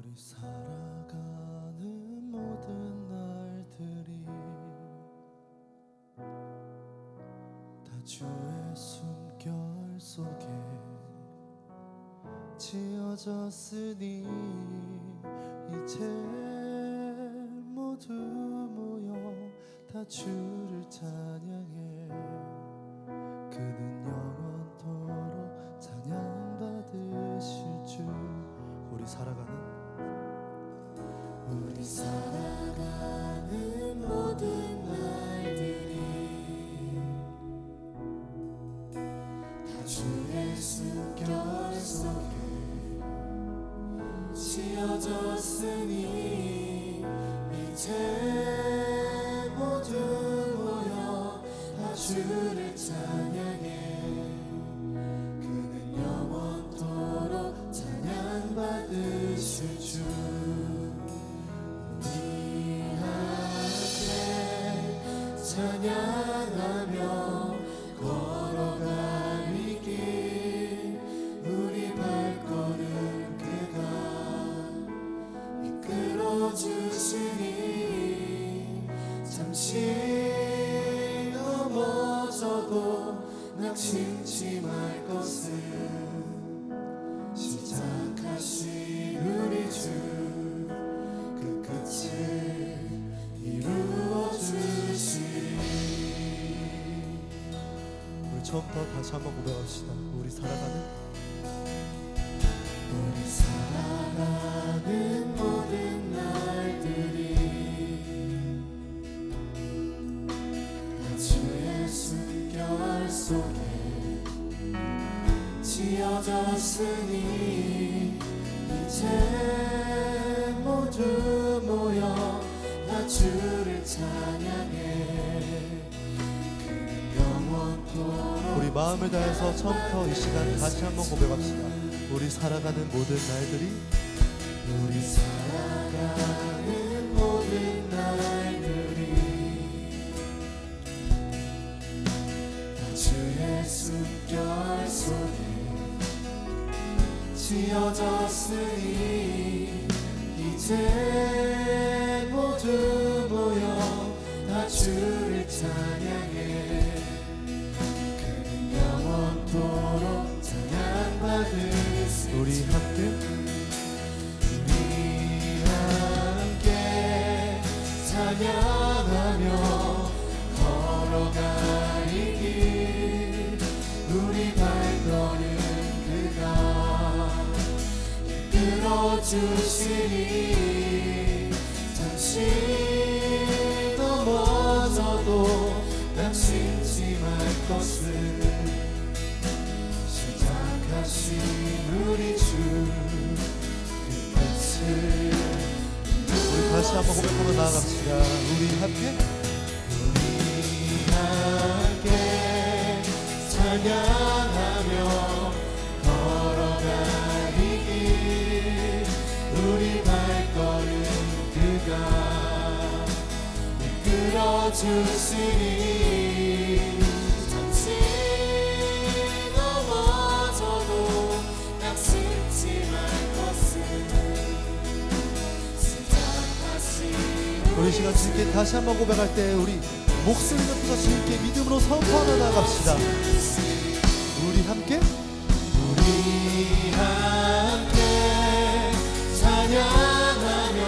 우리 살아가는 모든 날들이 다 주의 숨결 속에 지어졌으니 이제 모두 모여 다 주를 찬양해. 그는 영원토록 찬양받으실 주. 우리 살아가는 모든 날들이 다 주의 숨결 속에 지어졌으니 이제 모두 모여 다 주를 찬양해. 그는 영원토록 찬양받으실 주. 우리 함께 찬양하며 걸어갈 이 길, 우리 발걸음 그가 이끌어 주시니 잠시 넘어져도 낙심치 말 것을 시작하신 우리 주 그 끝을 이루어 주시니. 우리 처음부터 다시 한번 고백합시다. 우리 살아가는 모든 날들이 다 주의 숨결 속에 지어졌으니 이제 모두 모여 다 주를 찬양해. 그는 영원토록. 우리 마음을 다해서 처음부터 이 시간 다시 한번 고백합시다. 우리 살아가는 모든 날들이 다 주의 숨결 속에 지어졌으니 이제 모두 모여 다 주를 찬양해. 그는 영원토록 찬양받으실. 우리 함께 찬양하며 걸어갈 이 길, 우리 발걸음 그가 이끌어 주시니 잠시 넘어져도 낙심치 말 것을 시작하신 우리 주 그 끝을. 우리 다시 한번 고백하며 나아갑시다. 우리 함께 찬양하며 걸어갈 이 길, 우리 발걸음 그가 이끌어 주시니 잠시 넘어져도 낙심치 말 것을. 우리 시간 주님께 다시 한번 고백할 때 우리 목소리 높여서 주님께 믿음으로 선포하며 나아갑시다. 우리 함께 찬양하며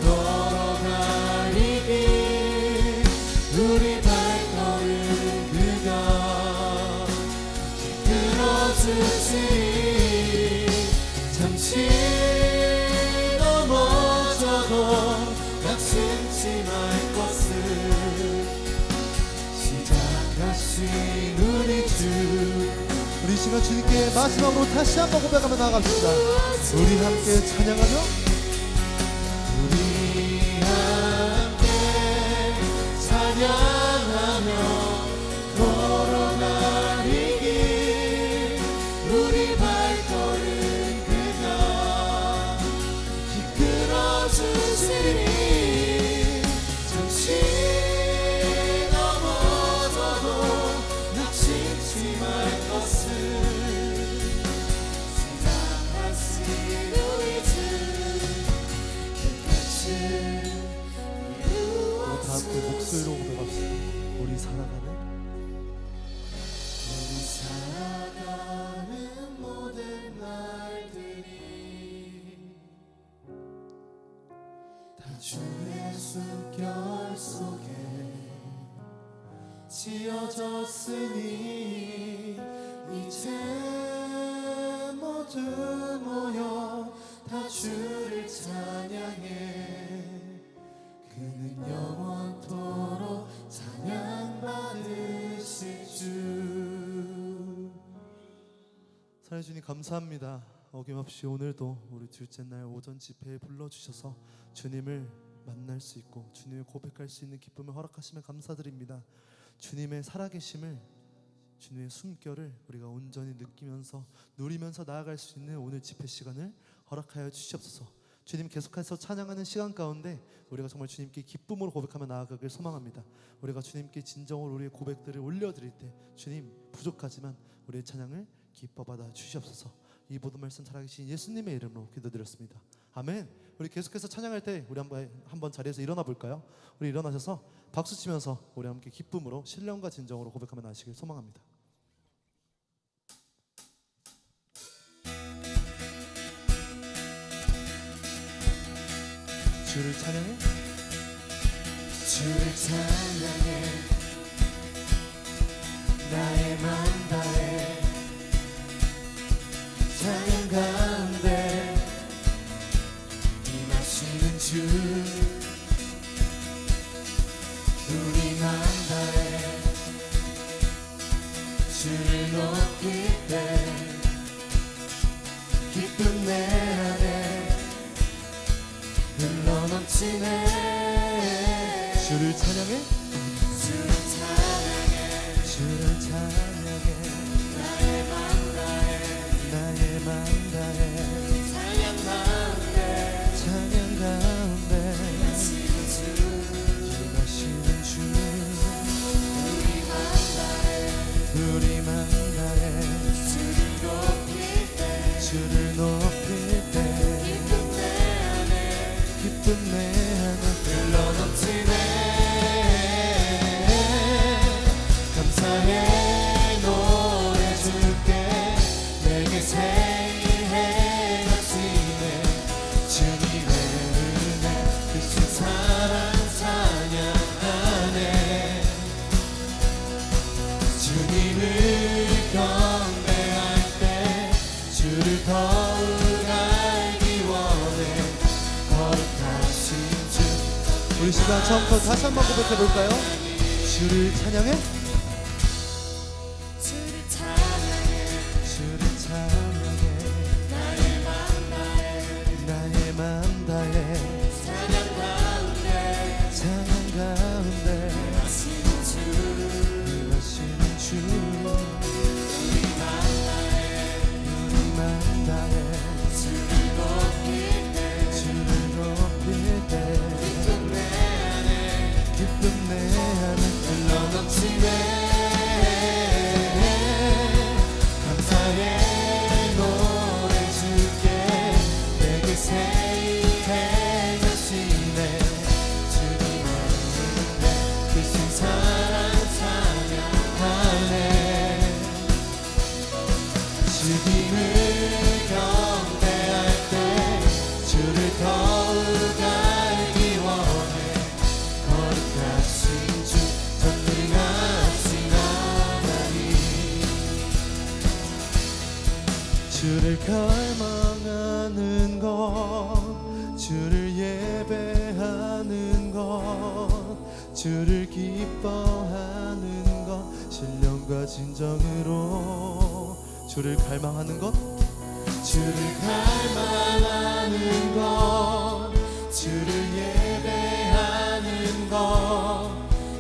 걸어갈 이 길, 우리 발걸음 그가 이끌어 주시니 잠시 넘어져도 낙심치 말 것을 시작하신 우리 주. 우리 시간 주님께 마지막으로 다시 한번 고백하며 나아갑시다. 우리 함께 찬양하며 걸어갈 이 길, 우리 발걸음 그가 이끌어 주시니 잠시 넘어져도 낙심치 말 것을 시작하신 우리 주. 그 목소리로 고백합시다. 우리 살아가는 모든 날들이 다 주의 숨결 속에 지어졌으니 이제 모두 모여 다 주를 찬양해. 그는 영원토록 찬양받으실 주. 사랑해 주님 감사합니다. 어김없이 오늘도 우리 둘째 날 오전 집회에 불러주셔서 주님을 만날 수 있고 주님을 고백할 수 있는 기쁨을 허락하시면 감사드립니다. 주님의 살아계심을, 주님의 숨결을 우리가 온전히 느끼면서 누리면서 나아갈 수 있는 오늘 집회 시간을 허락하여 주시옵소서. 주님 계속해서 찬양하는 시간 가운데 우리가 정말 주님께 기쁨으로 고백하며 나아가길 소망합니다. 우리가 주님께 진정으로 우리의 고백들을 올려드릴 때 주님 부족하지만 우리의 찬양을 기뻐 받아 주시옵소서. 이 모든 말씀 살아계신 예수님의 이름으로 기도드렸습니다. 아멘. 우리 계속해서 찬양할 때 우리 한번 자리에서 일어나 볼까요? 우리 일어나셔서 박수 치면서 우리 함께 기쁨으로 신령과 진정으로 고백하며 나시길 소망합니다. 주를 찬양해, 주를 찬양해, 나의 맘 다해 찬양 가운데 임하시는 주. 우리 맘 다해 주를 높일 때 기쁨 내 안에 흘러넘치네. 주를 찬양해, 주를 찬양해, 주를 찬양해, 나의 맘 다해, 나의 맘 다해 찬양 가운데, 찬양 가운데 임하시는 주, 임하시는 주. 우리 맘 다해, 우리 맘 다해 주를 높일 때, 주를 높일 때 기쁨 내 안에 흘러넘치네. 감사해 노래 줄게, 내게 새히 행하시네. 주님의 은혜 크신 사랑 찬양하네. 주님을 경배할 때 주를 더욱 알기 원해. 우리 시간 처음부터 다시 한번 고백해 볼까요? 주를 찬양해, 주를 찬양해, 주를 찬양해, 나의 맘 다해, 나의 맘 다해 찬양 가운데, 찬양 가운데 임하시는 주, 임하시는 주. 우리 맘 다해, 우리 맘 다해 주를 높일 때, 주를 높일 때 기쁨 내 안에 흘러넘치네. 감사해 노래 줄게, 내게 새히 행하시네. 주님의 은혜 크신 사랑 찬양하네. 주님을 경배할 때 주를 더욱 알기 원해. 거룩하신 주, 전능하신 하나님. 주를 갈망하는 것, 주를 예배하는 것, 주를 기뻐하는 것, 신령과 진정으로 주를 갈망하는 것, 주를 갈망하는 것, 주를 예배하는 것,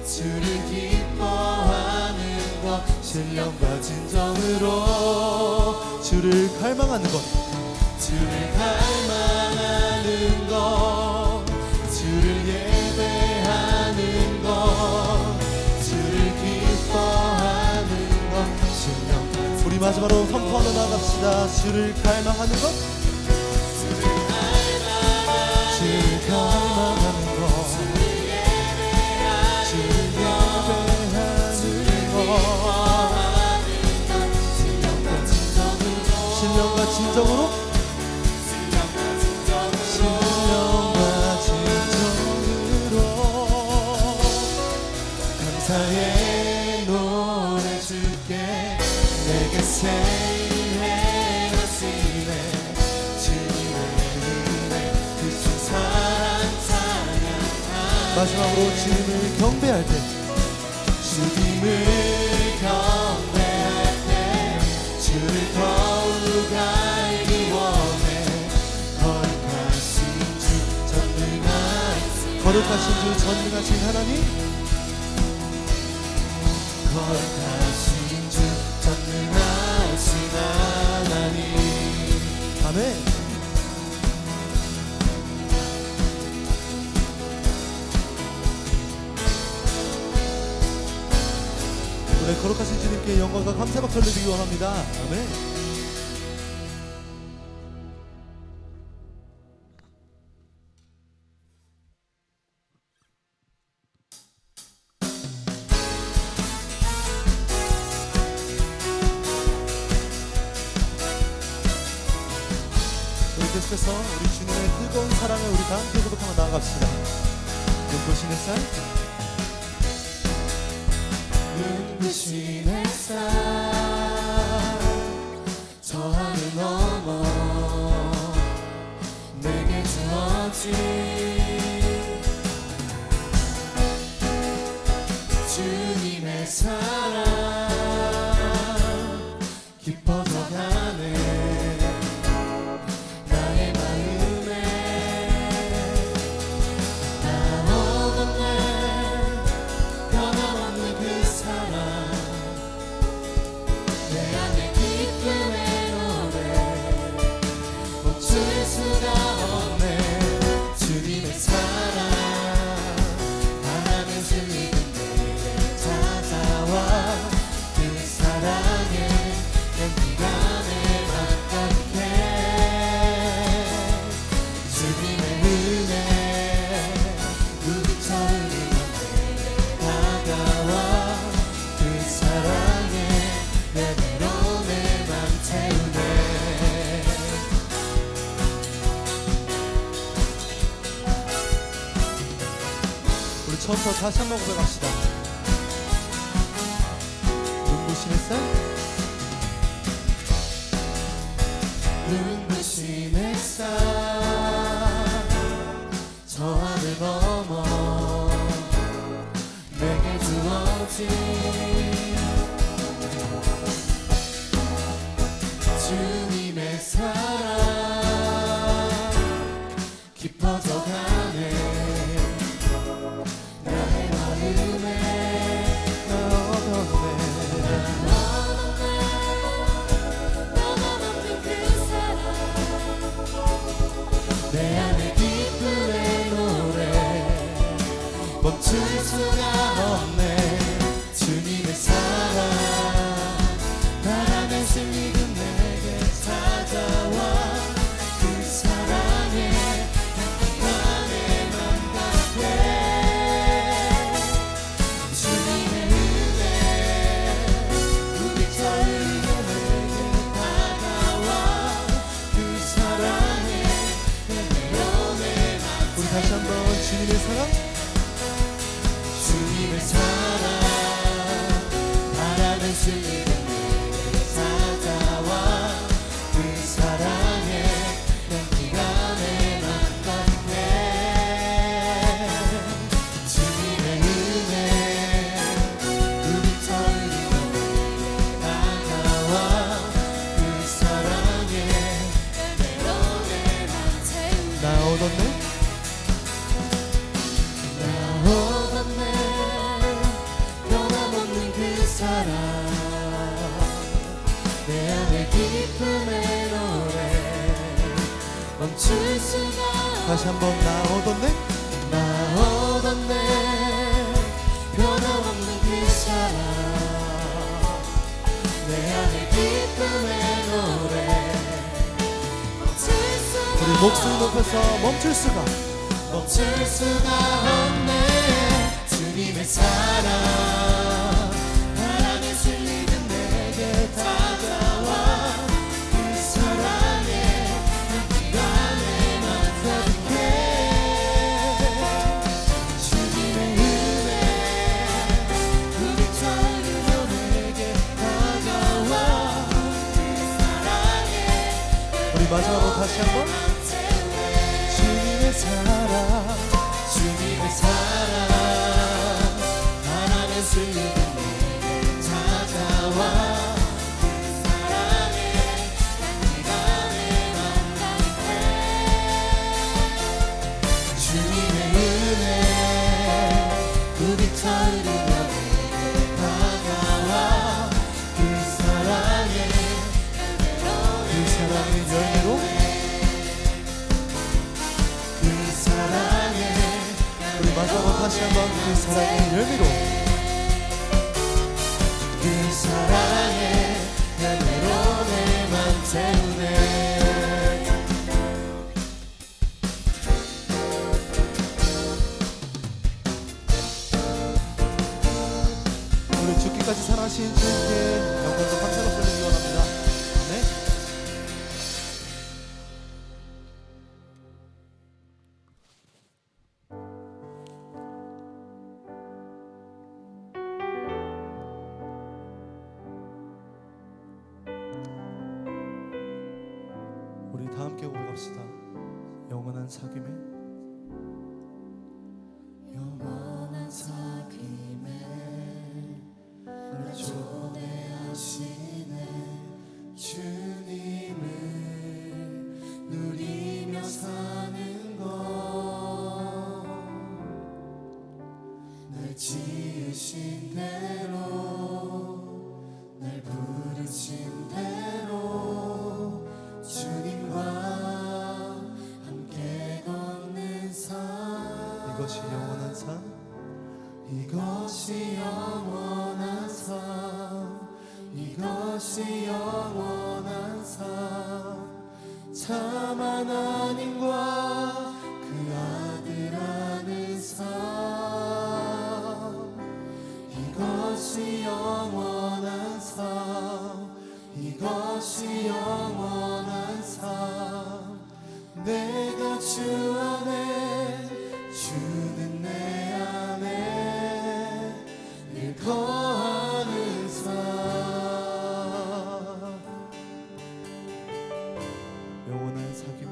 주를 기뻐하는 것, 신령과 진정으로 주를 갈망하는 것, 주를 갈망하는 것, 주를 예배하는 것, 주를 기뻐하는 것, 신령. 우리 마지막으로 선포하며 나갑시다. 주를 갈망하는 것, 주를 갈망하는 것, 주를 갈망하는 것, 주를 예배하는 마지막으로 주님을 경배할 때, 주님을 경배할 때 주를 더욱 알기 원해. 거룩하신 주 전능하신, 거룩하신 주 전능하신 하나님, 거룩하신 주 전능하신 하나님. 아멘. 우리 거룩하신 주님께 영광과 감사 박수 올리기 원합니다. 아멘. 우리 계속해서 우리 주님의 뜨거운 사랑을 우리 다 함께 고백하며 나아갑시다. 눈부신 햇살, 눈부신 햇살, 저 하늘 넘어 내게 주어진 주님의 사랑 깊어져가네. 나의 마음에 나 얻었네. 변함없는 그 사랑, 내 안에 기쁨의 노래 멈출 수가 없네. 주님의 사랑 바라는 주님은 내게 찾아와 그 사랑에 연기가 내 맘가득해. 주님의 은혜 눈빛처럼 다가와 그 사랑에 내대로 내 맘 채우네. 우리 처음부터 다시 한번 고백합시다. 눈부신 햇살, 눈부신 햇살, 저 하늘 넘어 내게 주어진 주님의 사랑 깊어져가네. 나의 마음에 나 얻었네. 변함없는 그 사랑, 내 안에 기쁨의 노래 멈출 수가 없네. 주님의 사랑 바람에 실리는 내게 찾아와 그 사랑에 향기가 내 맘 가득해. 주님의 은혜 눈빛처럼 내게 다가와 그 사랑에 내대로 내 맘. 우리 다시 한번 주님의 사랑, 주님의 사랑 바람에 실리는 내게 찾아와 그 사랑에 향기가 내 맘 가득해. 주님의 은혜 눈빛처럼 내게 다가와 그 사랑에 내대로 내 맘 채우네. 나 얻었네. 나 얻었네. 변함없는 그 사랑, 내 안에 기쁨의 노래 멈출 수가. 다시 한번 나 얻었네. 나 얻었네. 변함없는 그 사랑, 내 안에 기쁨의 노래 멈출 수가 우리 목소리 높여서 멈출 수가 없네. 주님의 사랑 바람에 실리는 내게 다가와 그 사랑에 향기가 내 맘 가득해. 주님의 은혜 눈빛처럼 내게 다가와 그 사랑에. 우리 마지막으로 다시 한번 주님의 사랑, 주님의 사랑 흐르며 다가와 그 사랑의 열매로 그 사랑의 우리 마지막으로 다시 한번 그 사랑의 열매로 그 사랑의 열매로 내만 채우네. 우리 죽기까지 사랑하신 주님께 영광과 감사가 돌리기 원합니다. 아멘. 우리 다 함께 고백합시다. 영원한 사귐에 영원한 사귐에 날 초대하시네. 주님을 누리며 사는 것 날 지으신 대로 날 부르신 대로 주님과 함께 걷는 삶 이것이 영원한 삶 이것이 영원한 삶 이것이 영원한 삶 참 하나님과 그 아들 안의 삶 이것이 영원한 삶 이것이 영원한 삶 내가 주 안에 주는 내 안에 늘 거하는 삶 영원한 사귐에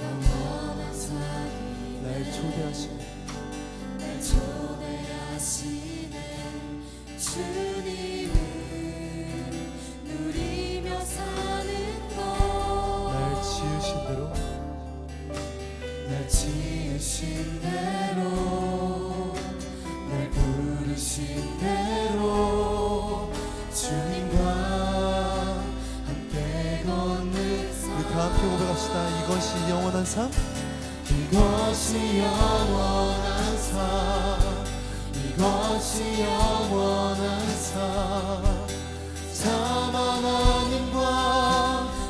영원한 사귐에 날 초대하시네. 날 초대하시는 주님을 누리며 사는 것 날 지으신 대로 날 지으신 대로 날 부르신 대로 주님과 함께 걷는 삶 우리 다 함께 고백합시다. 이것이 영원한 삶 이것이 영원한 삶 이것이 영원한 삶 참 하나님과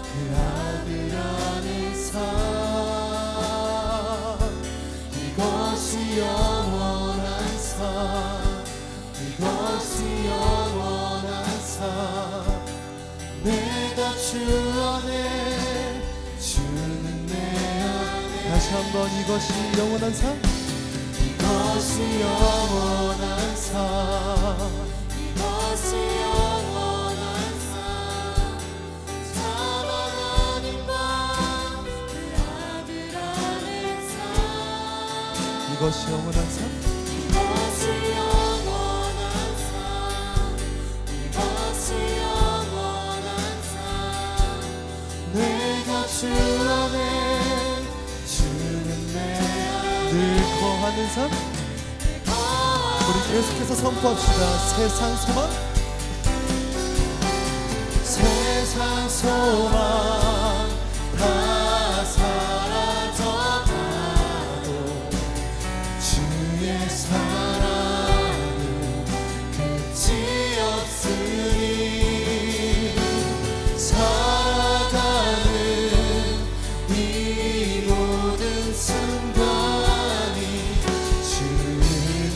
그 아들 안의 삶 이것이 영원한 삶 이것이 영원한 삶 내가 주 안에 주는 내 안에 다시 한번 이것이 영원한 삶 이것이 영원한 삶 이것이 영원한 삶 참 하나님과 그 아들 안의 삶 이것이 영원한 삶 이것이 영원한 삶 이것이 영원한 삶 내가 주 안에 주는 내 안에 늘 거하는 삶 우리 계속해서 선포합시다. 세상 소망 세상 소망 다 사라져가도 주의 사랑은 끝이 없으니 살아가는 이 모든 순간이 주의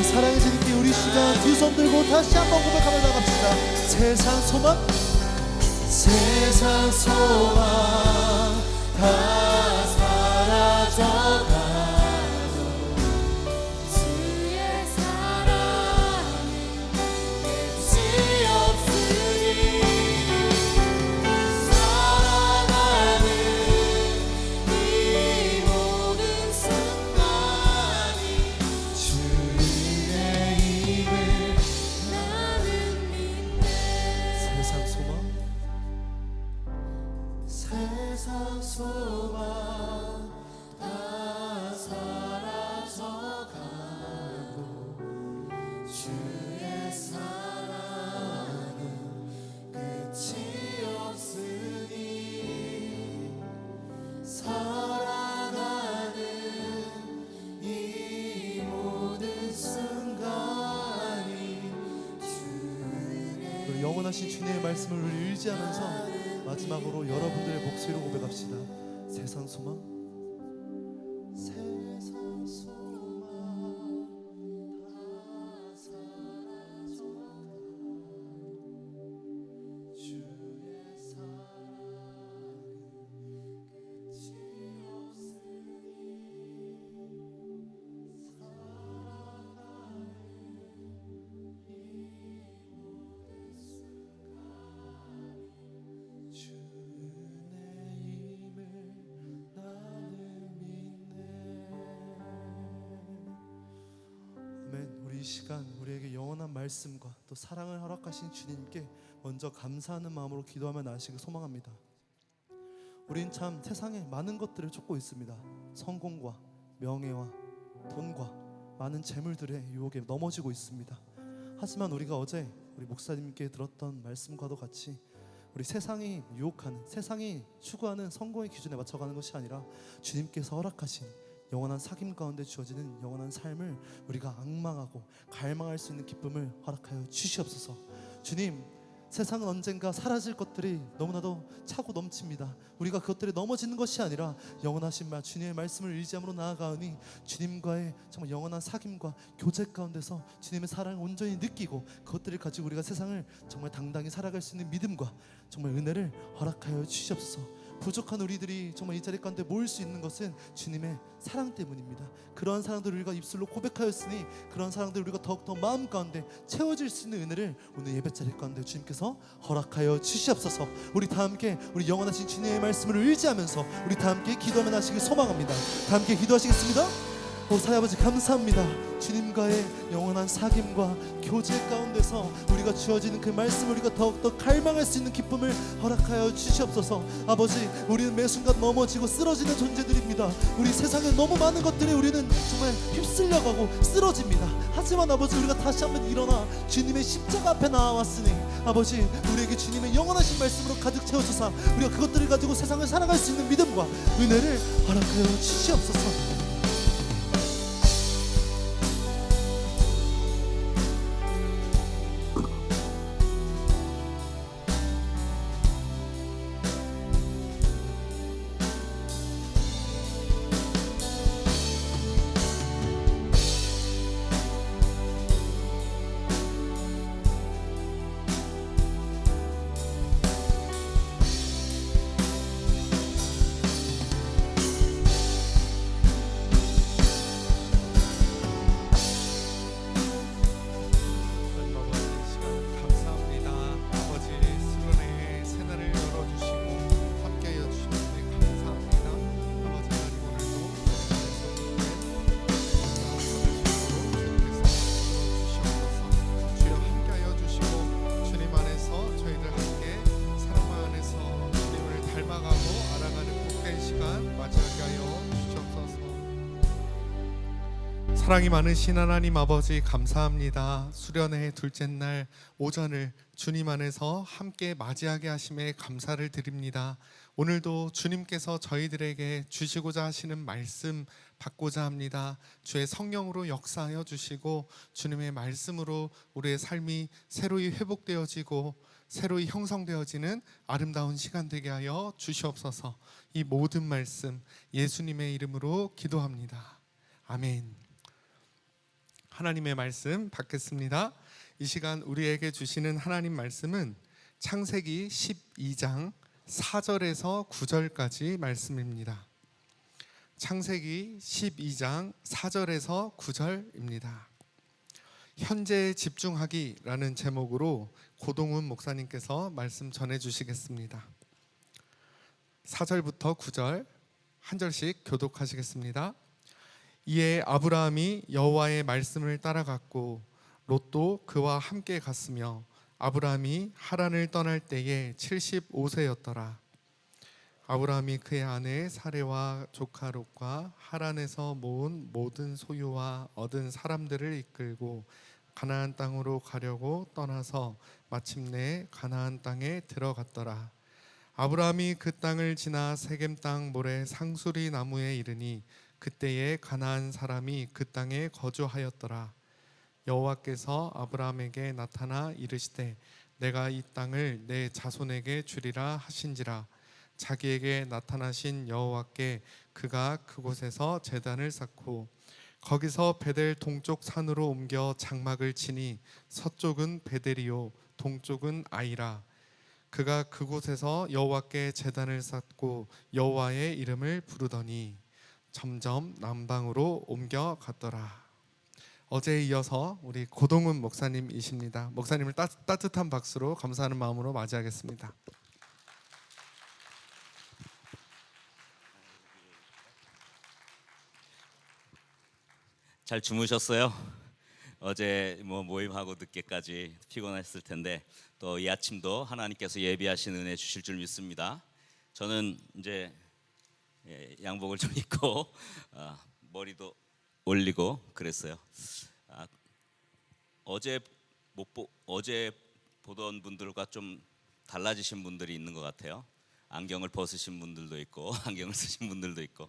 사랑의 주님께 우리 시간 두 손 들고 다시 한번 고백하며 나갑시다. 세상 소망 세상 소망 다 사라져가도 주의 사랑은 끝이 없으니 살아가는 이 모든 순간이 주의 입을 나는 믿네 세상 소망 세상 소망 영원하신 주님의 말씀을 우리 의지하면서 마지막으로 여러분들의 목소리로 고백합시다. 세상 소망, 세상 소망 다 사라져 주의 사랑은 끝이 없으니 살아가는 주 은혜임을 나는 믿네. 아멘. 우리 이 시간 우리에게 영원한 말씀과 또 사랑을 허락하신 주님께 먼저 감사하는 마음으로 기도하며 나아가시길 소망합니다. 우린 참 세상에 많은 것들을 쫓고 있습니다. 성공과 명예와 돈과 많은 재물들의 유혹에 넘어지고 있습니다. 하지만 우리가 어제 우리 목사님께 들었던 말씀과도 같이 우리 세상이 유혹하는, 세상이 추구하는 성공의 기준에 맞춰가는 것이 아니라 주님께서 허락하신 영원한 사귐 가운데 주어지는 영원한 삶을 우리가 앙망하고 갈망할 수 있는 기쁨을 허락하여 주시옵소서. 주님, 세상은 언젠가 사라질 것들이 너무나도 차고 넘칩니다. 우리가 그것들에 넘어지는 것이 아니라 영원하신 주님의 말씀을 의지함으로 나아가오니 주님과의 정말 영원한 사귐과 교제 가운데서 주님의 사랑을 온전히 느끼고 그것들을 가지고 우리가 세상을 정말 당당히 살아갈 수 있는 믿음과 정말 은혜를 허락하여 주시옵소서. 부족한 우리들이 정말 이 자리 가운데 모일 수 있는 것은 주님의 사랑 때문입니다. 그러한 사랑들을 우리가 입술로 고백하였으니 그러한 사랑들을 우리가 더욱더 마음 가운데 채워질 수 있는 은혜를 오늘 예배 자리 가운데 주님께서 허락하여 주시옵소서. 우리 다 함께 우리 영원하신 주님의 말씀을 의지하면서 우리 다 함께 기도하며 나시길 소망합니다. 다 함께 기도하시겠습니다. 사야 아버지 감사합니다. 주님과의 영원한 사귐과 교제 가운데서 우리가 주어지는 그 말씀을 우리가 더욱더 갈망할 수 있는 기쁨을 허락하여 주시옵소서. 아버지, 우리는 매 순간 넘어지고 쓰러지는 존재들입니다. 우리 세상에 너무 많은 것들이 우리는 정말 휩쓸려가고 쓰러집니다. 하지만 아버지, 우리가 다시 한번 일어나 주님의 십자가 앞에 나와왔으니 아버지, 우리에게 주님의 영원하신 말씀으로 가득 채워주사 우리가 그것들을 가지고 세상을 살아갈 수 있는 믿음과 은혜를 허락하여 주시옵소서. 사랑이 많으신 하나님 아버지 감사합니다. 수련회 둘째 날 오전을 주님 안에서 함께 맞이하게 하심에 감사를 드립니다. 오늘도 주님께서 저희들에게 주시고자 하시는 말씀 받고자 합니다. 주의 성령으로 역사하여 주시고 주님의 말씀으로 우리의 삶이 새로이 회복되어지고 새로이 형성되어지는 아름다운 시간 되게 하여 주시옵소서. 이 모든 말씀 예수님의 이름으로 기도합니다. 아멘. 하나님의 말씀 받겠습니다. 이 시간 우리에게 주시는 하나님 말씀은 창세기 12장 4절에서 9절까지 말씀입니다. 창세기 12장 4절에서 9절입니다. 현재에 집중하기라는 제목으로 고동훈 목사님께서 말씀 전해 주시겠습니다. 4절부터 9절 한 절씩 교독하시겠습니다. 이에 아브라함이 여호와의 말씀을 따라갔고 롯도 그와 함께 갔으며 아브라함이 하란을 떠날 때에 75세였더라. 아브라함이 그의 아내 사레와 조카 롯과 하란에서 모은 모든 소유와 얻은 사람들을 이끌고 가나안 땅으로 가려고 떠나서 마침내 가나안 땅에 들어갔더라. 아브라함이 그 땅을 지나 세겜 땅 모래 상수리 나무에 이르니 그때에 가나안 사람이 그 땅에 거주하였더라. 여호와께서 아브라함에게 나타나 이르시되 내가 이 땅을 내 자손에게 주리라 하신지라. 자기에게 나타나신 여호와께 그가 그곳에서 제단을 쌓고 거기서 베델 동쪽 산으로 옮겨 장막을 치니 서쪽은 베델이요 동쪽은 아이라. 그가 그곳에서 여호와께 제단을 쌓고 여호와의 이름을 부르더니 점점 남방으로 옮겨갔더라. 어제에 이어서 우리 고동훈 목사님이십니다. 목사님을 따뜻한 박수로 감사하는 마음으로 맞이하겠습니다. 잘 주무셨어요? 어제 모임하고 늦게까지 피곤했을 텐데 또 이 아침도 하나님께서 예비하신 은혜 주실 줄 믿습니다. 저는 이제 양복을 좀 입고 머리도 올리고 그랬어요. 어제 어제 보던 분들과 좀 달라지신 분들이 있는 것 같아요. 안경을 벗으신 분들도 있고 안경을 쓰신 분들도 있고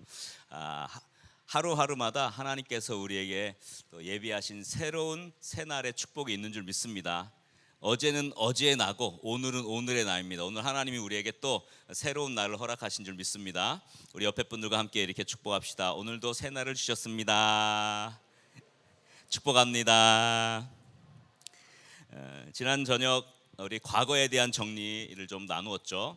하루하루마다 하나님께서 우리에게 또 예비하신 새로운 새날의 축복이 있는 줄 믿습니다. 어제는 어제의 나고 오늘은 오늘의 날입니다. 오늘 하나님이 우리에게 또 새로운 날을 허락하신 줄 믿습니다. 우리 옆에 분들과 함께 이렇게 축복합시다. 오늘도 새 날을 주셨습니다. 축복합니다. 지난 저녁 우리 과거에 대한 정리를 좀 나누었죠.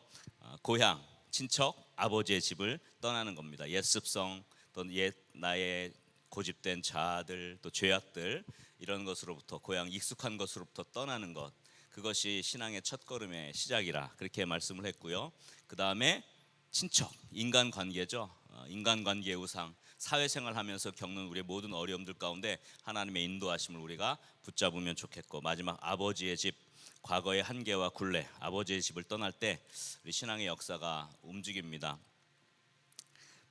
고향, 친척, 아버지의 집을 떠나는 겁니다. 옛 습성, 또 옛 나의 고집된 자아들, 또 죄악들 이런 것으로부터 고향 익숙한 것으로부터 떠나는 것, 그것이 신앙의 첫걸음의 시작이라 그렇게 말씀을 했고요. 그 다음에 친척, 인간관계죠. 인간관계의 우상, 사회생활하면서 겪는 우리의 모든 어려움들 가운데 하나님의 인도하심을 우리가 붙잡으면 좋겠고, 마지막 아버지의 집, 과거의 한계와 굴레, 아버지의 집을 떠날 때 우리 신앙의 역사가 움직입니다.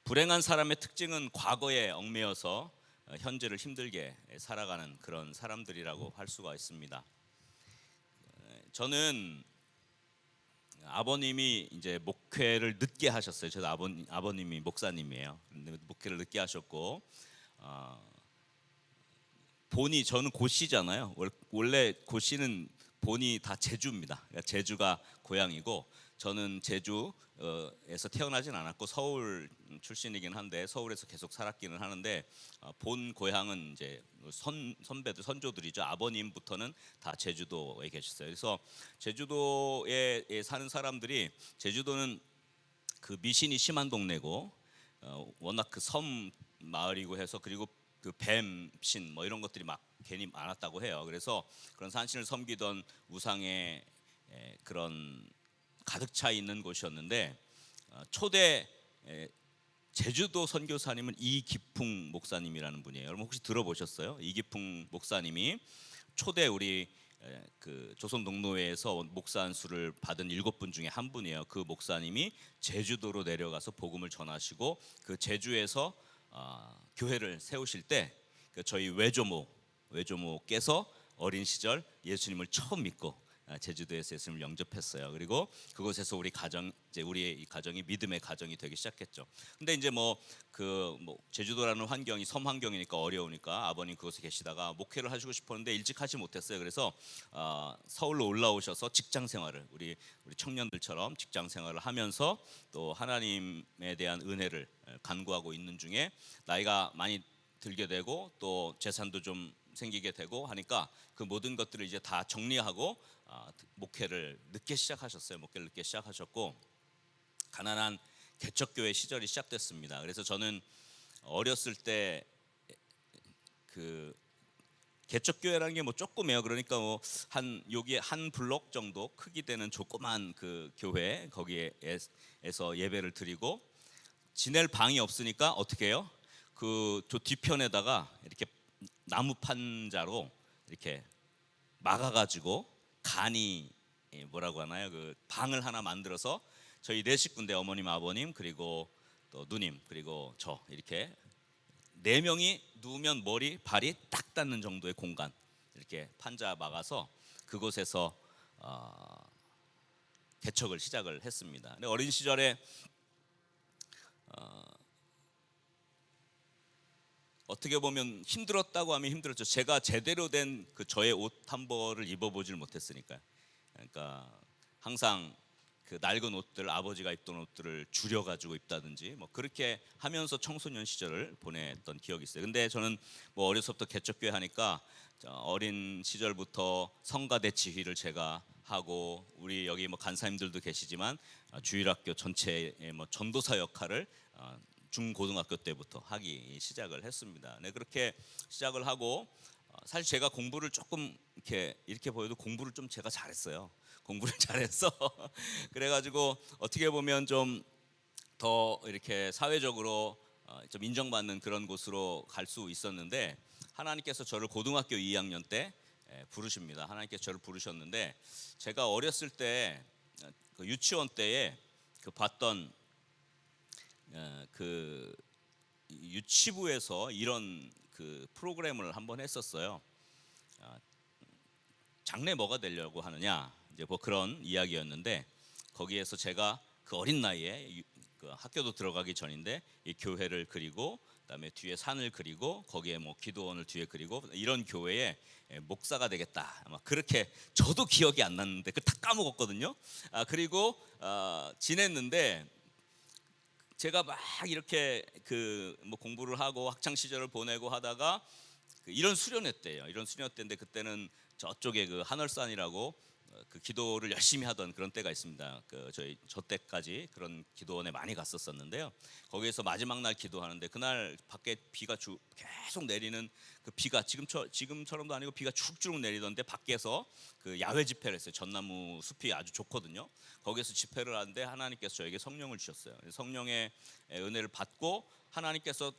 불행한 사람의 특징은 과거에 얽매여서 현재를 힘들게 살아가는 그런 사람들이라고 할 수가 있습니다. 저는 아버님이 이제 목회를 늦게 하셨어요. 저도 아버님이 목사님이에요. 목회를 늦게 하셨고 본이 저는 고시잖아요. 원래 고시는 본이 다 제주입니다. 그러니까 제주가 고향이고 저는 제주에서 태어나진 않았고 서울 출신이긴 한데 서울에서 계속 살았기는 하는데 본 고향은 이제 선배들 선조들이죠. 아버님부터는 다 제주도에 계셨어요. 그래서 제주도에 사는 사람들이 제주도는 그 미신이 심한 동네고 워낙 그 섬 마을이고 해서 그리고 그 뱀신 뭐 이런 것들이 막 괜히 많았다고 해요. 그래서 그런 산신을 섬기던 우상의 그런 가득 차 있는 곳이었는데 초대 제주도 선교사님은 이기풍 목사님이라는 분이에요. 여러분 혹시 들어보셨어요? 이기풍 목사님이 초대 우리 그 조선동로회에서 목사 안수를 받은 7분 중에 한 분이에요. 그 목사님이 제주도로 내려가서 복음을 전하시고 그 제주에서 교회를 세우실 때 저희 외조모께서 어린 시절 예수님을 처음 믿고 제주도에서 예수님을 영접했어요. 그리고 그곳에서 우리 이 가정이 믿음의 가정이 되기 시작했죠. 근데 이제 제주도라는 환경이 섬 환경이니까 어려우니까 아버님 그곳에 계시다가 목회를 하시고 싶었는데 일찍 하지 못했어요. 그래서 서울로 올라오셔서 직장 생활을 우리 청년들처럼 직장 생활을 하면서 또 하나님에 대한 은혜를 간구하고 있는 중에 나이가 많이 들게 되고 또 재산도 좀 생기게 되고 하니까 그 모든 것들을 이제 다 정리하고 목회를 늦게 시작하셨어요. 목회를 늦게 시작하셨고 가난한 개척교회 시절이 시작됐습니다. 그래서 저는 어렸을 때 그 개척교회라는 게 조그매요. 그러니까 여기 한 블록 정도 크기 되는 조그만 그 교회 거기에서 예배를 드리고 지낼 방이 없으니까 어떻게 해요? 저 뒤편에다가 이렇게 나무 판자로 이렇게 막아가지고 간이 뭐라고 하나요? 그 방을 하나 만들어서 저희 4식구인데 어머님, 아버님 그리고 또 누님 그리고 저 이렇게 4명이 누우면 머리, 발이 딱 닿는 정도의 공간 이렇게 판자 막아서 그곳에서 개척을 시작을 했습니다. 근데 어린 시절에 어떻게 보면 힘들었다고 하면 힘들었죠. 제가 제대로 된 그 저의 옷 한 벌을 입어보질 못했으니까요. 그러니까 항상 그 낡은 옷들, 아버지가 입던 옷들을 줄여가지고 입다든지 뭐 그렇게 하면서 청소년 시절을 보냈던 기억이 있어요. 근데 저는 뭐 어려서부터 개척교회 하니까 어린 시절부터 성가대 지휘를 제가 하고, 우리 여기 뭐 간사님들도 계시지만 주일학교 전체의 뭐 전도사 역할을 중고등학교 때부터 하기 시작을 했습니다. 네, 그렇게 시작을 하고 사실 제가 공부를 조금 이렇게 보여도 공부를 좀 제가 잘했어요. 공부를 잘해서 그래가지고 어떻게 보면 좀 더 이렇게 사회적으로 좀 인정받는 그런 곳으로 갈 수 있었는데, 하나님께서 저를 고등학교 2학년 때 부르십니다. 하나님께서 저를 부르셨는데, 제가 어렸을 때 그 유치원 때에 그 봤던 그 유치부에서 이런 그 프로그램을 한번 했었어요. 장래 뭐가 되려고 하느냐, 이제 뭐 그런 이야기였는데, 거기에서 제가 그 어린 나이에 그 학교도 들어가기 전인데 이 교회를 그리고 그다음에 뒤에 산을 그리고 거기에 뭐 기도원을 뒤에 그리고 이런 교회에 목사가 되겠다. 아마 그렇게, 저도 기억이 안 났는데 그 다 까먹었거든요. 그리고 지냈는데, 제가 막 이렇게 그 뭐 공부를 하고 학창 시절을 보내고 하다가 그 이런 수련회 때예요. 이런 수련회 때인데, 그때는 저쪽에 그 한월산이라고 그 기도를 열심히 하던 그런 때가 있습니다. 그 저 때까지 그런 기도원에 많이 갔었었는데요. 거기에서 마지막 날 기도하는데, 그날 밖에 비가 계속 내리는 그 비가 지금처럼도 아니고 비가 쭉쭉 내리던데, 밖에서 그 야외 집회를 했어요. 전나무 숲이 아주 좋거든요. 거기에서 집회를 하는데 하나님께서 저에게 성령을 주셨어요. 성령의 은혜를 받고 하나님께서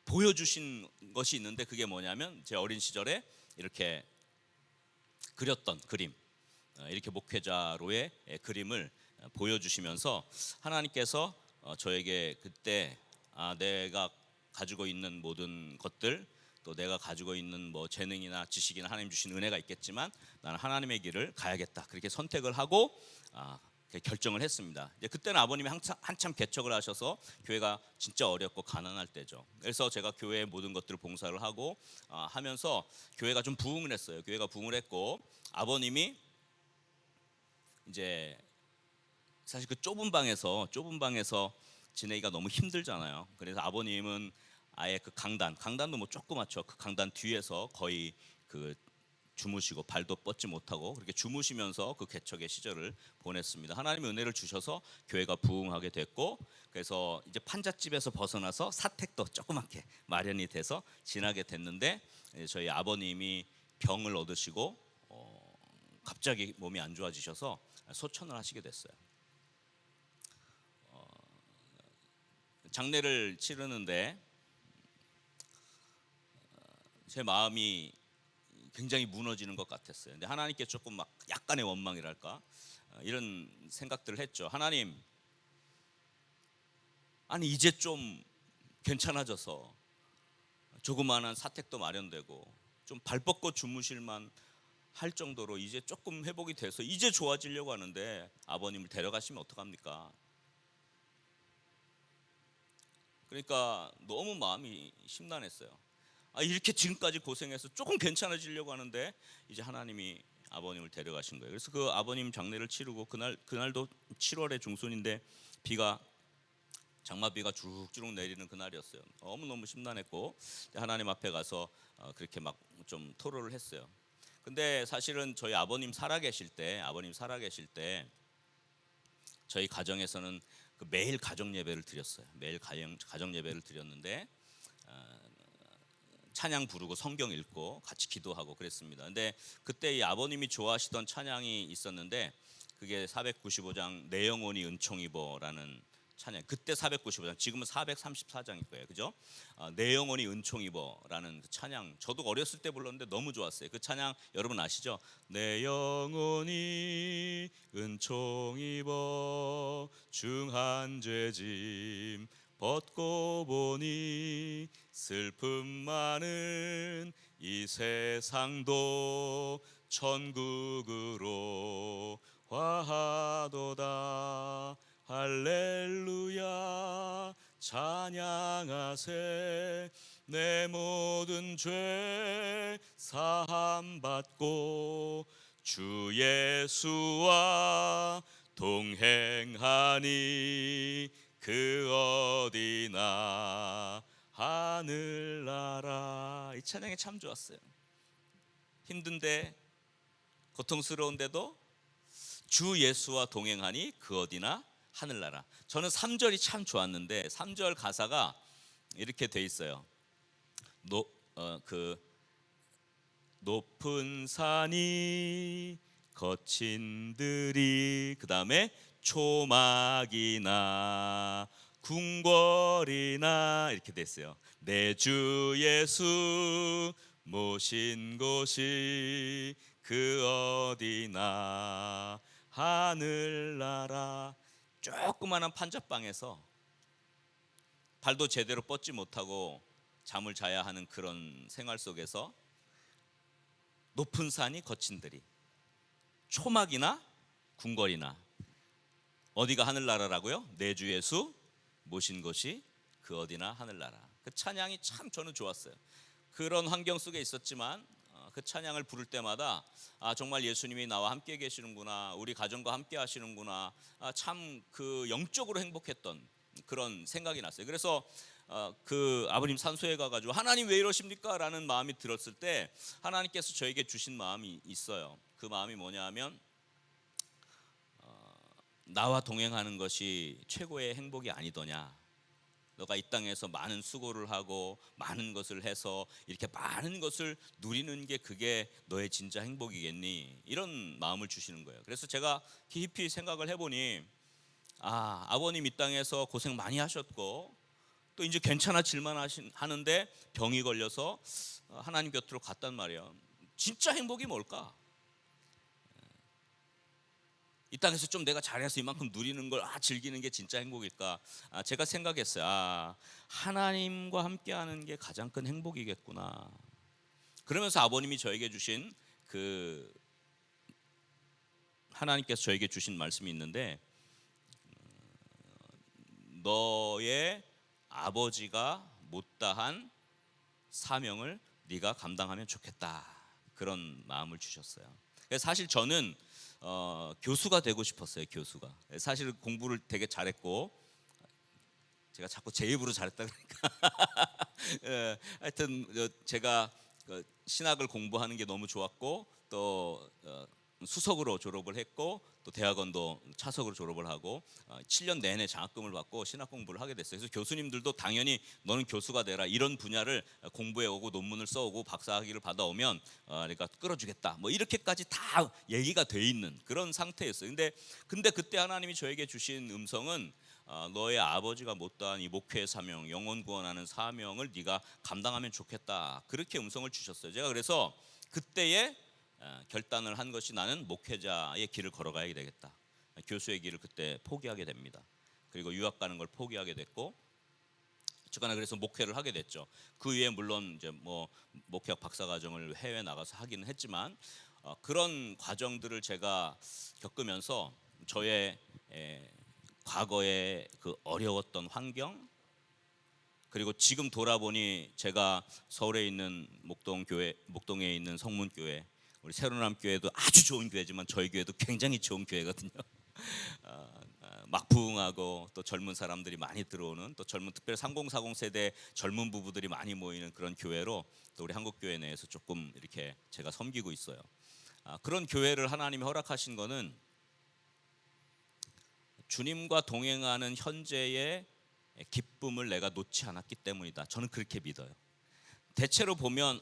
보여주신 것이 있는데, 그게 뭐냐면 제 어린 시절에 이렇게 그렸던 그림, 이렇게 목회자로의 그림을 보여주시면서 하나님께서 저에게 그때 내가 가지고 있는 모든 것들, 또 내가 가지고 있는 뭐 재능이나 지식이나 하나님 주신 은혜가 있겠지만 나는 하나님의 길을 가야겠다, 그렇게 선택을 하고 결정을 했습니다. 이제 그때는 아버님이 한참 개척을 하셔서 교회가 진짜 어렵고 가난할 때죠. 그래서 제가 교회의 모든 것들을 봉사를 하고 하면서 교회가 좀 부흥을 했어요. 교회가 부흥을 했고, 아버님이 이제 사실 그 좁은 방에서 지내기가 너무 힘들잖아요. 그래서 아버님은 아예 그 강단도 뭐 조그맣죠. 그 강단 뒤에서 거의 그 주무시고 발도 뻗지 못하고 그렇게 주무시면서 그 개척의 시절을 보냈습니다. 하나님의 은혜를 주셔서 교회가 부흥하게 됐고, 그래서 이제 판잣집에서 벗어나서 사택도 조그맣게 마련이 돼서 지나게 됐는데, 저희 아버님이 병을 얻으시고 갑자기 몸이 안 좋아지셔서 소천을 하시게 됐어요. 장례를 치르는데 제 마음이 굉장히 무너지는 것 같았어요. 근데 하나님께 조금 막 약간의 원망이랄까, 이런 생각들을 했죠. 하나님, 아니 이제 좀 괜찮아져서 조그마한 사택도 마련되고 좀 발 뻗고 주무실만 할 정도로 이제 조금 회복이 돼서 이제 좋아지려고 하는데 아버님을 데려가시면 어떡합니까? 그러니까 너무 마음이 심란했어요. 이렇게 지금까지 고생해서 조금 괜찮아지려고 하는데 이제 하나님이 아버님을 데려가신 거예요. 그래서 그 아버님 장례를 치르고 그날도 7월의 중순인데 장마비가 주룩주룩 내리는 그날이었어요. 너무너무 심란했고 하나님 앞에 가서 그렇게 막 좀 토로를 했어요. 근데 사실은 저희 아버님 살아계실 때 저희 가정에서는 그 매일 가정 예배를 드렸어요. 매일 가정 예배를 드렸는데 찬양 부르고 성경 읽고 같이 기도하고 그랬습니다. 근데 그때 이 아버님이 좋아하시던 찬양이 있었는데, 그게 495장 내 영혼이 은총 입어라는 찬양. 그때 495장, 지금은 434장일 거예요. 그죠? 내 영혼이 은총 입어라는 그 찬양. 저도 어렸을 때 불렀는데 너무 좋았어요. 그 찬양 여러분 아시죠? 내 영혼이 은총 입어 중한 죄짐 벗고 보니 슬픔 많은 이 세상도 천국으로 화하도다. 할렐루야 찬양하세. 내 모든 죄 사함 받고 주 예수와 동행하니 그 어디나 하늘나라. 이 찬양이 참 좋았어요. 힘든데 고통스러운데도 주 예수와 동행하니 그 어디나 하늘나라. 저는 3절이 참 좋았는데 3절 가사가 이렇게 돼 있어요. 높은 산이 거친 들이, 그 다음에 초막이나 궁궐이나 이렇게 됐어요. 내 주 예수 모신 곳이 그 어디나 하늘나라. 조그마한 판잣방에서 발도 제대로 뻗지 못하고 잠을 자야 하는 그런 생활 속에서 높은 산이 거친 들이, 초막이나 궁궐이나 어디가 하늘나라라고요? 내 주 예수 모신 곳이 그 어디나 하늘나라. 그 찬양이 참 저는 좋았어요. 그런 환경 속에 있었지만 그 찬양을 부를 때마다 정말 예수님이 나와 함께 계시는구나, 우리 가정과 함께 하시는구나, 참 그 영적으로 행복했던 그런 생각이 났어요. 그래서 그 아버님 산소에 가가지고 하나님 왜 이러십니까? 라는 마음이 들었을 때 하나님께서 저에게 주신 마음이 있어요. 그 마음이 뭐냐 하면 나와 동행하는 것이 최고의 행복이 아니더냐. 너가 이 땅에서 많은 수고를 하고 많은 것을 해서 이렇게 많은 것을 누리는 게 그게 너의 진짜 행복이겠니? 이런 마음을 주시는 거예요. 그래서 제가 깊이 생각을 해보니 아버님 이 땅에서 고생 많이 하셨고 또 이제 괜찮아질만 하는데 병이 걸려서 하나님 곁으로 갔단 말이에요. 진짜 행복이 뭘까? 이 땅에서 좀 내가 잘해서 이만큼 누리는 걸 즐기는 게 진짜 행복일까? 제가 생각했어요. 하나님과 함께하는 게 가장 큰 행복이겠구나. 그러면서 아버님이 저에게 주신 그 하나님께서 저에게 주신 말씀이 있는데, 너의 아버지가 못다한 사명을 네가 감당하면 좋겠다. 그런 마음을 주셨어요. 사실 저는 교수가 되고 싶었어요. 교수가. 사실 공부를 되게 잘했고, 제가 자꾸 제 입으로 잘했다 그러니까 하여튼 제가 신학을 공부하는 게 너무 좋았고, 또 수석으로 졸업을 했고, 또 대학원도 차석으로 졸업을 하고 7년 내내 장학금을 받고 신학 공부를 하게 됐어요. 그래서 교수님들도 당연히 너는 교수가 되라, 이런 분야를 공부해 오고 논문을 써오고 박사학위를 받아오면 그러니까 끌어주겠다, 뭐 이렇게까지 다 얘기가 돼 있는 그런 상태였어요. 근데 그때 하나님이 저에게 주신 음성은 너의 아버지가 못다한 이 목회의 사명, 영혼 구원하는 사명을 네가 감당하면 좋겠다. 그렇게 음성을 주셨어요. 제가 그래서 그때에 결단을 한 것이, 나는 목회자의 길을 걸어가야 되겠다. 교수의 길을 그때 포기하게 됩니다. 그리고 유학 가는 걸 포기하게 됐고, 어쨌거나 그래서 목회를 하게 됐죠. 그 위에 물론 이제 뭐 목회학 박사과정을 해외 나가서 하기는 했지만 그런 과정들을 제가 겪으면서 저의 과거의 그 어려웠던 환경, 그리고 지금 돌아보니 제가 서울에 있는 목동에 있는 성문교회, 우리 새로남 교회도 아주 좋은 교회지만 저희 교회도 굉장히 좋은 교회거든요. 막 부흥하고 또 젊은 사람들이 많이 들어오는, 또 젊은 특별히 3040 세대 젊은 부부들이 많이 모이는 그런 교회로 또 우리 한국교회 내에서 조금 이렇게 제가 섬기고 있어요. 그런 교회를 하나님이 허락하신 거는 주님과 동행하는 현재의 기쁨을 내가 놓지 않았기 때문이다. 저는 그렇게 믿어요. 대체로 보면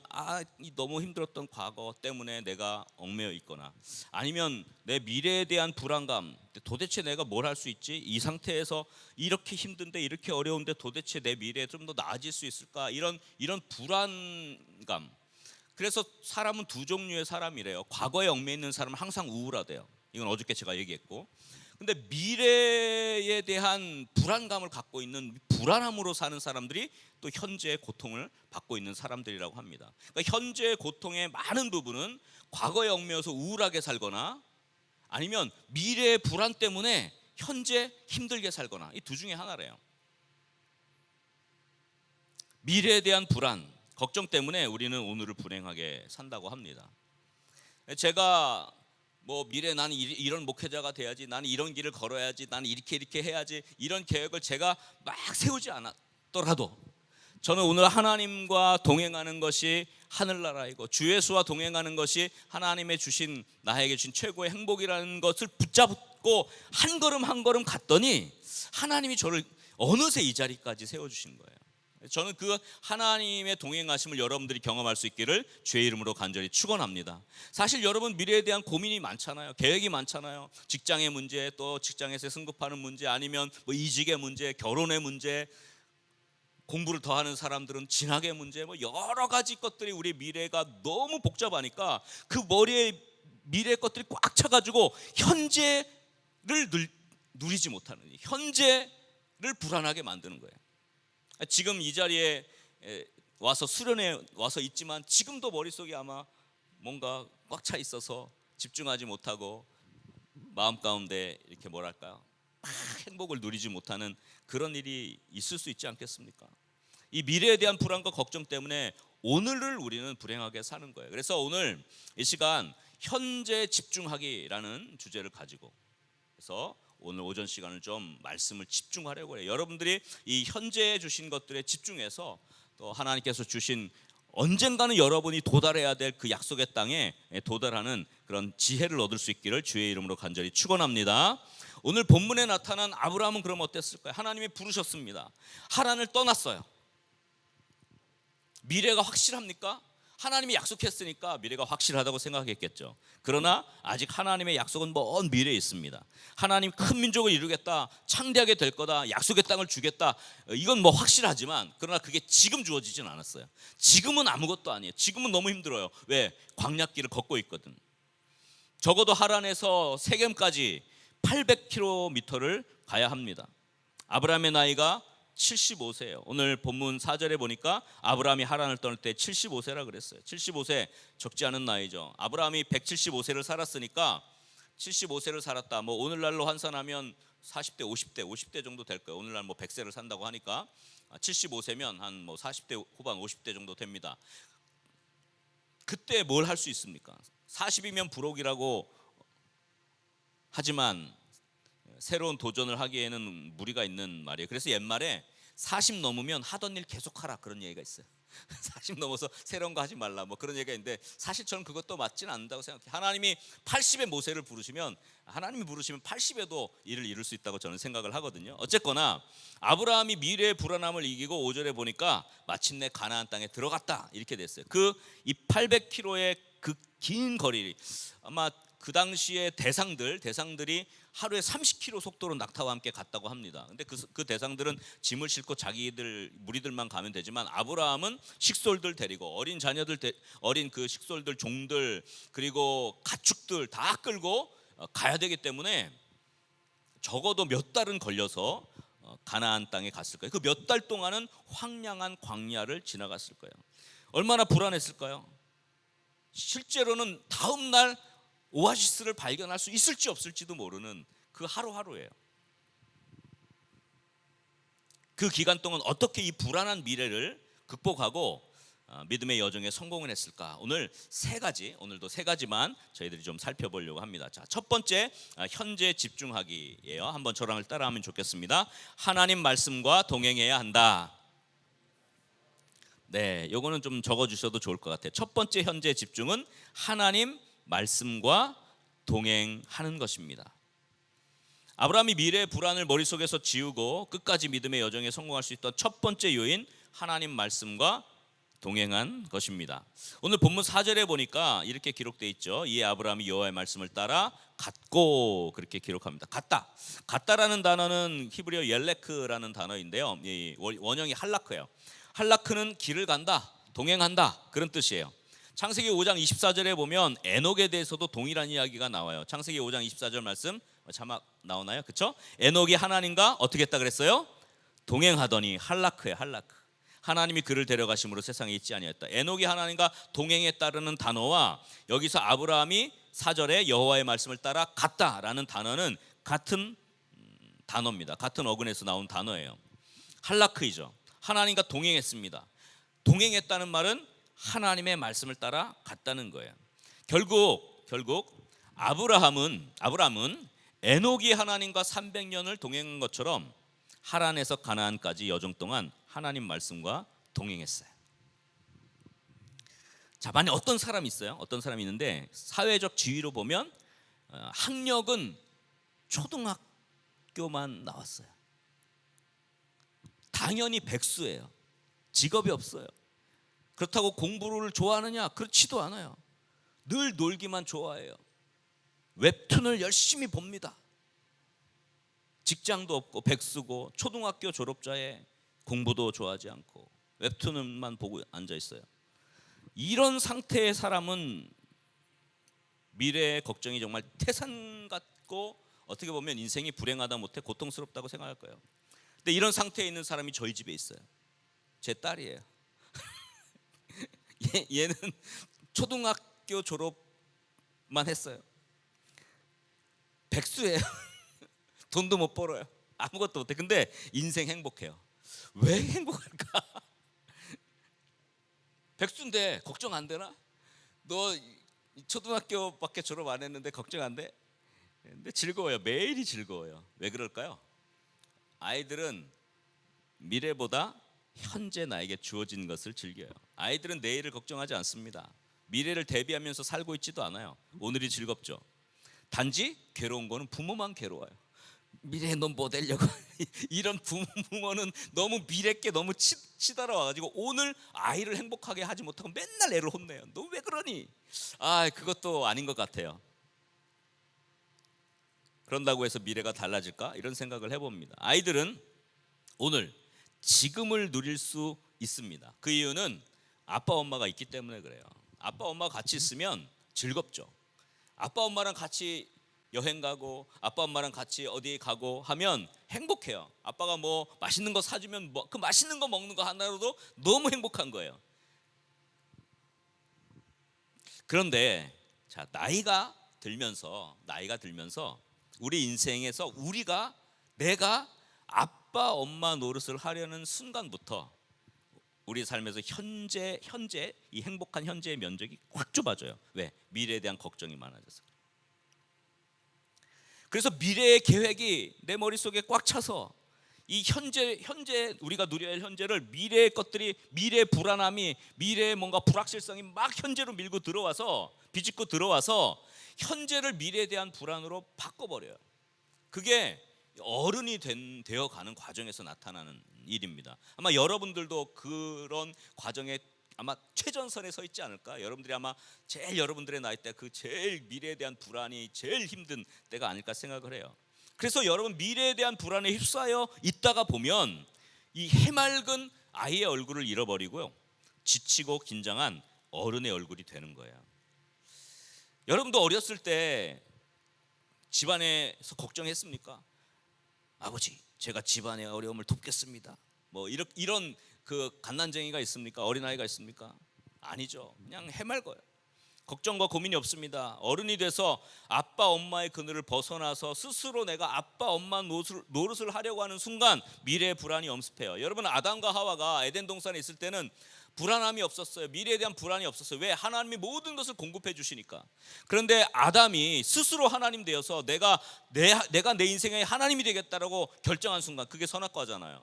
너무 힘들었던 과거 때문에 내가 얽매여 있거나, 아니면 내 미래에 대한 불안감, 도대체 내가 뭘 할 수 있지? 이 상태에서 이렇게 힘든데, 이렇게 어려운데 도대체 내 미래에 좀 더 나아질 수 있을까? 이런 불안감. 그래서 사람은 두 종류의 사람이래요. 과거에 얽매여 있는 사람은 항상 우울하대요. 이건 어저께 제가 얘기했고, 근데 미래에 대한 불안감을 갖고 있는, 불안함으로 사는 사람들이 또 현재의 고통을 받고 있는 사람들이라고 합니다. 그러니까 현재의 고통의 많은 부분은 과거에 얽매여서 우울하게 살거나, 아니면 미래의 불안 때문에 현재 힘들게 살거나, 이 두 중에 하나래요. 미래에 대한 불안, 걱정 때문에 우리는 오늘을 불행하게 산다고 합니다. 제가 뭐 미래 나는 이런 목회자가 돼야지, 나는 이런 길을 걸어야지, 나는 이렇게 해야지, 이런 계획을 제가 막 세우지 않았더라도 저는 오늘 하나님과 동행하는 것이 하늘나라이고 주 예수와 동행하는 것이 하나님의 주신, 나에게 주신 최고의 행복이라는 것을 붙잡고 한 걸음 한 걸음 갔더니 하나님이 저를 어느새 이 자리까지 세워주신 거예요. 저는 그 하나님의 동행하심을 여러분들이 경험할 수 있기를 주의 이름으로 간절히 축원합니다. 사실 여러분 미래에 대한 고민이 많잖아요. 계획이 많잖아요. 직장의 문제, 또 직장에서 승급하는 문제, 아니면 뭐 이직의 문제, 결혼의 문제, 공부를 더 하는 사람들은 진학의 문제, 뭐 여러 가지 것들이 우리 미래가 너무 복잡하니까 그 머리에 미래의 것들이 꽉 차가지고 현재를 누리지 못하는, 현재를 불안하게 만드는 거예요. 지금 이 자리에 와서 수련회 와서 있지만 지금도 머릿속에 아마 뭔가 꽉 차 있어서 집중하지 못하고 마음 가운데 이렇게 뭐랄까요, 막 행복을 누리지 못하는 그런 일이 있을 수 있지 않겠습니까? 이 미래에 대한 불안과 걱정 때문에 오늘을 우리는 불행하게 사는 거예요. 그래서 오늘 이 시간 현재 집중하기라는 주제를 가지고 그래서 오늘 오전 시간을 좀 말씀을 집중하려고 해요. 여러분들이 이 현재에 주신 것들에 집중해서 또 하나님께서 주신 언젠가는 여러분이 도달해야 될 그 약속의 땅에 도달하는 그런 지혜를 얻을 수 있기를 주의 이름으로 간절히 축원합니다. 오늘 본문에 나타난 아브라함은 그럼 어땠을까요? 하나님이 부르셨습니다. 하란을 떠났어요. 미래가 확실합니까? 하나님이 약속했으니까 미래가 확실하다고 생각했겠죠. 그러나 아직 하나님의 약속은 먼 미래에 있습니다. 하나님 큰 민족을 이루겠다, 창대하게 될 거다, 약속의 땅을 주겠다, 이건 뭐 확실하지만 그러나 그게 지금 주어지진 않았어요. 지금은 아무것도 아니에요. 지금은 너무 힘들어요. 왜? 광야길을 걷고 있거든. 적어도 하란에서 세겜까지 800km를 가야 합니다. 아브라함의 나이가 75세예요. 오늘 본문 4절에 보니까 아브라함이 하란을 떠날 때 75세라 그랬어요. 75세 적지 않은 나이죠. 아브라함이 175세를 살았으니까 75세를 살았다. 뭐 오늘날로 환산하면 40대, 50대 정도 될 거예요. 오늘날 뭐 100세를 산다고 하니까 75세면 한 뭐 40대 후반 50대 정도 됩니다. 그때 뭘 할 수 있습니까? 40이면 부록이라고 하지만 새로운 도전을 하기에는 무리가 있는 말이에요. 그래서 옛말에 40 넘으면 하던 일 계속하라 그런 얘기가 있어요. 40 넘어서 새로운 거 하지 말라 뭐 그런 얘기가 있는데 사실 저는 그것도 맞지는 않는다고 생각해요. 하나님이 80에 모세를 부르시면 하나님이 부르시면 80에도 일을 이룰 수 있다고 저는 생각을 하거든요. 어쨌거나 아브라함이 미래의 불안함을 이기고 5절에 보니까 마침내 가나안 땅에 들어갔다 이렇게 됐어요. 이 800km의 그 긴 거리, 아마 그 당시에 대상들이 하루에 30km 속도로 낙타와 함께 갔다고 합니다. 근데 그 대상들은 짐을 싣고 자기들 무리들만 가면 되지만 아브라함은 식솔들 데리고 어린 자녀들, 어린 그 식솔들, 종들, 그리고 가축들 다 끌고 가야 되기 때문에 적어도 몇 달은 걸려서 가나안 땅에 갔을 거예요. 그 몇 달 동안은 황량한 광야를 지나갔을 거예요. 얼마나 불안했을까요? 실제로는 다음 날 오아시스를 발견할 수 있을지 없을지도 모르는 그 하루하루예요. 그 기간 동안 어떻게 이 불안한 미래를 극복하고 믿음의 여정에 성공을 했을까? 오늘도 세 가지만 저희들이 좀 살펴보려고 합니다. 자, 첫 번째 현재 집중하기예요. 한번 저랑 따라하면 좋겠습니다. 하나님 말씀과 동행해야 한다. 네, 요거는 좀 적어주셔도 좋을 것 같아요. 첫 번째 현재 집중은 하나님 말씀과 동행하는 것입니다. 아브라함이 미래의 불안을 머릿속에서 지우고 끝까지 믿음의 여정에 성공할 수 있던 첫 번째 요인, 하나님 말씀과 동행한 것입니다. 오늘 본문 4절에 보니까 이렇게 기록되어 있죠. 이에 아브라함이 여호와의 말씀을 따라 갔고, 그렇게 기록합니다. 갔다라는 단어는 히브리어 옐레크라는 단어인데요, 이 원형이 할라크예요. 할라크는 길을 간다, 동행한다 그런 뜻이에요. 창세기 5장 24절에 보면 에녹에 대해서도 동일한 이야기가 나와요. 창세기 5장 24절 말씀 자막 나오나요? 그렇죠? 에녹이 하나님과 어떻게 했다 그랬어요? 동행하더니 할라크예요. 할라크. 하나님이 그를 데려가심으로 세상에 있지 아니하였다. 에녹이 하나님과 동행에 따르는 단어와 여기서 아브라함이 4절에 여호와의 말씀을 따라 갔다라는 단어는 같은 단어입니다. 같은 어근에서 나온 단어예요. 할라크이죠. 하나님과 동행했습니다. 동행했다는 말은 하나님의 말씀을 따라 갔다는 거예요. 결국 아브라함은 에녹이 하나님과 300년을 동행한 것처럼 하란에서 가나안까지 여정 동안 하나님 말씀과 동행했어요. 자, 만약 어떤 사람이 있어요. 어떤 사람이 있는데 사회적 지위로 보면 학력은 초등학교만 나왔어요. 당연히 백수예요. 직업이 없어요. 그렇다고 공부를 좋아하느냐? 그렇지도 않아요. 늘 놀기만 좋아해요. 웹툰을 열심히 봅니다. 직장도 없고 백수고 초등학교 졸업자에 공부도 좋아하지 않고 웹툰만 보고 앉아 있어요. 이런 상태의 사람은 미래의 걱정이 정말 태산 같고 어떻게 보면 인생이 불행하다 못해 고통스럽다고 생각할 거예요. 근데 이런 상태에 있는 사람이 저희 집에 있어요. 제 딸이에요. 얘는 초등학교 졸업만 했어요. 백수예요. 돈도 못 벌어요. 아무것도 못해. 근데 인생 행복해요. 왜 행복할까? 백수인데 걱정 안 되나? 너 초등학교밖에 졸업 안 했는데 걱정 안 돼? 근데 즐거워요. 매일이 즐거워요. 왜 그럴까요? 아이들은 미래보다 현재 나에게 주어진 것을 즐겨요. 아이들은 내일을 걱정하지 않습니다. 미래를 대비하면서 살고 있지도 않아요. 오늘이 즐겁죠. 단지 괴로운 거는 부모만 괴로워요. 미래에 넌 뭐 되려고 이런 부모는 너무 미래께 너무 치달아 와가지고 오늘 아이를 행복하게 하지 못하고 맨날 애를 혼내요. 너 왜 그러니? 그것도 아닌 것 같아요. 그런다고 해서 미래가 달라질까? 이런 생각을 해봅니다. 아이들은 오늘 지금을 누릴 수 있습니다. 그 이유는 아빠 엄마가 있기 때문에 그래요. 아빠 엄마가 같이 있으면 즐겁죠. 아빠 엄마랑 같이 여행 가고 아빠 엄마랑 같이 어디 가고 하면 행복해요. 아빠가 뭐 맛있는 거 사주면 그 맛있는 거 먹는 거 하나로도 너무 행복한 거예요. 그런데 자, 나이가 들면서 우리 인생에서 내가 아빠 엄마 노릇을 하려는 순간부터 우리 삶에서 현재 이 행복한 현재의 면적이 확 좁아져요. 왜? 미래에 대한 걱정이 많아져서. 그래서 미래의 계획이 내 머릿속에 꽉 차서 이 현재 우리가 누려야 할 현재를 미래의 것들이, 미래의 불안함이, 미래의 뭔가 불확실성이 막 현재로 밀고 들어와서 비집고 들어와서 현재를 미래에 대한 불안으로 바꿔버려요. 그게 어른이 되어가는 과정에서 나타나는 일입니다. 아마 여러분들도 그런 과정에 아마 최전선에 서 있지 않을까? 여러분들이 아마 제일 여러분들의 나이 때 그 제일 미래에 대한 불안이 제일 힘든 때가 아닐까 생각을 해요. 그래서 여러분 미래에 대한 불안에 휩싸여 있다가 보면 이 해맑은 아이의 얼굴을 잃어버리고요, 지치고 긴장한 어른의 얼굴이 되는 거예요. 여러분도 어렸을 때 집안에서 걱정했습니까? 아버지, 제가 집안의 어려움을 돕겠습니다. 뭐 이런 그 갓난쟁이가 있습니까? 어린아이가 있습니까? 아니죠. 그냥 해맑어요. 걱정과 고민이 없습니다. 어른이 돼서 아빠 엄마의 그늘을 벗어나서 스스로 내가 아빠 엄마 노릇을 하려고 하는 순간 미래의 불안이 엄습해요. 여러분, 아담과 하와가 에덴 동산에 있을 때는 불안함이 없었어요. 미래에 대한 불안이 없었어요. 왜? 하나님이 모든 것을 공급해 주시니까. 그런데 아담이 스스로 하나님 되어서 내가 내 인생의 하나님이 되겠다라고 결정한 순간, 그게 선악과잖아요.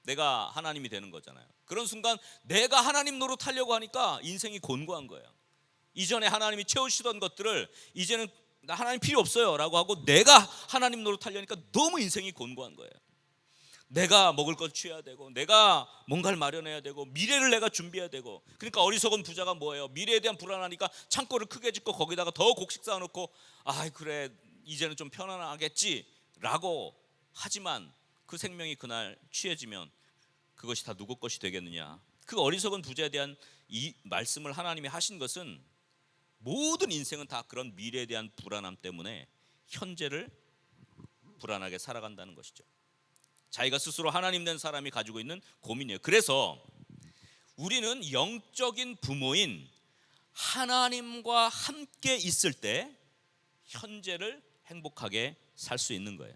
내가 하나님이 되는 거잖아요. 그런 순간 내가 하나님 노릇하려고 하니까 인생이 곤고한 거예요. 이전에 하나님이 채우시던 것들을 이제는 나 하나님 필요 없어요 라고 하고 내가 하나님 노릇하려니까 너무 인생이 곤고한 거예요. 내가 먹을 것 취해야 되고, 내가 뭔가를 마련해야 되고, 미래를 내가 준비해야 되고. 그러니까 어리석은 부자가 뭐예요? 미래에 대한 불안하니까 창고를 크게 짓고 거기다가 더 곡식 쌓아놓고 그래 이제는 좀 편안하겠지 라고 하지만 그 생명이 그날 취해지면 그것이 다 누구 것이 되겠느냐. 그 어리석은 부자에 대한 이 말씀을 하나님이 하신 것은 모든 인생은 다 그런 미래에 대한 불안함 때문에 현재를 불안하게 살아간다는 것이죠. 자기가 스스로 하나님 된 사람이 가지고 있는 고민이에요. 그래서 우리는 영적인 부모인 하나님과 함께 있을 때 현재를 행복하게 살 수 있는 거예요.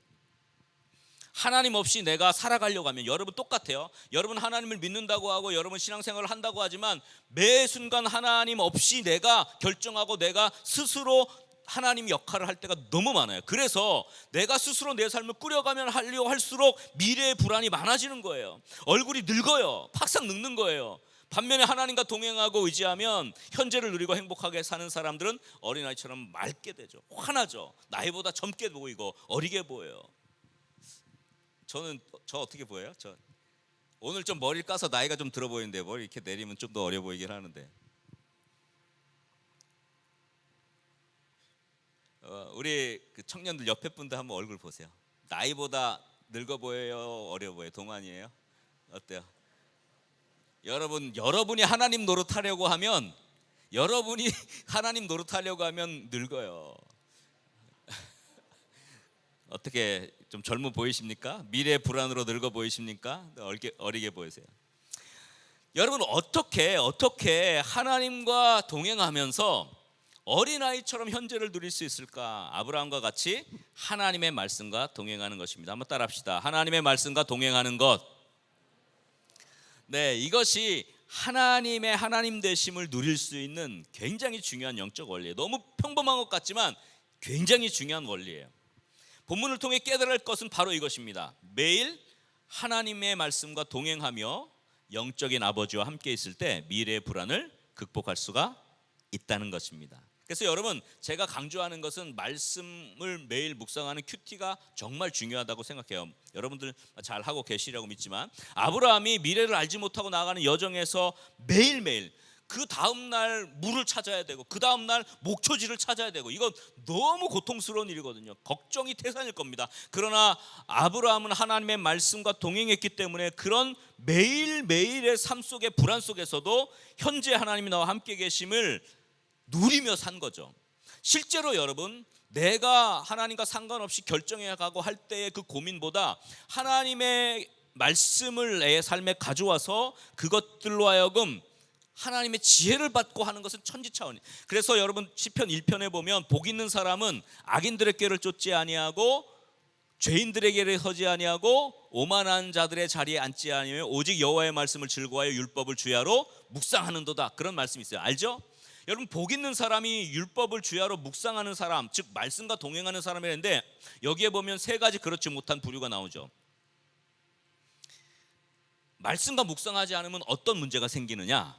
하나님 없이 내가 살아가려고 하면, 여러분 똑같아요. 여러분 하나님을 믿는다고 하고 여러분 신앙생활을 한다고 하지만 매 순간 하나님 없이 내가 결정하고 내가 스스로 하나님 역할을 할 때가 너무 많아요. 그래서 내가 스스로 내 삶을 꾸려가면 하려 할수록 미래의 불안이 많아지는 거예요. 얼굴이 늙어요. 팍싹 늙는 거예요. 반면에 하나님과 동행하고 의지하면 현재를 누리고 행복하게 사는 사람들은 어린아이처럼 맑게 되죠. 환하죠. 나이보다 젊게 보이고 어리게 보여요. 저 어떻게 보여요? 저 오늘 좀 머리를 까서 나이가 좀 들어 보이는데 머리 이렇게 내리면 좀 더 어려 보이긴 하는데, 우리 그 청년들 옆에 분들 한번 얼굴 보세요. 나이보다 늙어 보여요? 어려 보여요? 동안이에요? 어때요? 여러분이 하나님 노릇하려고 하면 하나님 노릇하려고 하면 늙어요. 어떻게 좀 젊어 보이십니까? 미래의 불안으로 늙어 보이십니까? 어리게 보이세요? 여러분 어떻게 하나님과 동행하면서 어린아이처럼 현재를 누릴 수 있을까? 아브라함과 같이 하나님의 말씀과 동행하는 것입니다. 한번 따라합시다. 하나님의 말씀과 동행하는 것. 네, 이것이 하나님의 하나님 되심을 누릴 수 있는 굉장히 중요한 영적 원리예요. 너무 평범한 것 같지만 굉장히 중요한 원리예요. 본문을 통해 깨달을 것은 바로 이것입니다. 매일 하나님의 말씀과 동행하며 영적인 아버지와 함께 있을 때 미래의 불안을 극복할 수가 있다는 것입니다. 그래서 여러분, 제가 강조하는 것은 말씀을 매일 묵상하는 큐티가 정말 중요하다고 생각해요. 여러분들 잘 하고 계시라고 믿지만, 아브라함이 미래를 알지 못하고 나가는 여정에서 매일매일 그 다음날 물을 찾아야 되고 그 다음날 목초지를 찾아야 되고, 이건 너무 고통스러운 일이거든요. 걱정이 태산일 겁니다. 그러나 아브라함은 하나님의 말씀과 동행했기 때문에 그런 매일매일의 삶 속의 불안 속에서도 현재 하나님이 나와 함께 계심을 누리며 산 거죠. 실제로 여러분, 내가 하나님과 상관없이 결정해 가고 할 때의 그 고민보다 하나님의 말씀을 내 삶에 가져와서 그것들로 하여금 하나님의 지혜를 받고 하는 것은 천지차원이에요. 그래서 여러분, 시편 1편에 보면 복 있는 사람은 악인들의 꾀를 쫓지 아니하고 죄인들의 길에 서지 아니하고 오만한 자들의 자리에 앉지 아니하며 오직 여호와의 말씀을 즐거워하여 율법을 주야로 묵상하는도다. 그런 말씀이 있어요. 알죠? 여러분, 복 있는 사람이 율법을 주야로 묵상하는 사람, 즉 말씀과 동행하는 사람이라는데, 여기에 보면 세 가지 그렇지 못한 부류가 나오죠. 말씀과 묵상하지 않으면 어떤 문제가 생기느냐?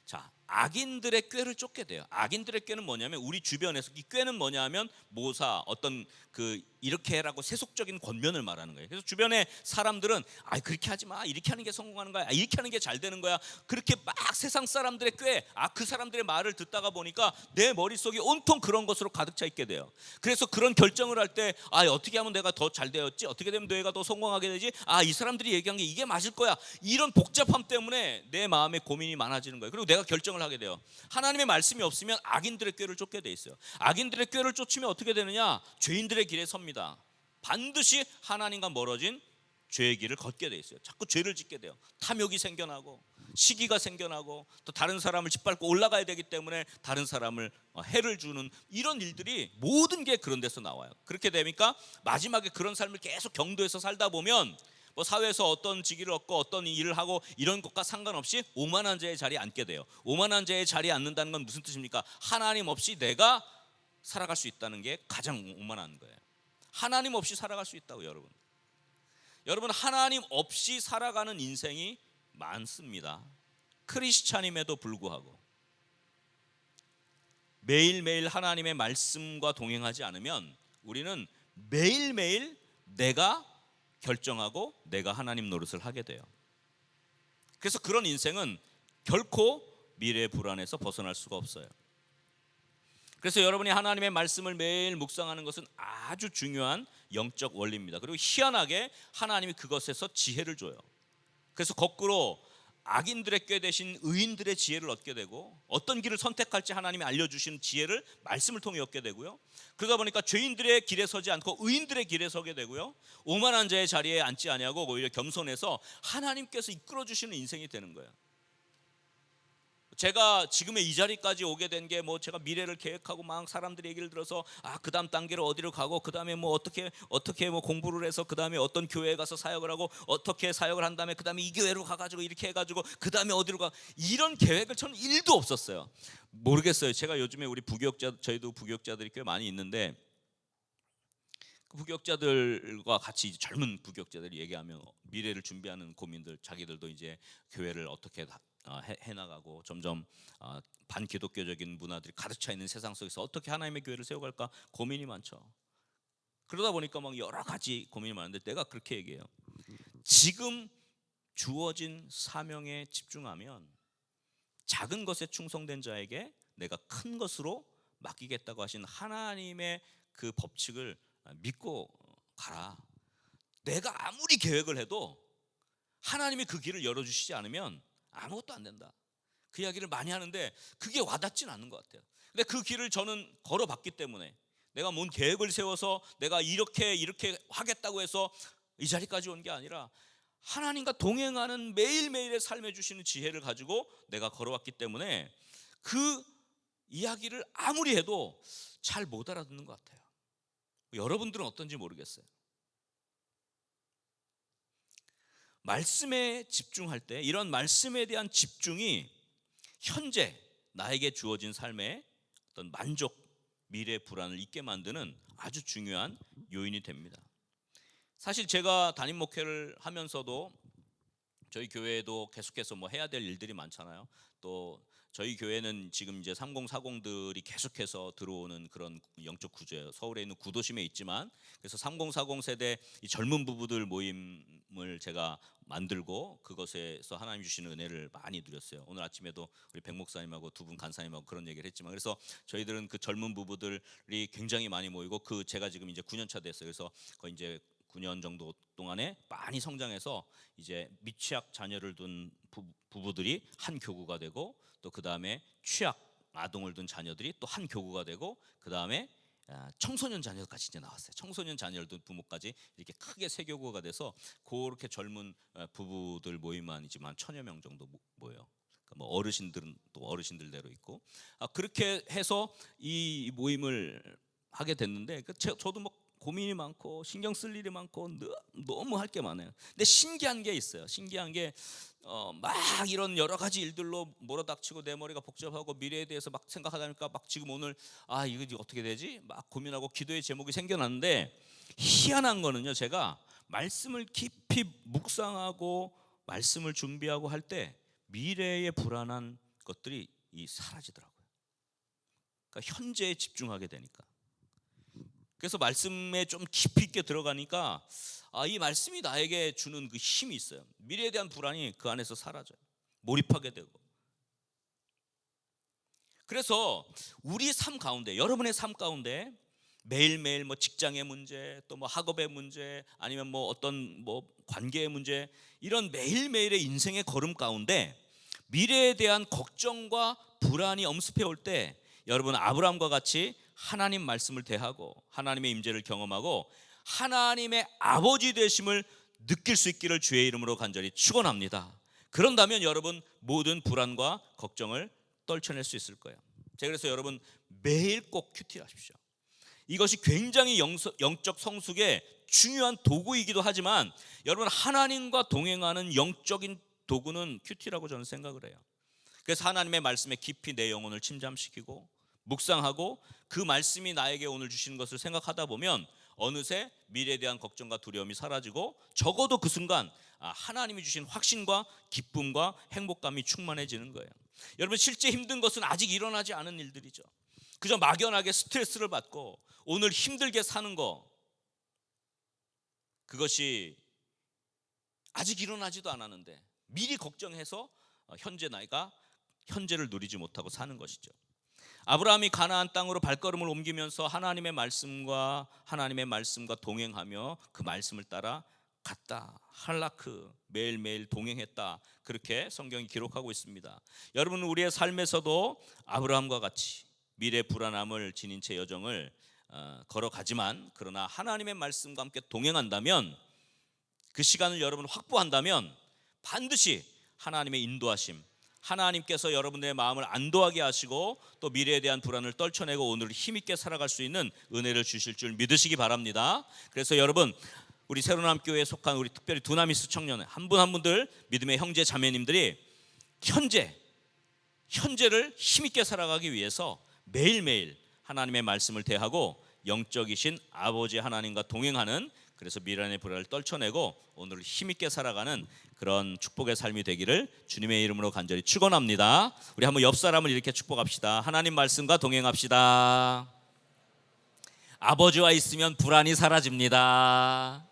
자, 악인들의 꾀를 쫓게 돼요. 악인들의 꾀는 뭐냐면, 우리 주변에서 이 꾀는 뭐냐면 모사, 어떤 그 이렇게 해라고 세속적인 권면을 말하는 거예요. 그래서 주변에 사람들은 그렇게 하지 마, 이렇게 하는 게 성공하는 거야, 이렇게 하는 게 잘 되는 거야, 그렇게 막 세상 사람들의 꾀, 그 사람들의 말을 듣다가 보니까 내 머릿속이 온통 그런 것으로 가득 차 있게 돼요. 그래서 그런 결정을 할 때 어떻게 하면 내가 더 잘 되었지, 어떻게 되면 내가 더 성공하게 되지, 이 사람들이 얘기한 게 이게 맞을 거야, 이런 복잡함 때문에 내 마음에 고민이 많아지는 거예요. 그리고 내가 결정을 하게 돼요. 하나님의 말씀이 없으면 악인들의 꾀를 쫓게 돼 있어요. 악인들의 꾀를 쫓으면 어떻게 되느냐? 죄인들의 길에 섭니다. 반드시 하나님과 멀어진 죄의 길을 걷게 돼 있어요. 자꾸 죄를 짓게 돼요. 탐욕이 생겨나고 시기가 생겨나고 또 다른 사람을 짓밟고 올라가야 되기 때문에 다른 사람을 해를 주는 이런 일들이 모든 게 그런 데서 나와요. 그렇게 되니까 마지막에 그런 삶을 계속 경도해서 살다 보면 사회에서 어떤 직위를 얻고 어떤 일을 하고 이런 것과 상관없이 오만한 자의 자리에 앉게 돼요. 오만한 자의 자리에 앉는다는 건 무슨 뜻입니까? 하나님 없이 내가 살아갈 수 있다는 게 가장 오만한 거예요. 하나님 없이 살아갈 수 있다고. 여러분 하나님 없이 살아가는 인생이 많습니다. 크리스찬임에도 불구하고 매일매일 하나님의 말씀과 동행하지 않으면 우리는 매일매일 내가 결정하고 내가 하나님 노릇을 하게 돼요. 그래서 그런 인생은 결코 미래의 불안에서 벗어날 수가 없어요. 그래서 여러분이 하나님의 말씀을 매일 묵상하는 것은 아주 중요한 영적 원리입니다. 그리고 희한하게 하나님이 그것에서 지혜를 줘요. 그래서 거꾸로 악인들의 꾀 대신 의인들의 지혜를 얻게 되고, 어떤 길을 선택할지 하나님이 알려주신 지혜를 말씀을 통해 얻게 되고요. 그러다 보니까 죄인들의 길에 서지 않고 의인들의 길에 서게 되고요. 오만한 자의 자리에 앉지 아니하고 오히려 겸손해서 하나님께서 이끌어 주시는 인생이 되는 거예요. 제가 지금의 이 자리까지 오게 된 게 뭐 제가 미래를 계획하고 막 사람들의 얘기를 들어서 그다음 단계로 어디로 가고 그다음에 뭐 어떻게 뭐 공부를 해서 그다음에 어떤 교회에 가서 사역을 하고 어떻게 사역을 한 다음에 그다음에 이 교회로 가가지고 이렇게 해가지고 그다음에 어디로 가, 이런 계획을 저는 1도 없었어요. 모르겠어요. 제가 요즘에 우리 저희도 부교육자들이 꽤 많이 있는데 그 부교육자들과 같이 이제 젊은 부교육자들이 얘기하면 미래를 준비하는 고민들, 자기들도 이제 교회를 어떻게 해나가고 점점 반기독교적인 문화들이 가득 차 있는 세상 속에서 어떻게 하나님의 교회를 세워갈까 고민이 많죠. 그러다 보니까 막 여러 가지 고민이 많은데 내가 그렇게 얘기해요. 지금 주어진 사명에 집중하면 작은 것에 충성된 자에게 내가 큰 것으로 맡기겠다고 하신 하나님의 그 법칙을 믿고 가라. 내가 아무리 계획을 해도 하나님이 그 길을 열어주시지 않으면 아무것도 안 된다. 그 이야기를 많이 하는데 그게 와닿진 않는 것 같아요. 근데 그 길을 저는 걸어봤기 때문에, 내가 뭔 계획을 세워서 내가 이렇게 하겠다고 해서 이 자리까지 온 게 아니라 하나님과 동행하는 매일매일의 삶에 주시는 지혜를 가지고 내가 걸어왔기 때문에 그 이야기를 아무리 해도 잘 못 알아듣는 것 같아요. 여러분들은 어떤지 모르겠어요. 말씀에 집중할 때 이런 말씀에 대한 집중이 현재 나에게 주어진 삶의 어떤 만족, 미래 불안을 잊게 만드는 아주 중요한 요인이 됩니다. 사실 제가 담임 목회를 하면서도 저희 교회에도 계속해서 뭐 해야 될 일들이 많잖아요. 또 저희 교회는 지금 이제 3040들이 계속해서 들어오는 그런 영적 구조예요. 서울에 있는 구도심에 있지만, 그래서 3040 세대 이 젊은 부부들 모임을 제가 만들고 그것에서 하나님 주시는 은혜를 많이 누렸어요. 오늘 아침에도 우리 백 목사님하고 두 분 간사님하고 그런 얘기를 했지만, 그래서 저희들은 그 젊은 부부들이 굉장히 많이 모이고, 그 제가 지금 이제 9년차 됐어요. 그래서 거의 이제 9년 정도 동안에 많이 성장해서 이제 미취학 자녀를 둔 부부들이 한 교구가 되고, 또 그 다음에 취학 아동을 둔 자녀들이 또 한 교구가 되고, 그 다음에 청소년 자녀까지 이제 나왔어요. 청소년 자녀를 둔 부모까지 이렇게 크게 세 교구가 돼서 그렇게 젊은 부부들 모임만 이제 한 1000여 명 정도 모여요. 뭐 어르신들은 또 어르신들대로 있고, 그렇게 해서 이 모임을 하게 됐는데, 저도 뭐 고민이 많고 신경 쓸 일이 많고 너무 할 게 많아요. 근데 신기한 게 있어요. 신기한 게 막 이런 여러 가지 일들로 몰아닥치고 내 머리가 복잡하고 미래에 대해서 막 생각하다 보니까 막 지금 오늘 이거 어떻게 되지? 막 고민하고 기도의 제목이 생겨났는데, 희한한 거는요, 제가 말씀을 깊이 묵상하고 말씀을 준비하고 할 때 미래의 불안한 것들이 사라지더라고요. 그러니까 현재에 집중하게 되니까. 그래서 말씀에 좀 깊이 있게 들어가니까 이 말씀이 나에게 주는 그 힘이 있어요. 미래에 대한 불안이 그 안에서 사라져요. 몰입하게 되고. 그래서 우리 삶 가운데, 여러분의 삶 가운데 매일매일 뭐 직장의 문제, 또 뭐 학업의 문제, 아니면 뭐 어떤 뭐 관계의 문제, 이런 매일매일의 인생의 걸음 가운데 미래에 대한 걱정과 불안이 엄습해 올 때, 여러분 아브라함과 같이 하나님 말씀을 대하고 하나님의 임재를 경험하고 하나님의 아버지 되심을 느낄 수 있기를 주의 이름으로 간절히 축원합니다. 그런다면 여러분 모든 불안과 걱정을 떨쳐낼 수 있을 거예요. 제가 그래서 여러분 매일 꼭 큐티하십시오. 이것이 굉장히 영적 성숙의 중요한 도구이기도 하지만, 여러분 하나님과 동행하는 영적인 도구는 큐티라고 저는 생각을 해요. 그래서 하나님의 말씀에 깊이 내 영혼을 침잠시키고 묵상하고 그 말씀이 나에게 오늘 주시는 것을 생각하다 보면 어느새 미래에 대한 걱정과 두려움이 사라지고, 적어도 그 순간 하나님이 주신 확신과 기쁨과 행복감이 충만해지는 거예요. 여러분 실제 힘든 것은 아직 일어나지 않은 일들이죠. 그저 막연하게 스트레스를 받고 오늘 힘들게 사는 거, 그것이 아직 일어나지도 않았는데 미리 걱정해서 현재를 누리지 못하고 사는 것이죠. 아브라함이 가나안 땅으로 발걸음을 옮기면서 하나님의 말씀과 동행하며 그 말씀을 따라 갔다. 할라크, 매일매일 동행했다. 그렇게 성경이 기록하고 있습니다. 여러분 우리의 삶에서도 아브라함과 같이 미래 불안함을 지닌 채 여정을 걸어가지만, 그러나 하나님의 말씀과 함께 동행한다면, 그 시간을 여러분 확보한다면 반드시 하나님의 인도하심, 하나님께서 여러분들의 마음을 안도하게 하시고 또 미래에 대한 불안을 떨쳐내고 오늘을 힘있게 살아갈 수 있는 은혜를 주실 줄 믿으시기 바랍니다. 그래서 여러분, 우리 새로남 교회에 속한 우리 특별히 두나미스 청년 한 분 한 분들 믿음의 형제 자매님들이 현재를 힘있게 살아가기 위해서 매일매일 하나님의 말씀을 대하고 영적이신 아버지 하나님과 동행하는, 그래서 미련의 불안을 떨쳐내고 오늘을 힘있게 살아가는 그런 축복의 삶이 되기를 주님의 이름으로 간절히 축원합니다. 우리 한번 옆 사람을 이렇게 축복합시다. 하나님 말씀과 동행합시다. 아버지와 있으면 불안이 사라집니다.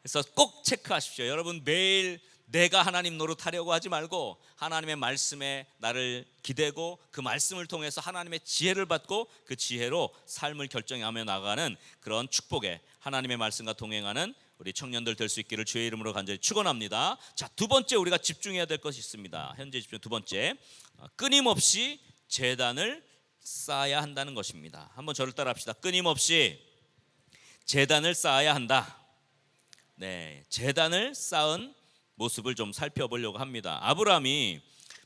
그래서 꼭 체크하십시오. 여러분, 매일 내가 하나님 노릇하려고 하지 말고 하나님의 말씀에 나를 기대고 그 말씀을 통해서 하나님의 지혜를 받고 그 지혜로 삶을 결정하며 나가는 그런 축복에 하나님의 말씀과 동행하는 우리 청년들 될 수 있기를 주의 이름으로 간절히 축원합니다. 자, 두 번째 우리가 집중해야 될 것이 있습니다. 현재 집중 두 번째, 끊임없이 제단을 쌓아야 한다는 것입니다. 한번 저를 따라합시다. 끊임없이 제단을 쌓아야 한다. 네, 제단을 쌓은 모습을 좀 살펴보려고 합니다. 아브라함이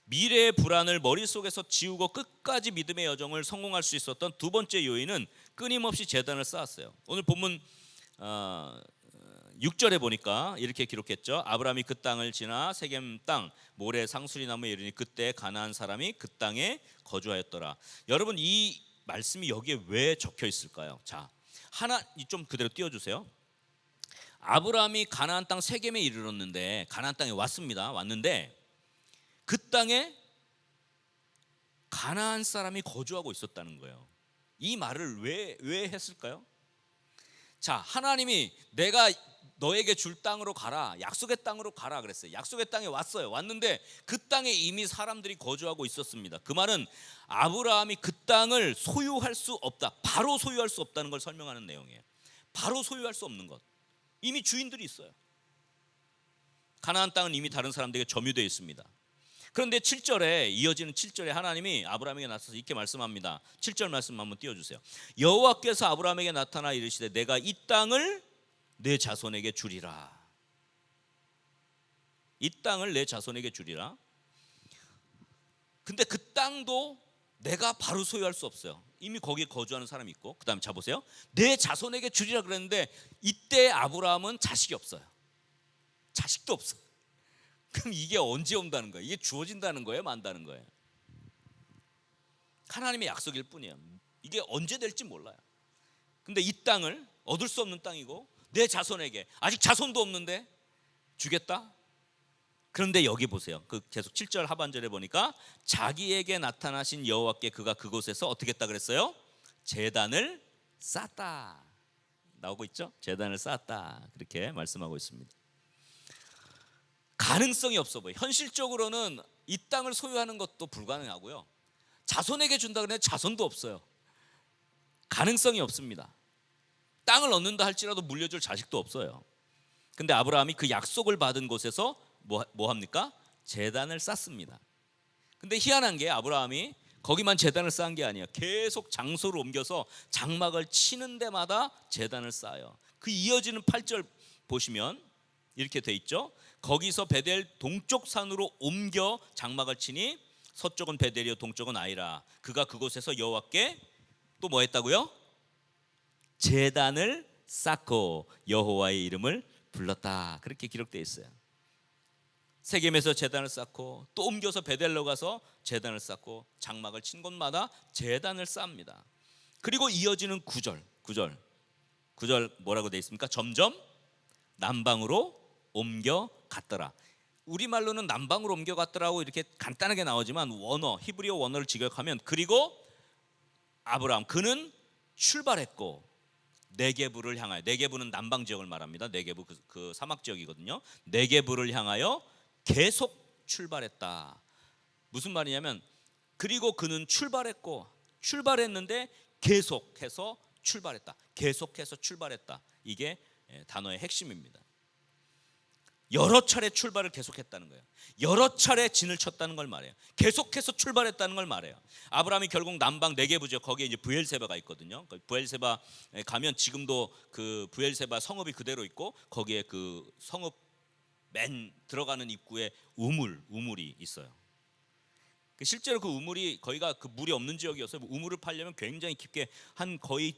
미래의 불안을 머릿속에서 지우고 끝까지 믿음의 여정을 성공할 수 있었던 두 번째 요인은 끊임없이 제단을 쌓았어요. 오늘 본문 6절에 보니까 이렇게 기록했죠. 아브라함이 그 땅을 지나 세겜 땅 모래 상수리 나무에 이르니 그때 가나안 사람이 그 땅에 거주하였더라. 여러분, 이 말씀이 여기에 왜 적혀 있을까요? 자, 하나 좀 그대로 띄워주세요. 아브라함이 가나안 땅 세겜에 이르렀는데, 가나안 땅에 왔는데 그 땅에 가나안 사람이 거주하고 있었다는 거예요. 이 말을 왜 했을까요? 자, 하나님이 내가 너에게 줄 땅으로 가라, 약속의 땅으로 가라 그랬어요. 약속의 땅에 왔는데 그 땅에 이미 사람들이 거주하고 있었습니다. 그 말은 아브라함이 그 땅을 소유할 수 없다, 바로 소유할 수 없다는 걸 설명하는 내용이에요. 바로 소유할 수 없는 것, 이미 주인들이 있어요. 가나안 땅은 이미 다른 사람들에게 점유되어 있습니다. 그런데 7절에 이어지는 7절에 하나님이 아브라함에게 나타나서 이렇게 말씀합니다. 7절 말씀 한번 띄워주세요. 여호와께서 아브라함에게 나타나 이르시되 내가 이 땅을 내 자손에게 주리라. 이 땅을 내 자손에게 주리라. 근데 그 땅도 내가 바로 소유할 수 없어요. 이미 거기에 거주하는 사람이 있고, 그 다음에 자 보세요. 내 자손에게 주리라 그랬는데 이때 아브라함은 자식이 없어요. 자식도 없어. 그럼 이게 언제 온다는 거예요? 이게 주어진다는 거예요? 만다는 거예요? 하나님의 약속일 뿐이에요. 이게 언제 될지 몰라요. 근데 이 땅을 얻을 수 없는 땅이고 내 자손에게, 아직 자손도 없는데 주겠다? 그런데 여기 보세요. 그 계속 7절 하반절에 보니까 자기에게 나타나신 여호와께 그가 그곳에서 어떻게 했다 그랬어요? 제단을 쌓았다. 나오고 있죠? 제단을 쌓았다. 그렇게 말씀하고 있습니다. 가능성이 없어 보여요. 현실적으로는 이 땅을 소유하는 것도 불가능하고요. 자손에게 준다 그러는데 자손도 없어요. 가능성이 없습니다. 땅을 얻는다 할지라도 물려줄 자식도 없어요. 근데 아브라함이 그 약속을 받은 곳에서 뭐 합니까? 제단을 쌓습니다. 근데 희한한 게 아브라함이 거기만 제단을 쌓은 게 아니에요. 계속 장소를 옮겨서 장막을 치는 데마다 제단을 쌓아요. 그 이어지는 8절 보시면 이렇게 돼 있죠. 거기서 베델 동쪽 산으로 옮겨 장막을 치니 서쪽은 베델이요 동쪽은 아이라. 그가 그곳에서 여호와께 또 뭐 했다고요? 제단을 쌓고 여호와의 이름을 불렀다. 그렇게 기록되어 있어요. 세겜에서 제단을 쌓고 또 옮겨서 베델로 가서 제단을 쌓고 장막을 친 곳마다 제단을 쌓습니다. 그리고 이어지는 9절 뭐라고 되어 있습니까? 점점 남방으로 옮겨 갔더라. 우리말로는 남방으로 옮겨 갔더라고 이렇게 간단하게 나오지만 원어, 히브리어 원어를 직역하면 그리고 아브라함 그는 출발했고 네게부를 향하여, 네게부는 남방 지역을 말합니다. 네게부 그 사막 지역이거든요. 네게부를 향하여 계속 출발했다. 무슨 말이냐면 그리고 그는 출발했는데 계속해서 출발했다. 계속해서 출발했다. 이게 단어의 핵심입니다. 여러 차례 출발을 계속했다는 거예요. 여러 차례 진을 쳤다는 걸 말해요. 계속해서 출발했다는 걸 말해요. 아브라함이 결국 남방 네게부죠. 거기에 이제 브엘세바가 있거든요. 브엘세바 가면 지금도 그 브엘세바 성읍이 그대로 있고 거기에 그 성읍 맨 들어가는 입구에 우물이 있어요. 실제로 그 우물이 거기가 그 물이 없는 지역이어서 우물을 파려면 굉장히 깊게 한 거의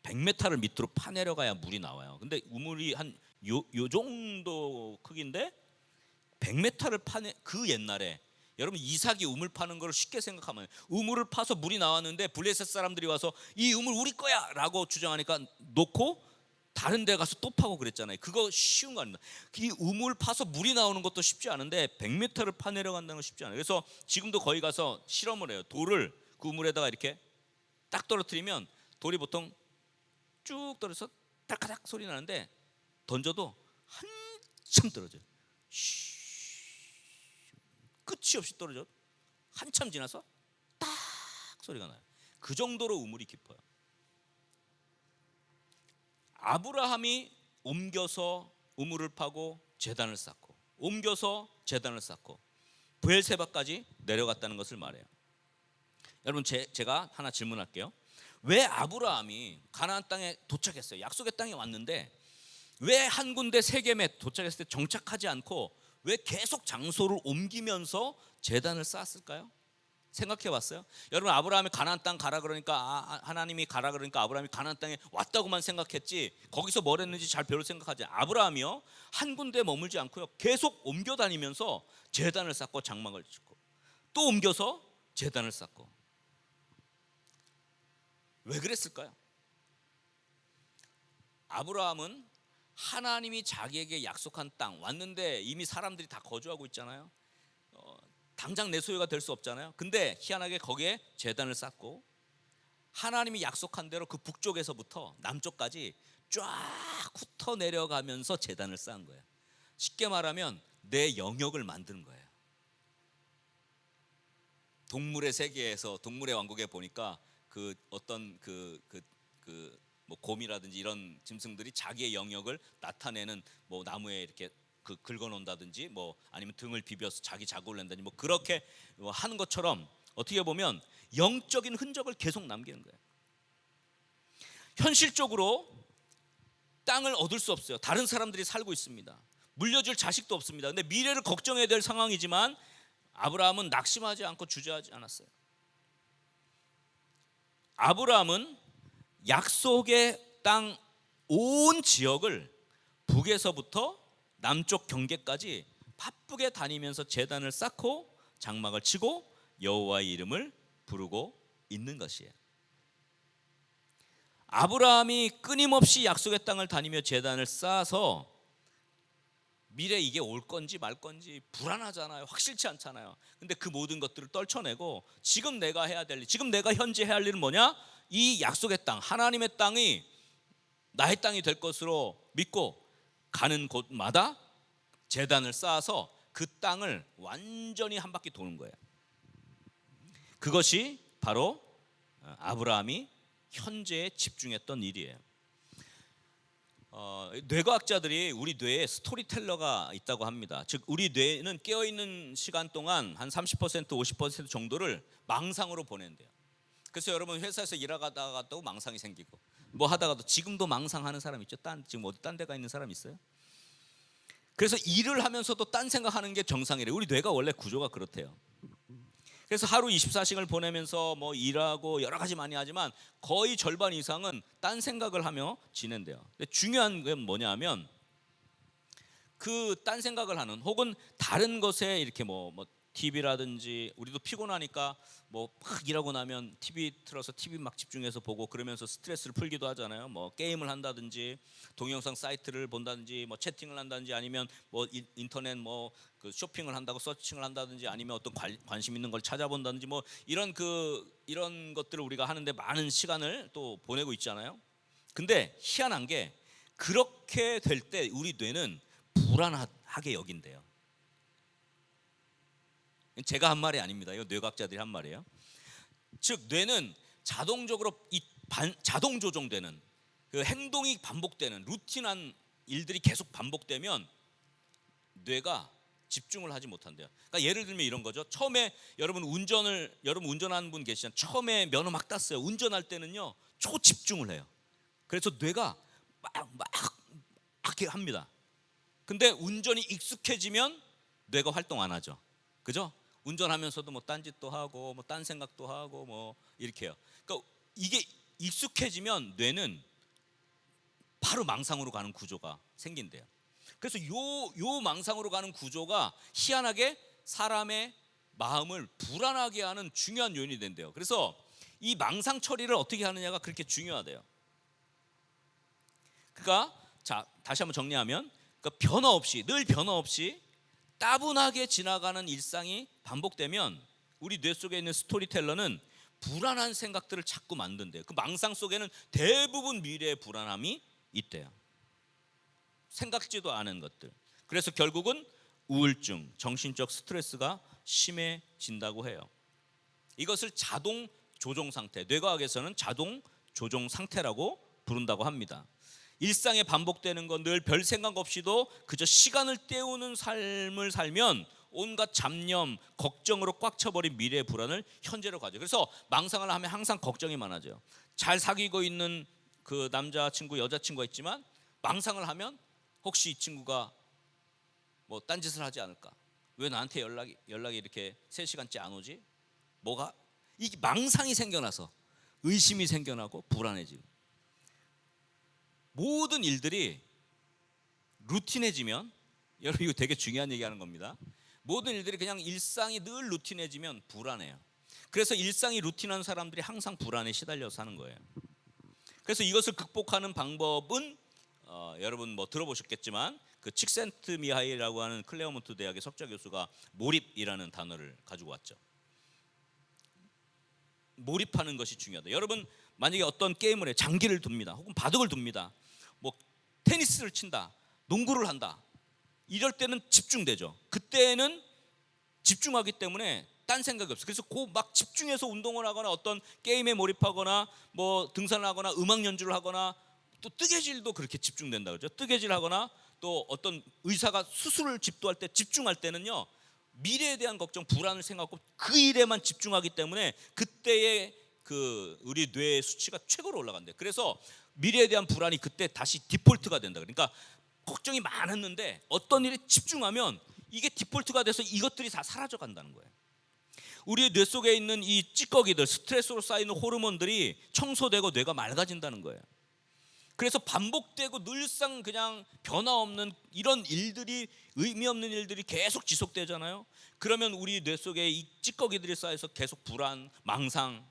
100m를 밑으로 파내려가야 물이 나와요. 근데 우물이 한 요 정도 크기인데 100m를 파내, 그 옛날에 여러분 이삭이 우물 파는 걸 쉽게 생각하면 우물을 파서 물이 나왔는데 블레셋 사람들이 와서 이 우물 우리 거야 라고 주장하니까 놓고 다른 데 가서 또 파고 그랬잖아요. 그거 쉬운 거 아닙니다. 이 우물 파서 물이 나오는 것도 쉽지 않은데 100m를 파내려간다는 건 쉽지 않아요. 그래서 지금도 거기 가서 실험을 해요. 돌을 그 우물에다가 이렇게 딱 떨어뜨리면 돌이 보통 쭉 떨어져서 딸까닥 소리 나는데 던져도 한참 떨어져요. 끝이 없이 떨어져. 한참 지나서 딱 소리가 나요. 그 정도로 우물이 깊어요. 아브라함이 옮겨서 우물을 파고 제단을 쌓고 옮겨서 제단을 쌓고 브엘세바까지 내려갔다는 것을 말해요. 여러분 제가 하나 질문할게요. 왜 아브라함이 가나안 땅에 도착했어요? 약속의 땅에 왔는데 왜 한 군데 세겜에 도착했을 때 정착하지 않고 왜 계속 장소를 옮기면서 제단을 쌓았을까요? 생각해 봤어요? 여러분 아브라함이 가나안 땅 가라 그러니까 하나님이 가라 그러니까 아브라함이 가나안 땅에 왔다고만 생각했지 거기서 뭘 했는지 잘 별로 생각하지 않아요. 아브라함이요 한 군데 머물지 않고요 계속 옮겨 다니면서 제단을 쌓고 장막을 짓고 또 옮겨서 제단을 쌓고 왜 그랬을까요? 아브라함은 하나님이 자기에게 약속한 땅 왔는데 이미 사람들이 다 거주하고 있잖아요. 당장 내 소유가 될 수 없잖아요. 근데 희한하게 거기에 제단을 쌓고 하나님이 약속한 대로 그 북쪽에서부터 남쪽까지 쫙 훑어 내려가면서 제단을 쌓은 거예요. 쉽게 말하면 내 영역을 만드는 거예요. 동물의 세계에서 동물의 왕국에 보니까 그 어떤 뭐 곰이라든지 이런 짐승들이 자기의 영역을 나타내는 뭐 나무에 이렇게 긁어놓는다든지 뭐 아니면 등을 비벼서 자기 자국을 낸다든지 뭐 그렇게 하는 것처럼 어떻게 보면 영적인 흔적을 계속 남기는 거예요. 현실적으로 땅을 얻을 수 없어요. 다른 사람들이 살고 있습니다. 물려줄 자식도 없습니다. 근데 미래를 걱정해야 될 상황이지만 아브라함은 낙심하지 않고 주저하지 않았어요. 아브라함은 약속의 땅 온 지역을 북에서부터 남쪽 경계까지 바쁘게 다니면서 제단을 쌓고 장막을 치고 여호와의 이름을 부르고 있는 것이에요. 아브라함이 끊임없이 약속의 땅을 다니며 제단을 쌓아서 미래 이게 올 건지 말 건지 불안하잖아요. 확실치 않잖아요. 근데 그 모든 것들을 떨쳐내고 지금 내가 해야 될 일, 지금 내가 현재 해야 할 일은 뭐냐? 이 약속의 땅, 하나님의 땅이 나의 땅이 될 것으로 믿고 가는 곳마다 제단을 쌓아서 그 땅을 완전히 한 바퀴 도는 거예요. 그것이 바로 아브라함이 현재에 집중했던 일이에요. 뇌과학자들이 우리 뇌에 스토리텔러가 있다고 합니다. 즉 우리 뇌는 깨어있는 시간 동안 한 30% 50% 정도를 망상으로 보낸대요. 그래서 여러분 회사에서 일하다가도 망상이 생기고 뭐 하다가도 지금도 망상하는 사람 있죠? 지금 어디 딴 데가 있는 사람 있어요? 그래서 일을 하면서도 딴 생각하는 게 정상이래요. 우리 뇌가 원래 구조가 그렇대요. 그래서 하루 24시간을 보내면서 뭐 일하고 여러 가지 많이 하지만 거의 절반 이상은 딴 생각을 하며 지낸대요. 근데 중요한 건 뭐냐면 그 딴 생각을 하는 혹은 다른 것에 이렇게 뭐 TV라든지 우리도 피곤하니까 뭐 막 일하고 나면 TV 틀어서 TV 막 집중해서 보고 그러면서 스트레스를 풀기도 하잖아요. 뭐 게임을 한다든지 동영상 사이트를 본다든지 뭐 채팅을 한다든지 아니면 뭐 인터넷 뭐 그 쇼핑을 한다고 서칭을 한다든지 아니면 어떤 관심 있는 걸 찾아본다든지 뭐 이런 것들을 우리가 하는데 많은 시간을 또 보내고 있잖아요. 근데 희한한 게 그렇게 될 때 우리 뇌는 불안하게 여긴대요. 제가 한 말이 아닙니다. 이거 뇌과학자들이 한 말이에요. 즉 뇌는 자동적으로 자동 조종되는 그 행동이 반복되는 루틴한 일들이 계속 반복되면 뇌가 집중을 하지 못한대요. 그러니까 예를 들면 이런 거죠. 처음에 여러분 운전하는 분 계시잖아요. 처음에 면허 막 땄어요. 운전할 때는요 초집중을 해요. 그래서 뇌가 막 이렇게 합니다. 근데 운전이 익숙해지면 뇌가 활동 안 하죠. 그죠? 운전하면서도 뭐 딴짓도 하고 뭐 딴 생각도 하고 뭐 이렇게요. 그러니까 이게 익숙해지면 뇌는 바로 망상으로 가는 구조가 생긴대요. 그래서 요 망상으로 가는 구조가 희한하게 사람의 마음을 불안하게 하는 중요한 요인이 된대요. 그래서 이 망상 처리를 어떻게 하느냐가 그렇게 중요하대요. 그러니까 자, 다시 한번 정리하면, 그러니까 늘 변화 없이 따분하게 지나가는 일상이 반복되면 우리 뇌 속에 있는 스토리텔러는 불안한 생각들을 자꾸 만든대요. 그 망상 속에는 대부분 미래의 불안함이 있대요. 생각지도 않은 것들. 그래서 결국은 우울증, 정신적 스트레스가 심해진다고 해요. 이것을 자동 조종 상태, 뇌과학에서는 자동 조종 상태라고 부른다고 합니다. 일상에 반복되는 건 늘 별 생각 없이도 그저 시간을 때우는 삶을 살면 온갖 잡념, 걱정으로 꽉 차버린 미래의 불안을 현재로 가져. 그래서 망상을 하면 항상 걱정이 많아져요. 잘 사귀고 있는 그 남자친구, 여자친구가 있지만 망상을 하면 혹시 이 친구가 뭐 딴짓을 하지 않을까? 왜 나한테 연락이 이렇게 3시간째 안 오지? 뭐가? 이게 망상이 생겨나서 의심이 생겨나고 불안해지고, 모든 일들이 루틴해지면, 여러분 이거 되게 중요한 얘기하는 겁니다. 모든 일들이 그냥 일상이 늘 루틴해지면 불안해요. 그래서 일상이 루틴한 사람들이 항상 불안에 시달려서 사는 거예요. 그래서 이것을 극복하는 방법은 여러분 뭐 들어보셨겠지만 그 칙센트미하이라고 하는 클레어몬트 대학의 석좌 교수가 몰입이라는 단어를 가지고 왔죠. 몰입하는 것이 중요하다. 여러분 만약에 어떤 게임을 해, 장기를 둡니다, 혹은 바둑을 둡니다, 뭐 테니스를 친다, 농구를 한다, 이럴 때는 집중되죠. 그때는 집중하기 때문에 딴 생각이 없어요. 그래서 막 집중해서 운동을 하거나 어떤 게임에 몰입하거나 뭐 등산을 하거나 음악 연주를 하거나, 또 뜨개질도 그렇게 집중된다 그러죠. 뜨개질 하거나 또 어떤 의사가 수술을 집도할 때 집중할 때는요, 미래에 대한 걱정, 불안을 생각하고 그 일에만 집중하기 때문에 그때의 그 우리 뇌의 수치가 최고로 올라간대. 그래서 미래에 대한 불안이 그때 다시 디폴트가 된다. 그러니까 걱정이 많았는데 어떤 일에 집중하면 이게 디폴트가 돼서 이것들이 다 사라져 간다는 거예요. 우리의 뇌 속에 있는 이 찌꺼기들, 스트레스로 쌓이는 호르몬들이 청소되고 뇌가 맑아진다는 거예요. 그래서 반복되고 늘상 그냥 변화 없는 이런 일들이, 의미 없는 일들이 계속 지속되잖아요. 그러면 우리 뇌 속에 이 찌꺼기들이 쌓여서 계속 불안, 망상,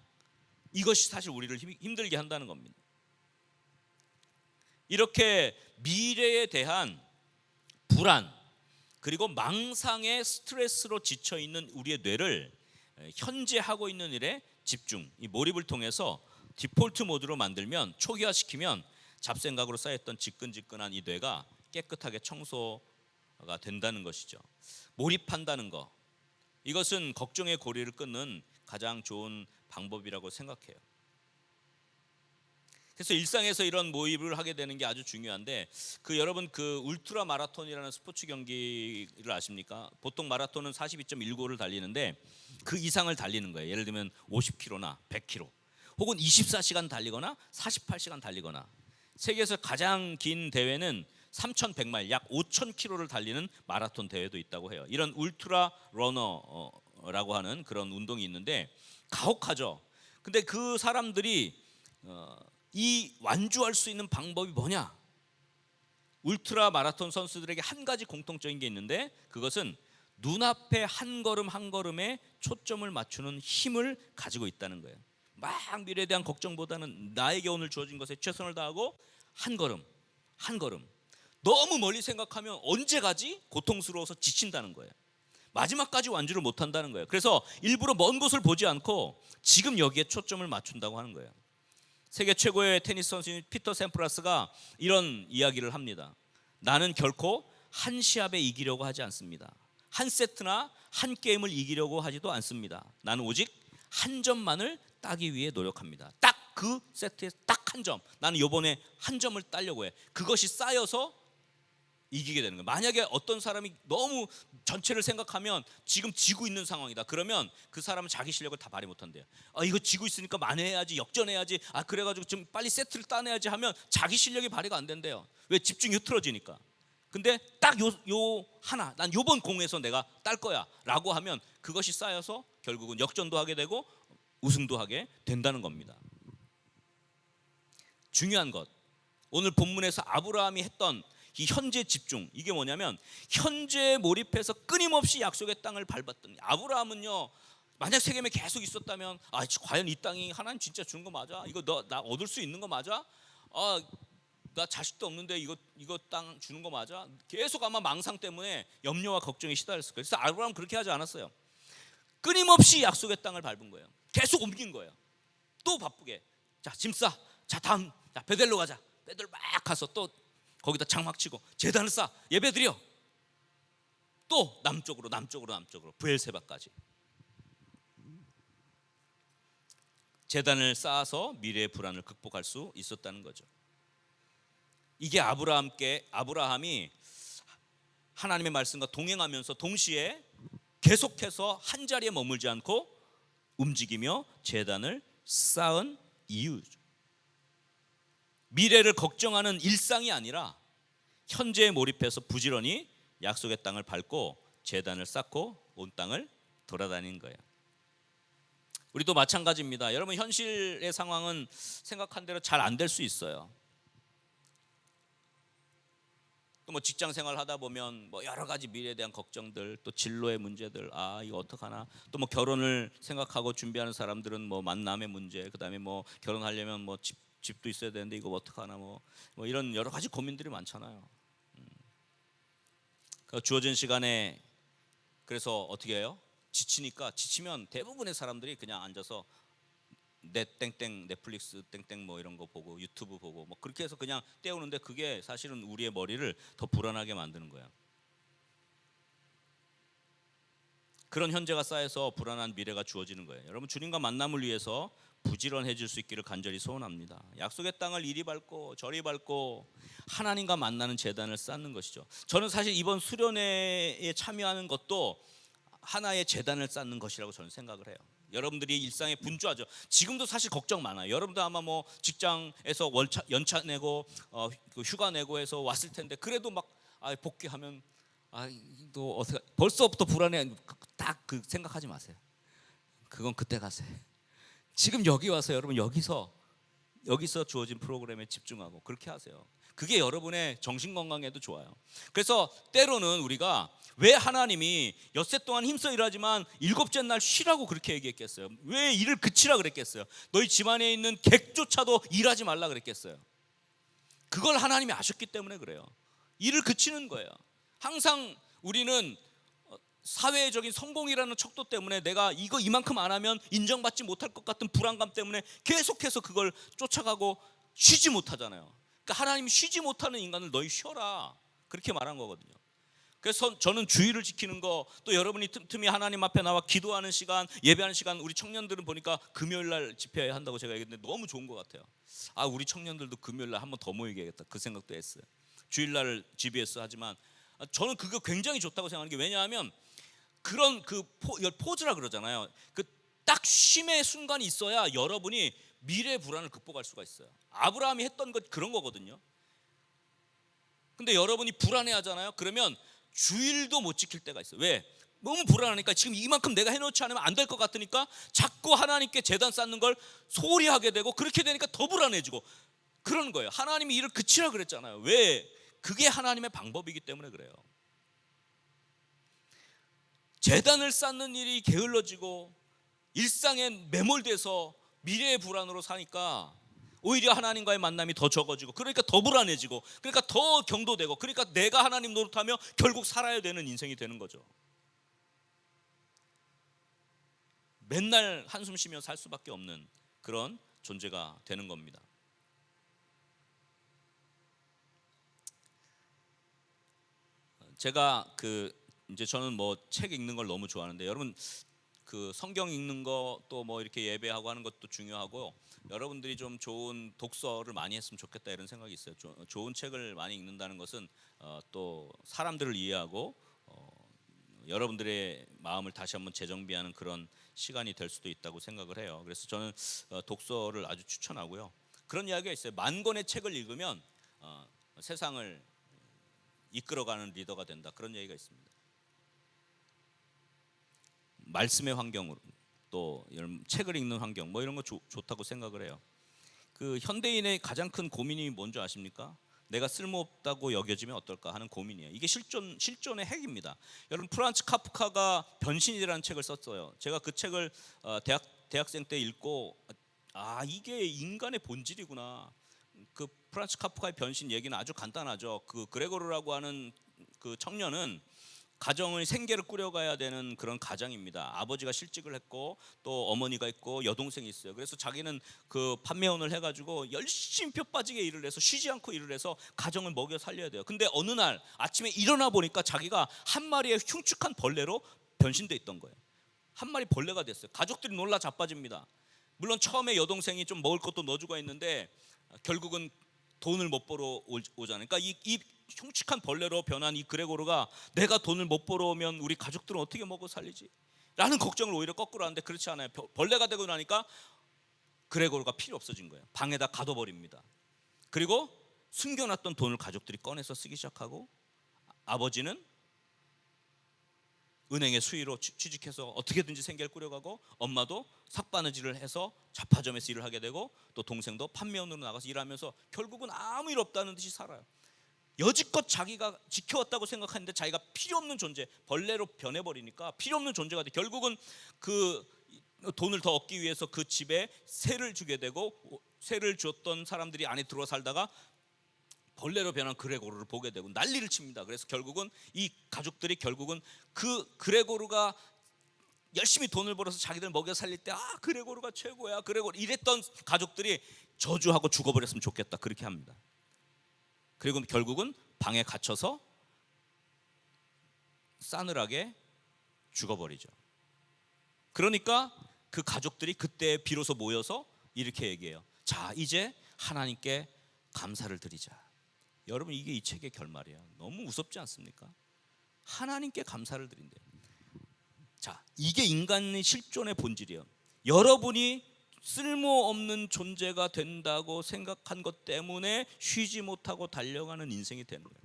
이것이 사실 우리를 힘들게 한다는 겁니다. 이렇게 미래에 대한 불안 그리고 망상의 스트레스로 지쳐 있는 우리의 뇌를 현재 하고 있는 일에 집중, 이 몰입을 통해서 디폴트 모드로 만들면, 초기화시키면 잡생각으로 쌓였던 지끈지끈한 이 뇌가 깨끗하게 청소가 된다는 것이죠. 몰입한다는 것, 이것은 걱정의 고리를 끊는 가장 좋은 방법이라고 생각해요. 그래서 일상에서 이런 모임을 하게 되는 게 아주 중요한데, 여러분 그 울트라 마라톤이라는 스포츠 경기를 아십니까? 보통 마라톤은 42.19를 달리는데 그 이상을 달리는 거예요. 예를 들면 50km나 100km, 혹은 24시간 달리거나 48시간 달리거나, 세계에서 가장 긴 대회는 3,100마일, 약 5,000km를 달리는 마라톤 대회도 있다고 해요. 이런 울트라 러너라고 하는 그런 운동이 있는데 가혹하죠. 근데 그 사람들이 이 완주할 수 있는 방법이 뭐냐? 울트라 마라톤 선수들에게 한 가지 공통적인 게 있는데, 그것은 눈앞에 한 걸음 한 걸음에 초점을 맞추는 힘을 가지고 있다는 거예요. 막 미래에 대한 걱정보다는 나에게 오늘 주어진 것에 최선을 다하고 한 걸음 한 걸음, 너무 멀리 생각하면 언제 가지? 고통스러워서 지친다는 거예요. 마지막까지 완주를 못한다는 거예요. 그래서 일부러 먼 곳을 보지 않고 지금 여기에 초점을 맞춘다고 하는 거예요. 세계 최고의 테니스 선수인 피터 샘프라스가 이런 이야기를 합니다. 나는 결코 한 시합에 이기려고 하지 않습니다. 한 세트나 한 게임을 이기려고 하지도 않습니다. 나는 오직 한 점만을 따기 위해 노력합니다. 딱 그 세트에 딱 한 점, 나는 이번에 한 점을 따려고 해. 그것이 쌓여서 이기게 되는 거예요. 만약에 어떤 사람이 너무 전체를 생각하면 지금 지고 있는 상황이다, 그러면 그 사람은 자기 실력을 다 발휘 못한대요. 이거 지고 있으니까 만회해야지, 역전해야지, 그래가지고 좀 빨리 세트를 따내야지 하면 자기 실력이 발휘가 안 된대요. 왜? 집중이 흐트러지니까. 근데 딱 요 하나, 난 요번 공에서 내가 딸 거야 라고 하면 그것이 쌓여서 결국은 역전도 하게 되고 우승도 하게 된다는 겁니다. 중요한 것, 오늘 본문에서 아브라함이 했던 이 현재 집중, 이게 뭐냐면 현재에 몰입해서 끊임없이 약속의 땅을 밟았더니, 아브라함은요 만약 세겜에 계속 있었다면 과연 이 땅이 하나님 진짜 주는 거 맞아? 이거 나 얻을 수 있는 거 맞아? 나 자식도 없는데 이거 땅 주는 거 맞아? 계속 아마 망상 때문에 염려와 걱정에 시달렸을 거예요. 그래서 아브라함은 그렇게 하지 않았어요. 끊임없이 약속의 땅을 밟은 거예요. 계속 옮긴 거예요. 또 바쁘게 자 짐 싸, 자 다음 자 베델로 가자. 베델 막 가서 또 거기다 장막 치고 제단을 쌓아 예배 드려. 또 남쪽으로 브엘세바까지 제단을 쌓아서 미래의 불안을 극복할 수 있었다는 거죠. 이게 아브라함이 하나님의 말씀과 동행하면서 동시에 계속해서 한 자리에 머물지 않고 움직이며 제단을 쌓은 이유죠. 미래를 걱정하는 일상이 아니라 현재에 몰입해서 부지런히 약속의 땅을 밟고 제단을 쌓고 온 땅을 돌아다니는 거예요. 우리도 마찬가지입니다. 여러분, 현실의 상황은 생각한 대로 잘 안 될 수 있어요. 또 뭐 직장 생활 하다 보면 뭐 여러 가지 미래에 대한 걱정들, 또 진로의 문제들, 이거 어떡하나. 또 뭐 결혼을 생각하고 준비하는 사람들은 뭐 만남의 문제, 그다음에 뭐 결혼하려면 뭐 집도 있어야 되는데 이거 어떡하나, 뭐 이런 여러 가지 고민들이 많잖아요. 주어진 시간에 그래서 어떻게 해요? 지치면 대부분의 사람들이 그냥 앉아서 넷플릭스 땡땡 뭐 이런 거 보고 유튜브 보고 뭐 그렇게 해서 그냥 때우는데, 그게 사실은 우리의 머리를 더 불안하게 만드는 거야. 그런 현재가 쌓여서 불안한 미래가 주어지는 거예요. 여러분, 주님과 만남을 위해서 부지런해질 수 있기를 간절히 소원합니다. 약속의 땅을 이리 밟고 저리 밟고 하나님과 만나는 제단을 쌓는 것이죠. 저는 사실 이번 수련회에 참여하는 것도 하나의 제단을 쌓는 것이라고 저는 생각을 해요. 여러분들이 일상에 분주하죠. 지금도 사실 걱정 많아요. 여러분도 아마 뭐 직장에서 연차 내고 휴가 내고 해서 왔을 텐데, 그래도 막 복귀하면 또 어떻게, 벌써부터 불안해. 딱 그 생각하지 마세요. 그건 그때 가세요. 지금 여기 와서 여러분 여기서 주어진 프로그램에 집중하고 그렇게 하세요. 그게 여러분의 정신 건강에도 좋아요. 그래서 때로는 우리가 왜 하나님이 엿새 동안 힘써 일하지만 일곱째 날 쉬라고 그렇게 얘기했겠어요? 왜 일을 그치라 그랬겠어요? 너희 집안에 있는 객조차도 일하지 말라 그랬겠어요? 그걸 하나님이 아셨기 때문에 그래요. 일을 그치는 거예요. 항상 우리는 사회적인 성공이라는 척도 때문에 내가 이만큼 안 하면 인정받지 못할 것 같은 불안감 때문에 계속해서 그걸 쫓아가고 쉬지 못하잖아요. 그러니까 하나님이 쉬지 못하는 인간을 너희 쉬어라, 그렇게 말한 거거든요. 그래서 저는 주의를 지키는 거, 또 여러분이 틈틈이 하나님 앞에 나와 기도하는 시간, 예배하는 시간, 우리 청년들은 보니까 금요일 날 집회해야 한다고 제가 얘기했는데 너무 좋은 것 같아요. 우리 청년들도 금요일 날 한번 더 모이겠다, 그 생각도 했어요. 주일날 GBS 하지만 저는 그거 굉장히 좋다고 생각하는 게, 왜냐하면 그런 포즈라 그러잖아요. 그 딱 쉼의 순간이 있어야 여러분이 미래의 불안을 극복할 수가 있어요. 아브라함이 했던 것 그런 거거든요. 근데 여러분이 불안해하잖아요. 그러면 주일도 못 지킬 때가 있어요. 왜? 너무 불안하니까, 지금 이만큼 내가 해놓지 않으면 안 될 것 같으니까 자꾸 하나님께 제단 쌓는 걸 소홀히 하게 되고, 그렇게 되니까 더 불안해지고 그러는 거예요. 하나님이 일을 그치라 그랬잖아요. 왜? 그게 하나님의 방법이기 때문에 그래요. 제단을 쌓는 일이 게을러지고 일상에 매몰돼서 미래의 불안으로 사니까 오히려 하나님과의 만남이 더 적어지고, 그러니까 더 불안해지고, 그러니까 더 경도되고, 그러니까 내가 하나님 노릇하며 결국 살아야 되는 인생이 되는 거죠. 맨날 한숨 쉬며 살 수밖에 없는 그런 존재가 되는 겁니다. 제가 이제 저는 뭐 책 읽는 걸 너무 좋아하는데, 여러분 그 성경 읽는 거, 또 뭐 이렇게 예배하고 하는 것도 중요하고, 여러분들이 좀 좋은 독서를 많이 했으면 좋겠다, 이런 생각이 있어요. 좋은 책을 많이 읽는다는 것은 또 사람들을 이해하고 여러분들의 마음을 다시 한번 재정비하는 그런 시간이 될 수도 있다고 생각을 해요. 그래서 저는 독서를 아주 추천하고요. 그런 이야기가 있어요. 10,000권의 책을 읽으면 세상을 이끌어가는 리더가 된다. 그런 얘기가 있습니다. 말씀의 환경으로 또 이런 책을 읽는 환경 뭐 이런 거 좋다고 생각을 해요. 그 현대인의 가장 큰 고민이 뭔지 아십니까? 내가 쓸모없다고 여겨지면 어떨까 하는 고민이에요. 이게 실존의 핵입니다. 여러분 프란츠 카프카가 변신이라는 책을 썼어요. 제가 그 책을 대학생 때 읽고 이게 인간의 본질이구나. 그 프란츠 카프카의 변신 얘기는 아주 간단하죠. 그 그레고르라고 하는 그 청년은 가정의 생계를 꾸려가야 되는 그런 가장입니다. 아버지가 실직을 했고 또 어머니가 있고 여동생이 있어요. 그래서 자기는 그 판매원을 해가지고 열심히 뼈 빠지게 일을 해서 쉬지 않고 일을 해서 가정을 먹여 살려야 돼요. 근데 어느 날 아침에 일어나 보니까 자기가 한 마리의 흉측한 벌레로 변신돼 있던 거예요. 한 마리 벌레가 됐어요. 가족들이 놀라 자빠집니다. 물론 처음에 여동생이 좀 먹을 것도 넣어주고 했는데 결국은 돈을 못 벌어 오잖아요. 그러니까 이 흉측한 벌레로 변한 이 그레고르가 내가 돈을 못 벌어오면 우리 가족들은 어떻게 먹어 살리지? 라는 걱정을 오히려 거꾸로 하는데 그렇지 않아요. 벌레가 되고 나니까 그레고르가 필요 없어진 거예요. 방에다 가둬버립니다. 그리고 숨겨놨던 돈을 가족들이 꺼내서 쓰기 시작하고 아버지는 은행에 수의로 취직해서 어떻게든지 생계를 꾸려가고 엄마도 삭바느질을 해서 잡화점에서 일을 하게 되고 또 동생도 판매원으로 나가서 일하면서 결국은 아무 일 없다는 듯이 살아요. 여지껏 자기가 지켜왔다고 생각하는데 자기가 필요 없는 존재, 벌레로 변해버리니까 필요 없는 존재가 돼. 결국은 그 돈을 더 얻기 위해서 그 집에 세를 주게 되고 세를 줬던 사람들이 안에 들어와 살다가 벌레로 변한 그레고르를 보게 되고 난리를 칩니다. 그래서 결국은 이 가족들이 결국은 그 그레고르가 열심히 돈을 벌어서 자기들 먹여 살릴 때 그레고르가 최고야 그레고르 이랬던 가족들이 저주하고 죽어버렸으면 좋겠다 그렇게 합니다. 그리고 결국은 방에 갇혀서 싸늘하게 죽어버리죠. 그러니까 그 가족들이 그때 비로소 모여서 이렇게 얘기해요. 자, 이제 하나님께 감사를 드리자. 여러분 이게 이 책의 결말이에요. 너무 무섭지 않습니까? 하나님께 감사를 드린대요. 자, 이게 인간의 실존의 본질이에요. 여러분이 쓸모없는 존재가 된다고 생각한 것 때문에 쉬지 못하고 달려가는 인생이 되는 거예요.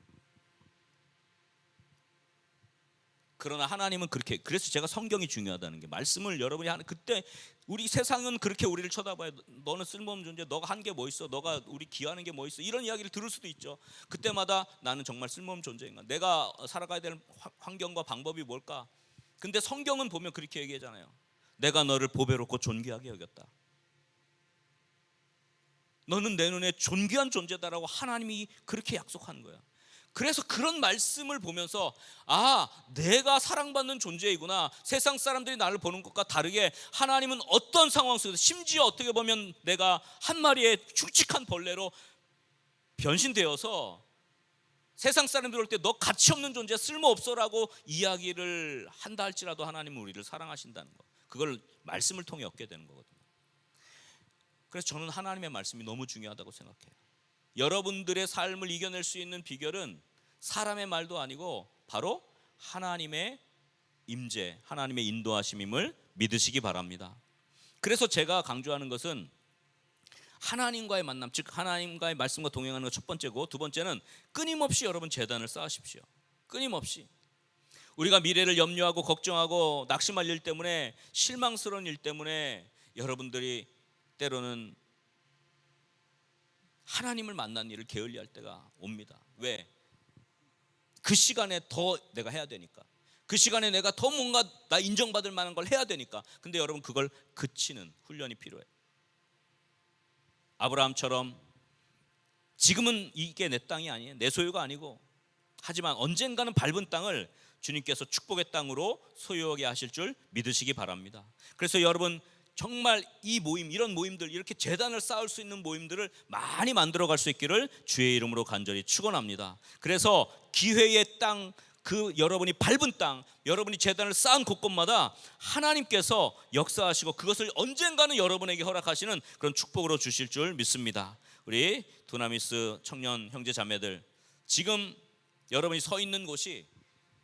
그러나 하나님은 그렇게, 그래서 제가 성경이 중요하다는 게, 말씀을 여러분이 하는 그때 우리 세상은 그렇게 우리를 쳐다봐요. 너는 쓸모없는 존재, 너가 한 게 뭐 있어, 너가 우리 기여하는 게 뭐 있어, 이런 이야기를 들을 수도 있죠. 그때마다 나는 정말 쓸모없는 존재인가, 내가 살아가야 될 환경과 방법이 뭘까. 근데 성경은 보면 그렇게 얘기하잖아요. 내가 너를 보배롭고 존귀하게 여겼다. 너는 내 눈에 존귀한 존재다라고 하나님이 그렇게 약속한 거야. 그래서 그런 말씀을 보면서 내가 사랑받는 존재이구나. 세상 사람들이 나를 보는 것과 다르게 하나님은 어떤 상황 속에서, 심지어 어떻게 보면 내가 한 마리의 흉측한 벌레로 변신되어서 세상 사람들이 올 때 너 가치 없는 존재, 쓸모없어라고 이야기를 한다 할지라도 하나님은 우리를 사랑하신다는 거, 그걸 말씀을 통해 얻게 되는 거거든요. 그래서 저는 하나님의 말씀이 너무 중요하다고 생각해요. 여러분들의 삶을 이겨낼 수 있는 비결은 사람의 말도 아니고 바로 하나님의 임재, 하나님의 인도하심임을 믿으시기 바랍니다. 그래서 제가 강조하는 것은 하나님과의 만남, 즉 하나님과의 말씀과 동행하는 것 첫 번째고, 두 번째는 끊임없이 여러분 제단을 쌓으십시오. 끊임없이. 우리가 미래를 염려하고 걱정하고 낙심할 일 때문에, 실망스러운 일 때문에 여러분들이 때로는 하나님을 만난 일을 게을리할 때가 옵니다. 왜? 그 시간에 더 내가 해야 되니까, 그 시간에 내가 더 뭔가 나 인정받을 만한 걸 해야 되니까. 근데 여러분 그걸 그치는 훈련이 필요해요. 아브라함처럼 지금은 이게 내 땅이 아니에요, 내 소유가 아니고, 하지만 언젠가는 밟은 땅을 주님께서 축복의 땅으로 소유하게 하실 줄 믿으시기 바랍니다. 그래서 여러분 정말 이 모임, 이런 모임들, 이렇게 재단을 쌓을 수 있는 모임들을 많이 만들어갈 수 있기를 주의 이름으로 간절히 축원합니다. 그래서 기회의 땅, 그 여러분이 밟은 땅, 여러분이 재단을 쌓은 곳곳마다 하나님께서 역사하시고 그것을 언젠가는 여러분에게 허락하시는 그런 축복으로 주실 줄 믿습니다. 우리 두나미스 청년 형제 자매들, 지금 여러분이 서 있는 곳이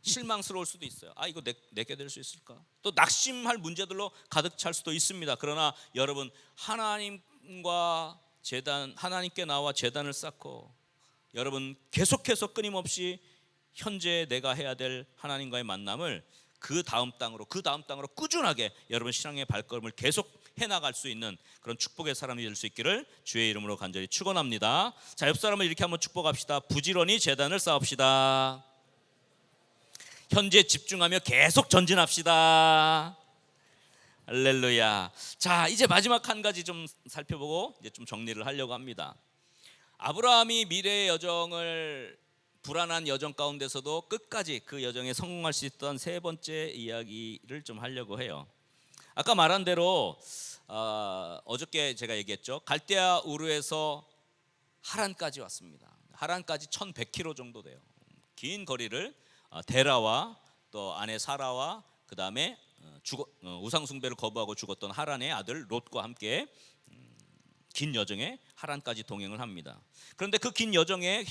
실망스러울 수도 있어요. 이거 내게 될 수 있을까? 또 낙심할 문제들로 가득 찰 수도 있습니다. 그러나 여러분 하나님과 재단, 하나님께 나와 재단을 쌓고 여러분 계속해서 끊임없이 현재 내가 해야 될 하나님과의 만남을 그 다음 땅으로 꾸준하게 여러분 신앙의 발걸음을 계속 해나갈 수 있는 그런 축복의 사람이 될 수 있기를 주의 이름으로 간절히 축원합니다. 자, 옆 사람을 이렇게 한번 축복합시다. 부지런히 재단을 쌓읍시다. 현재 집중하며 계속 전진합시다. 할렐루야. 자, 이제 마지막 한 가지 좀 살펴보고 이제 좀 정리를 하려고 합니다. 아브라함이 미래의 여정을 불안한 여정 가운데서도 끝까지 그 여정에 성공할 수 있던 세 번째 이야기를 좀 하려고 해요. 아까 말한 대로 어저께 제가 얘기했죠. 갈대아 우르에서 하란까지 왔습니다. 하란까지 1100km 정도 돼요. 긴 거리를 데라와 또 아내 사라와 그 다음에 우상 숭배를 거부하고 죽었던 하란의 아들 롯과 함께 긴 여정에 하란까지 동행을 합니다. 그런데 그 긴 여정에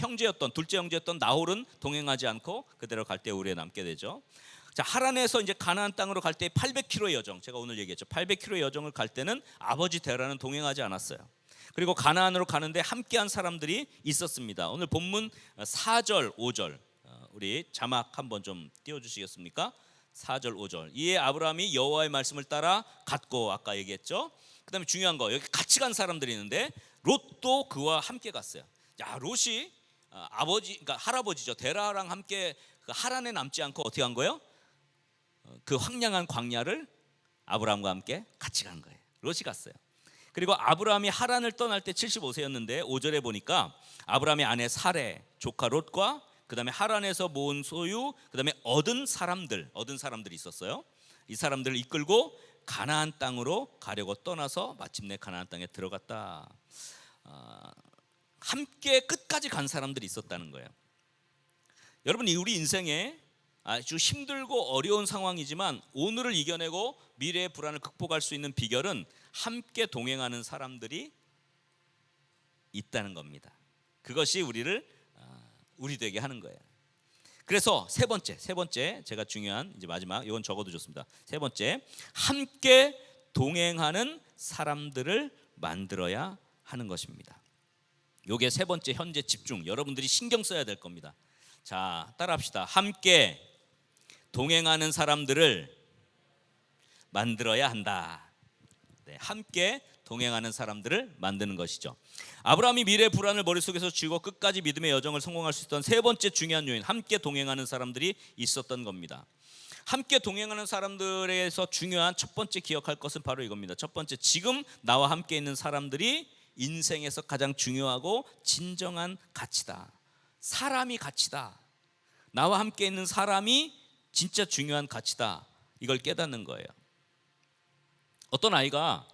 둘째 형제였던 나홀은 동행하지 않고 그대로 갈대아 우르에 남게 되죠. 자, 하란에서 이제 가나안 땅으로 갈 때 800km의 여정, 제가 오늘 얘기했죠. 800km의 여정을 갈 때는 아버지 데라는 동행하지 않았어요. 그리고 가나안으로 가는데 함께한 사람들이 있었습니다. 오늘 본문 4절, 5절 우리 자막 한번 좀 띄워주시겠습니까? 4절, 5절. 이에 아브라함이 여호와의 말씀을 따라 갔고, 아까 얘기했죠. 그 다음에 중요한 거, 여기 같이 간 사람들이 있는데 롯도 그와 함께 갔어요. 야, 롯이 그러니까 할아버지죠. 데라랑 함께 그 하란에 남지 않고 어떻게 한 거예요? 그 황량한 광야를 아브라함과 함께 같이 간 거예요. 롯이 갔어요. 그리고 아브라함이 하란을 떠날 때 75세였는데 5절에 보니까 아브라함의 아내 사레, 조카 롯과 그 다음에 하란에서 모은 소유, 그 다음에 얻은 사람들이 있었어요. 이 사람들을 이끌고 가나안 땅으로 가려고 떠나서 마침내 가나안 땅에 들어갔다. 함께 끝까지 간 사람들이 있었다는 거예요. 여러분, 우리 인생에 아주 힘들고 어려운 상황이지만 오늘을 이겨내고 미래의 불안을 극복할 수 있는 비결은 함께 동행하는 사람들이 있다는 겁니다. 그것이 우리 되게 하는 거예요. 그래서 세 번째 제가 중요한 이제 마지막, 이건 적어도 좋습니다. 세 번째, 함께 동행하는 사람들을 만들어야 하는 것입니다. 요게 세 번째 현재 집중, 여러분들이 신경 써야 될 겁니다. 자, 따라합시다. 함께 동행하는 사람들을 만들어야 한다. 네, 함께 동행하는 사람들을 만드는 것이죠. 아브라함이 미래의 불안을 머릿속에서 쥐고 끝까지 믿음의 여정을 성공할 수 있던 세 번째 중요한 요인, 함께 동행하는 사람들이 있었던 겁니다. 함께 동행하는 사람들에서 중요한 첫 번째 기억할 것은 바로 이겁니다. 첫 번째, 지금 나와 함께 있는 사람들이 인생에서 가장 중요하고 진정한 가치다. 사람이 가치다. 나와 함께 있는 사람이 진짜 중요한 가치다. 이걸 깨닫는 거예요. 어떤 아이가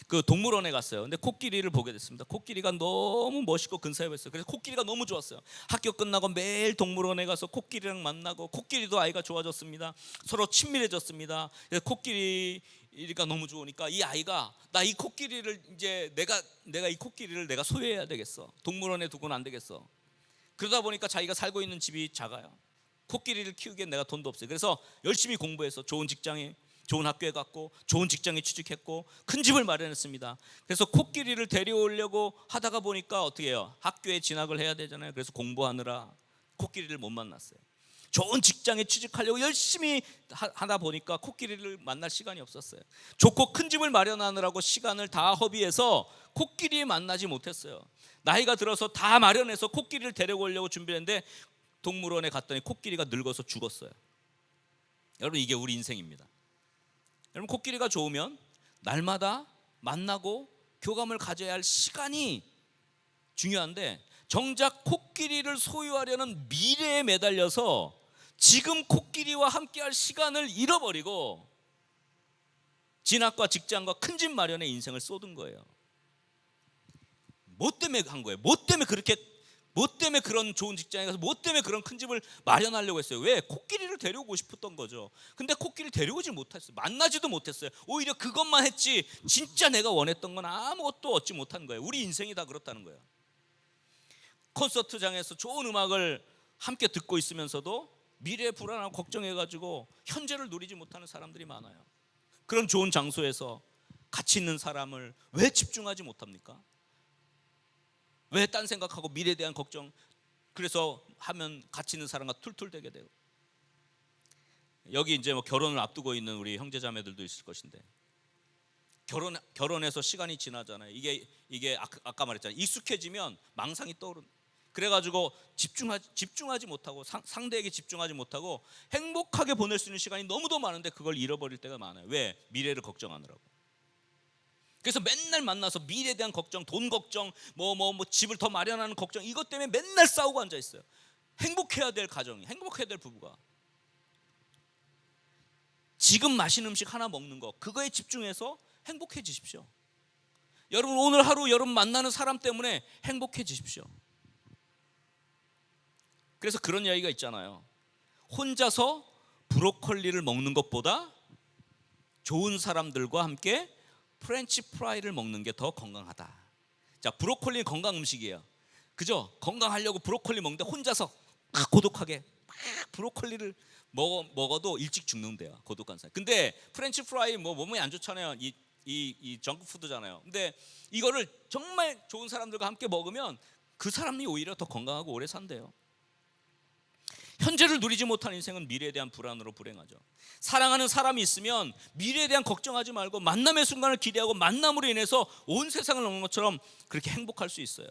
그 동물원에 갔어요. 근데 코끼리를 보게 됐습니다. 코끼리가 너무 멋있고 근사해 보였어요. 그래서 코끼리가 너무 좋았어요. 학교 끝나고 매일 동물원에 가서 코끼리랑 만나고, 코끼리도 아이가 좋아졌습니다. 서로 친밀해졌습니다. 그래서 코끼리가 너무 좋으니까 이 아이가 나 이 코끼리를 이제 내가 이 코끼리를 내가 소유해야 되겠어. 동물원에 두고는 안 되겠어. 그러다 보니까 자기가 살고 있는 집이 작아요. 코끼리를 키우기엔 내가 돈도 없어요. 그래서 열심히 공부해서 좋은 학교에 갔고 좋은 직장에 취직했고 큰 집을 마련했습니다. 그래서 코끼리를 데려오려고 하다가 보니까 어떻게 해요? 학교에 진학을 해야 되잖아요. 그래서 공부하느라 코끼리를 못 만났어요. 좋은 직장에 취직하려고 열심히 하다 보니까 코끼리를 만날 시간이 없었어요. 좋고 큰 집을 마련하느라고 시간을 다 허비해서 코끼리 만나지 못했어요. 나이가 들어서 다 마련해서 코끼리를 데려오려고 준비했는데 동물원에 갔더니 코끼리가 늙어서 죽었어요. 여러분, 이게 우리 인생입니다. 여러분, 코끼리가 좋으면 날마다 만나고 교감을 가져야 할 시간이 중요한데, 정작 코끼리를 소유하려는 미래에 매달려서 지금 코끼리와 함께할 시간을 잃어버리고 진학과 직장과 큰 집 마련에 인생을 쏟은 거예요. 뭐 때문에 한 거예요? 뭐 때문에 그런 좋은 직장에 가서 뭐 때문에 그런 큰 집을 마련하려고 했어요? 왜? 코끼리를 데려오고 싶었던 거죠. 근데 코끼리를 데려오지 못했어요. 만나지도 못했어요. 오히려 그것만 했지 진짜 내가 원했던 건 아무것도 얻지 못한 거예요. 우리 인생이 다 그렇다는 거예요. 콘서트장에서 좋은 음악을 함께 듣고 있으면서도 미래에 불안하고 걱정해가지고 현재를 누리지 못하는 사람들이 많아요. 그런 좋은 장소에서 가치 있는 사람을 왜 집중하지 못합니까? 왜 딴 생각하고 미래에 대한 걱정, 그래서 하면 같이 있는 사람과 툴툴대게 되고. 여기 이제 뭐 결혼을 앞두고 있는 우리 형제자매들도 있을 것인데 결혼해서 시간이 지나잖아요. 이게 아까 말했잖아요. 익숙해지면 망상이 떠오른. 그래가지고 집중하지 못하고 상대에게 집중하지 못하고 행복하게 보낼 수 있는 시간이 너무도 많은데 그걸 잃어버릴 때가 많아요. 왜? 미래를 걱정하느라고. 그래서 맨날 만나서 미래에 대한 걱정, 돈 걱정, 뭐 집을 더 마련하는 걱정, 이것 때문에 맨날 싸우고 앉아 있어요. 행복해야 될 가정이, 행복해야 될 부부가. 지금 맛있는 음식 하나 먹는 거, 그거에 집중해서 행복해지십시오. 여러분, 오늘 하루 여러분 만나는 사람 때문에 행복해지십시오. 그래서 그런 이야기가 있잖아요. 혼자서 브로콜리를 먹는 것보다 좋은 사람들과 함께 프렌치 프라이를 먹는 게 더 건강하다. 자, 브로콜리는 건강 음식이에요. 그죠? 건강하려고 브로콜리 먹는데 혼자서 막 고독하게 막 브로콜리를 먹어도 일찍 죽는데요. 고독한 사람. 근데 프렌치 프라이 뭐 몸에 안 좋잖아요. 이 정크푸드잖아요. 근데 이거를 정말 좋은 사람들과 함께 먹으면 그 사람이 오히려 더 건강하고 오래 산대요. 현재를 누리지 못한 인생은 미래에 대한 불안으로 불행하죠. 사랑하는 사람이 있으면 미래에 대한 걱정하지 말고 만남의 순간을 기대하고 만남으로 인해서 온 세상을 넘는 것처럼 그렇게 행복할 수 있어요.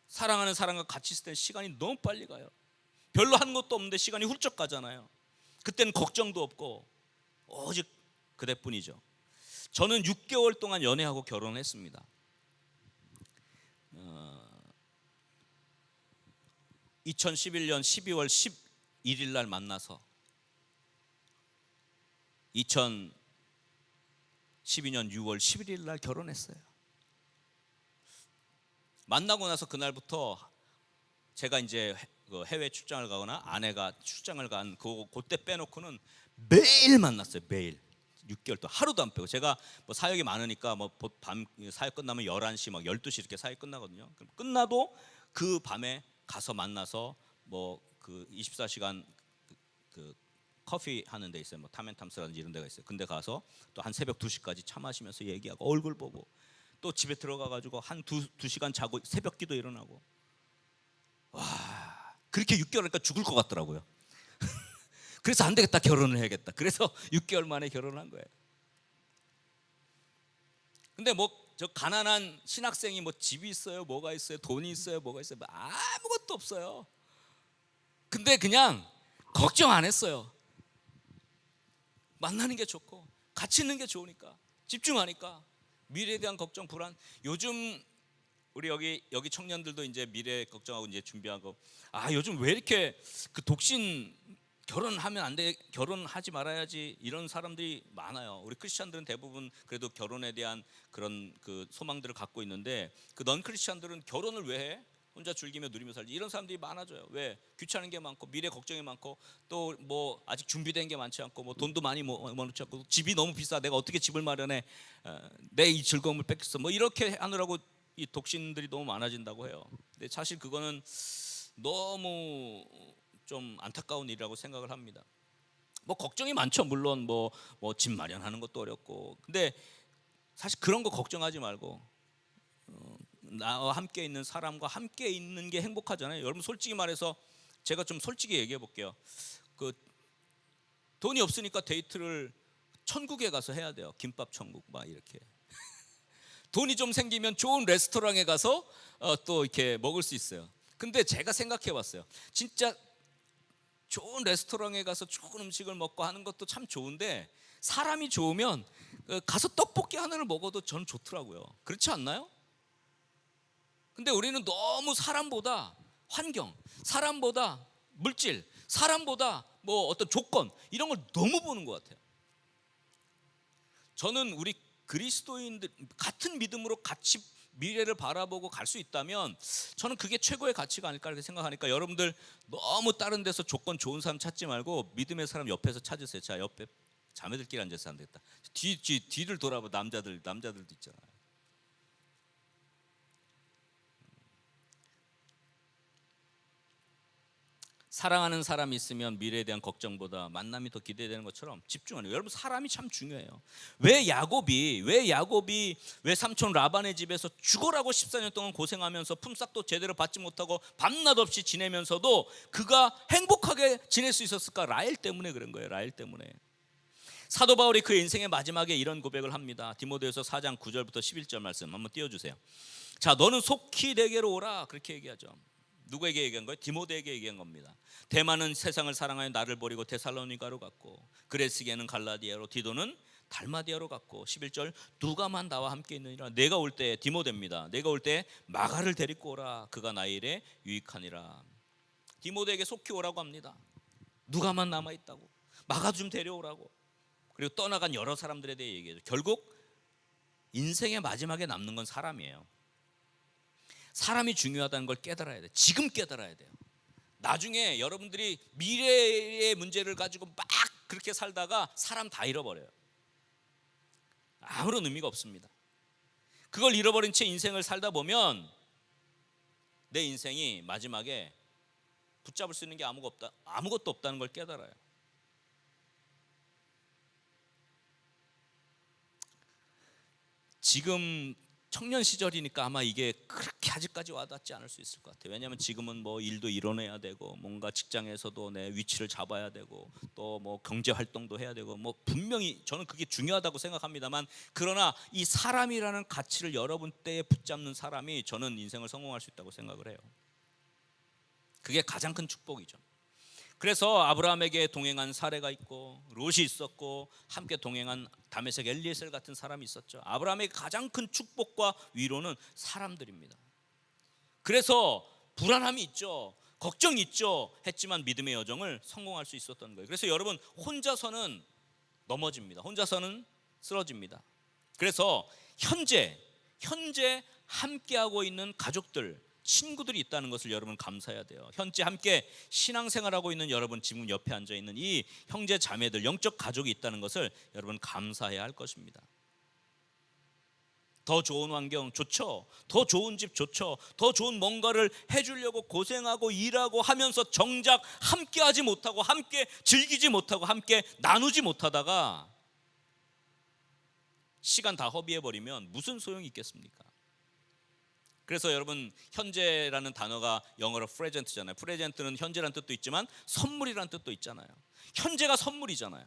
사랑하는 사람과 같이 있을 때 시간이 너무 빨리 가요. 별로 한 것도 없는데 시간이 훌쩍 가잖아요. 그때는 걱정도 없고 오직 그대뿐이죠. 저는 6개월 동안 연애하고 결혼했습니다. 2011년 12월 11일 날 만나서 2012년 6월 11일 날 결혼했어요. 만나고 나서 그날부터 제가 이제 해외 출장을 가거나 아내가 출장을 간 그때 빼놓고는 매일 만났어요. 매일 6개월 동안 하루도 안 빼고. 제가 뭐 사역이 많으니까 뭐 밤 사역 끝나면 11시 막 12시 이렇게 사역 끝나거든요. 그럼 끝나도 그 밤에 가서 만나서 뭐 그 24시간 그 커피 하는 데 있어요. 뭐 타멘탐스라든지 이런 데가 있어요. 근데 가서 또 한 새벽 2시까지 차 마시면서 얘기하고 얼굴 보고 또 집에 들어가 가지고 한 2시간 자고 새벽 기도 일어나고. 와, 그렇게 6개월 하니까 죽을 것 같더라고요. 그래서 안 되겠다, 결혼을 해야겠다. 그래서 6개월 만에 결혼한 거예요. 근데 뭐 저 가난한 신학생이 뭐 집이 있어요, 뭐가 있어요, 돈이 있어요, 뭐가 있어요, 뭐 아무것도 없어요. 근데 그냥 걱정 안 했어요. 만나는 게 좋고 같이 있는 게 좋으니까, 집중하니까. 미래에 대한 걱정, 불안. 요즘 우리 여기 청년들도 이제 미래 걱정하고 이제 준비하고, 요즘 왜 이렇게 그 독신 결혼하면 안 돼, 결혼하지 말아야지, 이런 사람들이 많아요. 우리 크리스찬들은 대부분 그래도 결혼에 대한 그런 그 소망들을 갖고 있는데, 그 넌 크리스찬들은 결혼을 왜 해? 혼자 즐기며 누리며 살지. 이런 사람들이 많아져요. 왜? 귀찮은 게 많고 미래 걱정이 많고 또 뭐 아직 준비된 게 많지 않고 뭐 돈도 많이 모아놓지 않고 집이 너무 비싸, 내가 어떻게 집을 마련해, 내 이 즐거움을 뺏겼어, 뭐 이렇게 하느라고 이 독신들이 너무 많아진다고 해요. 근데 사실 그거는 너무 좀 안타까운 일이라고 생각을 합니다. 뭐 걱정이 많죠. 물론 뭐 집 마련하는 것도 어렵고. 근데 사실 그런 거 걱정하지 말고 나와 함께 있는 사람과 함께 있는 게 행복하잖아요. 여러분, 솔직히 말해서 제가 좀 솔직히 얘기해 볼게요. 그 돈이 없으니까 데이트를 천국에 가서 해야 돼요. 김밥 천국 막 이렇게. 돈이 좀 생기면 좋은 레스토랑에 가서 또 이렇게 먹을 수 있어요. 근데 제가 생각해 봤어요. 진짜 좋은 레스토랑에 가서 좋은 음식을 먹고 하는 것도 참 좋은데, 사람이 좋으면 가서 떡볶이 하나를 먹어도 저는 좋더라고요. 그렇지 않나요? 근데 우리는 너무 사람보다 환경, 사람보다 물질, 사람보다 뭐 어떤 조건, 이런 걸 너무 보는 것 같아요. 저는 우리 그리스도인들 같은 믿음으로 같이 미래를 바라보고 갈 수 있다면 저는 그게 최고의 가치가 아닐까 이렇게 생각하니까, 여러분들 너무 다른 데서 조건 좋은 사람 찾지 말고 믿음의 사람 옆에서 찾으세요. 자, 옆에 자매들끼리 앉아서 안 되겠다. 뒤를 돌아봐. 남자들도 있잖아요. 사랑하는 사람이 있으면 미래에 대한 걱정보다 만남이 더 기대되는 것처럼 집중하는 거예요. 여러분, 사람이 참 중요해요. 왜 야곱이 왜 삼촌 라반의 집에서 죽어라고 14년 동안 고생하면서 품삯도 제대로 받지 못하고 밤낮 없이 지내면서도 그가 행복하게 지낼 수 있었을까? 라헬 때문에 그런 거예요. 라헬 때문에. 사도 바울이 그의 인생의 마지막에 이런 고백을 합니다. 디모데후서 4장 9절부터 11절 말씀 한번 띄워주세요. 자, 너는 속히 내게로 오라, 그렇게 얘기하죠. 누구에게 얘기한 거예요? 디모데에게 얘기한 겁니다. 대만은 세상을 사랑하여 나를 버리고 데살로니가로 갔고, 그레스게는 갈라디아로, 디도는 달마디아로 갔고, 11절 누가만 나와 함께 있느니라. 내가 올 때, 디모데입니다. 내가 올 때 마가를 데리고 오라. 그가 나의 일에 유익하니라. 디모데에게 속히 오라고 합니다. 누가만 남아 있다고, 마가 좀 데려오라고. 그리고 떠나간 여러 사람들에 대해 얘기해요. 결국 인생의 마지막에 남는 건 사람이에요. 사람이 중요하다는 걸 깨달아야 돼. 지금 깨달아야 돼요. 나중에 여러분들이 미래의 문제를 가지고 막 그렇게 살다가 사람 다 잃어버려요. 아무런 의미가 없습니다. 그걸 잃어버린 채 인생을 살다 보면 내 인생이 마지막에 붙잡을 수 있는 게 아무것도 없다는 걸 깨달아요. 지금 청년 시절이니까 아마 이게 그렇게 아직까지 와닿지 않을 수 있을 것 같아요. 왜냐하면 지금은 뭐 일도 이뤄내야 되고, 뭔가 직장에서도 내 위치를 잡아야 되고, 또 뭐 경제 활동도 해야 되고, 뭐 분명히 저는 그게 중요하다고 생각합니다만, 그러나 이 사람이라는 가치를 여러분 때에 붙잡는 사람이 저는 인생을 성공할 수 있다고 생각을 해요. 그게 가장 큰 축복이죠. 그래서 아브라함에게 동행한 사례가 있고, 롯이 있었고, 함께 동행한 다메섹 엘리에셀 같은 사람이 있었죠. 아브라함에게 가장 큰 축복과 위로는 사람들입니다. 그래서 불안함이 있죠, 걱정이 있죠, 했지만 믿음의 여정을 성공할 수 있었던 거예요. 그래서 여러분, 혼자서는 넘어집니다. 혼자서는 쓰러집니다. 그래서 현재 함께하고 있는 가족들, 친구들이 있다는 것을 여러분 감사해야 돼요. 현재 함께 신앙생활하고 있는 여러분, 지금 옆에 앉아있는 이 형제 자매들, 영적 가족이 있다는 것을 여러분 감사해야 할 것입니다. 더 좋은 환경 좋죠, 더 좋은 집 좋죠, 더 좋은 뭔가를 해주려고 고생하고 일하고 하면서 정작 함께 하지 못하고, 함께 즐기지 못하고, 함께 나누지 못하다가 시간 다 허비해버리면 무슨 소용이 있겠습니까? 그래서 여러분, 현재라는 단어가 영어로 프레젠트잖아요. 프레젠트는 현재라는 뜻도 있지만 선물이라는 뜻도 있잖아요. 현재가 선물이잖아요.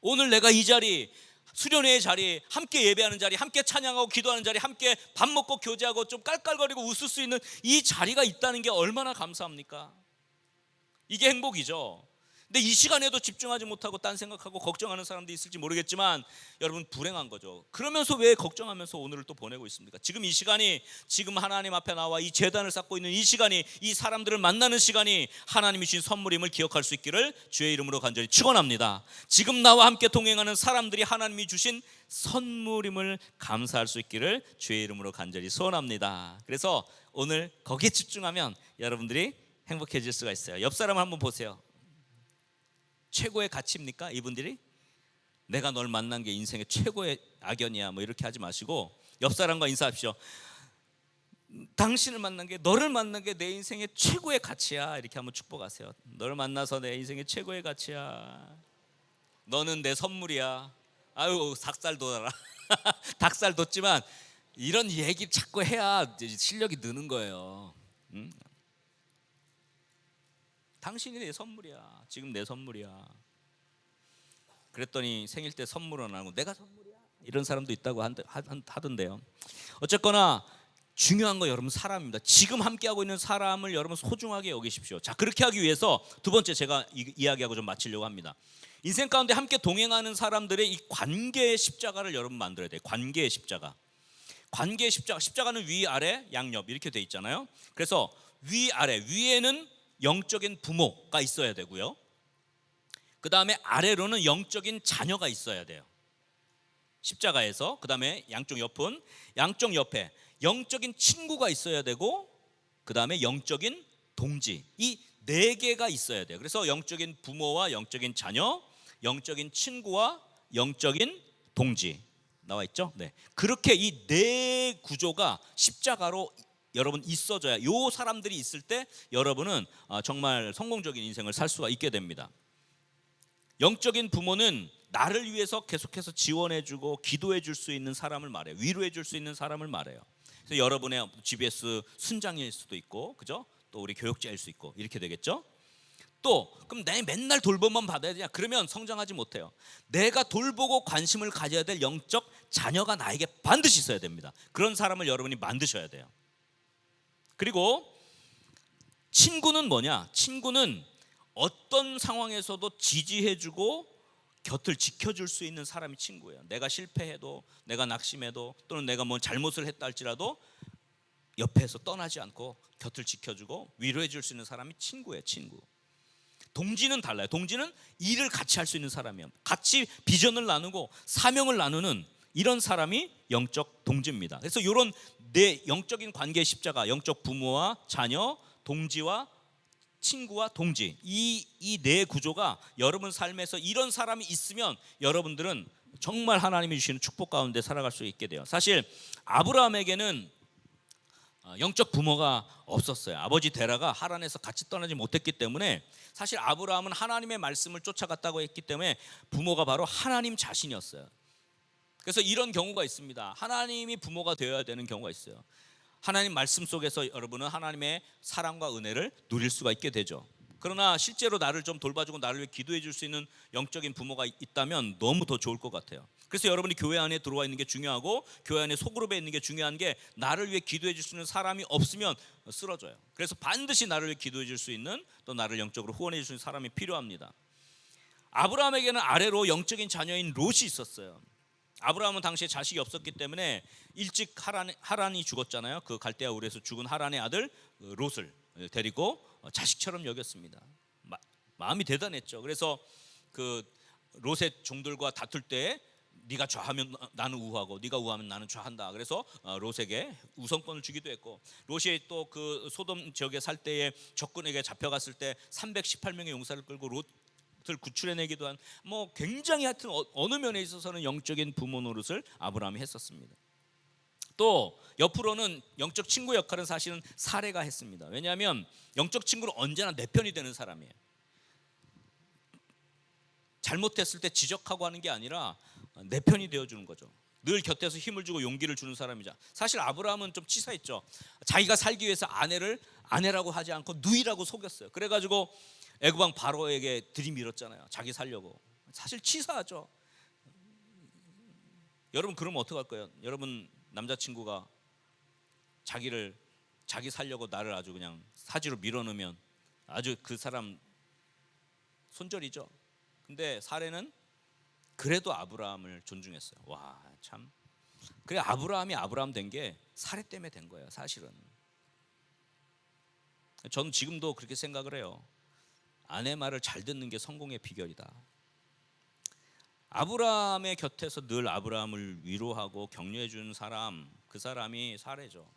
오늘 내가 이 자리, 수련회의 자리, 함께 예배하는 자리, 함께 찬양하고 기도하는 자리, 함께 밥 먹고 교제하고 좀 깔깔거리고 웃을 수 있는 이 자리가 있다는 게 얼마나 감사합니까? 이게 행복이죠. 근데 이 시간에도 집중하지 못하고 딴 생각하고 걱정하는 사람도 있을지 모르겠지만, 여러분 불행한 거죠. 그러면서 왜 걱정하면서 오늘을 또 보내고 있습니까? 지금 이 시간이, 지금 하나님 앞에 나와 이 제단을 쌓고 있는 이 시간이, 이 사람들을 만나는 시간이 하나님이 주신 선물임을 기억할 수 있기를 주의 이름으로 간절히 축원합니다. 지금 나와 함께 동행하는 사람들이 하나님이 주신 선물임을 감사할 수 있기를 주의 이름으로 간절히 소원합니다. 그래서 오늘 거기에 집중하면 여러분들이 행복해질 수가 있어요. 옆 사람을 한번 보세요. 최고의 가치입니까? 이분들이 내가 널 만난 게 인생의 최고의 악연이야, 뭐 이렇게 하지 마시고 옆 사람과 인사하십시오. 당신을 만난 게, 너를 만난 게 내 인생의 최고의 가치야, 이렇게 한번 축복하세요. 너를 만나서 내 인생의 최고의 가치야. 너는 내 선물이야. 아유, 닭살 돋아라. 닭살 돋지만 이런 얘기 자꾸 해야 실력이 느는 거예요. 당신이 내 선물이야. 지금 내 선물이야. 그랬더니 생일 때 선물은 안 하고 내가 선물이야, 이런 사람도 있다고 하던데요. 어쨌거나 중요한 거 여러분 사람입니다. 지금 함께하고 있는 사람을 여러분 소중하게 여기십시오. 자, 그렇게 하기 위해서 두 번째 제가 이야기하고 좀 마치려고 합니다. 인생 가운데 함께 동행하는 사람들의 이 관계의 십자가를 여러분 만들어야 돼요. 관계의 십자가. 관계의 십자가. 십자가는 위, 아래, 양옆 이렇게 돼 있잖아요. 그래서 위, 아래. 위에는 영적인 부모가 있어야 되고요. 그 다음에 아래로는 영적인 자녀가 있어야 돼요. 십자가에서. 그 다음에 양쪽 옆에 영적인 친구가 있어야 되고, 그 다음에 영적인 동지. 이 네 개가 있어야 돼요. 그래서 영적인 부모와 영적인 자녀, 영적인 친구와 영적인 동지 나와 있죠. 네. 그렇게 이 네 구조가 십자가로 여러분 있어줘야, 요 사람들이 있을 때 여러분은 정말 성공적인 인생을 살 수가 있게 됩니다. 영적인 부모는 나를 위해서 계속해서 지원해주고 기도해줄 수 있는 사람을 말해요. 위로해줄 수 있는 사람을 말해요. 그래서 여러분의 GBS 순장일 수도 있고, 그죠? 또 우리 교육자일 수 있고 이렇게 되겠죠? 또 그럼 내 맨날 돌봄만 받아야 되냐? 그러면 성장하지 못해요. 내가 돌보고 관심을 가져야 될 영적 자녀가 나에게 반드시 있어야 됩니다. 그런 사람을 여러분이 만드셔야 돼요. 그리고 친구는 뭐냐? 친구는 어떤 상황에서도 지지해주고 곁을 지켜줄 수 있는 사람이 친구예요. 내가 실패해도, 내가 낙심해도, 또는 내가 뭐 잘못을 했다 할지라도 옆에서 떠나지 않고 곁을 지켜주고 위로해줄 수 있는 사람이 친구예요. 친구. 동지는 달라요. 동지는 일을 같이 할 수 있는 사람이에요. 같이 비전을 나누고 사명을 나누는 이런 사람이 영적 동지입니다. 그래서 이런 내 영적인 관계의 십자가, 영적 부모와 자녀, 동지와 친구와 동지, 이 네 구조가 여러분 삶에서 이런 사람이 있으면 여러분들은 정말 하나님이 주시는 축복 가운데 살아갈 수 있게 돼요. 사실 아브라함에게는 영적 부모가 없었어요. 아버지 데라가 하란에서 같이 떠나지 못했기 때문에 사실 아브라함은 하나님의 말씀을 쫓아갔다고 했기 때문에 부모가 바로 하나님 자신이었어요. 그래서 이런 경우가 있습니다. 하나님이 부모가 되어야 되는 경우가 있어요. 하나님 말씀 속에서 여러분은 하나님의 사랑과 은혜를 누릴 수가 있게 되죠. 그러나 실제로 나를 좀 돌봐주고 나를 위해 기도해 줄 수 있는 영적인 부모가 있다면 너무 더 좋을 것 같아요. 그래서 여러분이 교회 안에 들어와 있는 게 중요하고, 교회 안에 소그룹에 있는 게 중요한 게, 나를 위해 기도해 줄 수 있는 사람이 없으면 쓰러져요. 그래서 반드시 나를 위해 기도해 줄 수 있는, 또 나를 영적으로 후원해 줄 수 있는 사람이 필요합니다. 아브라함에게는 아래로 영적인 자녀인 롯이 있었어요. 아브라함은 당시에 자식이 없었기 때문에 일찍 하란이 죽었잖아요. 그 갈대아 우르에서 죽은 하란의 아들 롯을 데리고 자식처럼 여겼습니다. 마음이 대단했죠. 그래서 그 롯의 종들과 다툴 때 네가 좌하면 나는 우하고 네가 우하면 나는 좌한다. 그래서 롯에게 우선권을 주기도 했고, 롯이 또 그 소돔 지역에 살 때에 적군에게 잡혀갔을 때 318명의 용사를 끌고 롯을 구출해내기도 한, 뭐 굉장히 하여튼 어느 면에 있어서는 영적인 부모 노릇을 아브라함이 했었습니다. 또 옆으로는 영적 친구 역할은 사실은 사레가 했습니다. 왜냐하면 영적 친구는 언제나 내 편이 되는 사람이에요. 잘못했을 때 지적하고 하는 게 아니라 내 편이 되어주는 거죠. 늘 곁에서 힘을 주고 용기를 주는 사람이자. 사실 아브라함은 좀 치사했죠. 자기가 살기 위해서 아내를 아내라고 하지 않고 누이라고 속였어요. 그래가지고 애굽 왕 바로에게 들이밀었잖아요. 자기 살려고. 사실 치사하죠. 여러분 그러면 어떡할 거예요? 여러분 남자친구가 자기 살려고 나를 아주 그냥 사지로 밀어넣으면 아주 그 사람 손절이죠. 근데 사례는 그래도 아브라함을 존중했어요. 와, 참. 그래 아브라함이 아브라함 된 게 사례 때문에 된 거예요. 사실은. 저는 지금도 그렇게 생각을 해요. 아내 말을 잘 듣는 게 성공의 비결이다. 아브라함의 곁에서 늘 아브라함을 위로하고 격려해 주는 사람, 그 사람이 사례죠.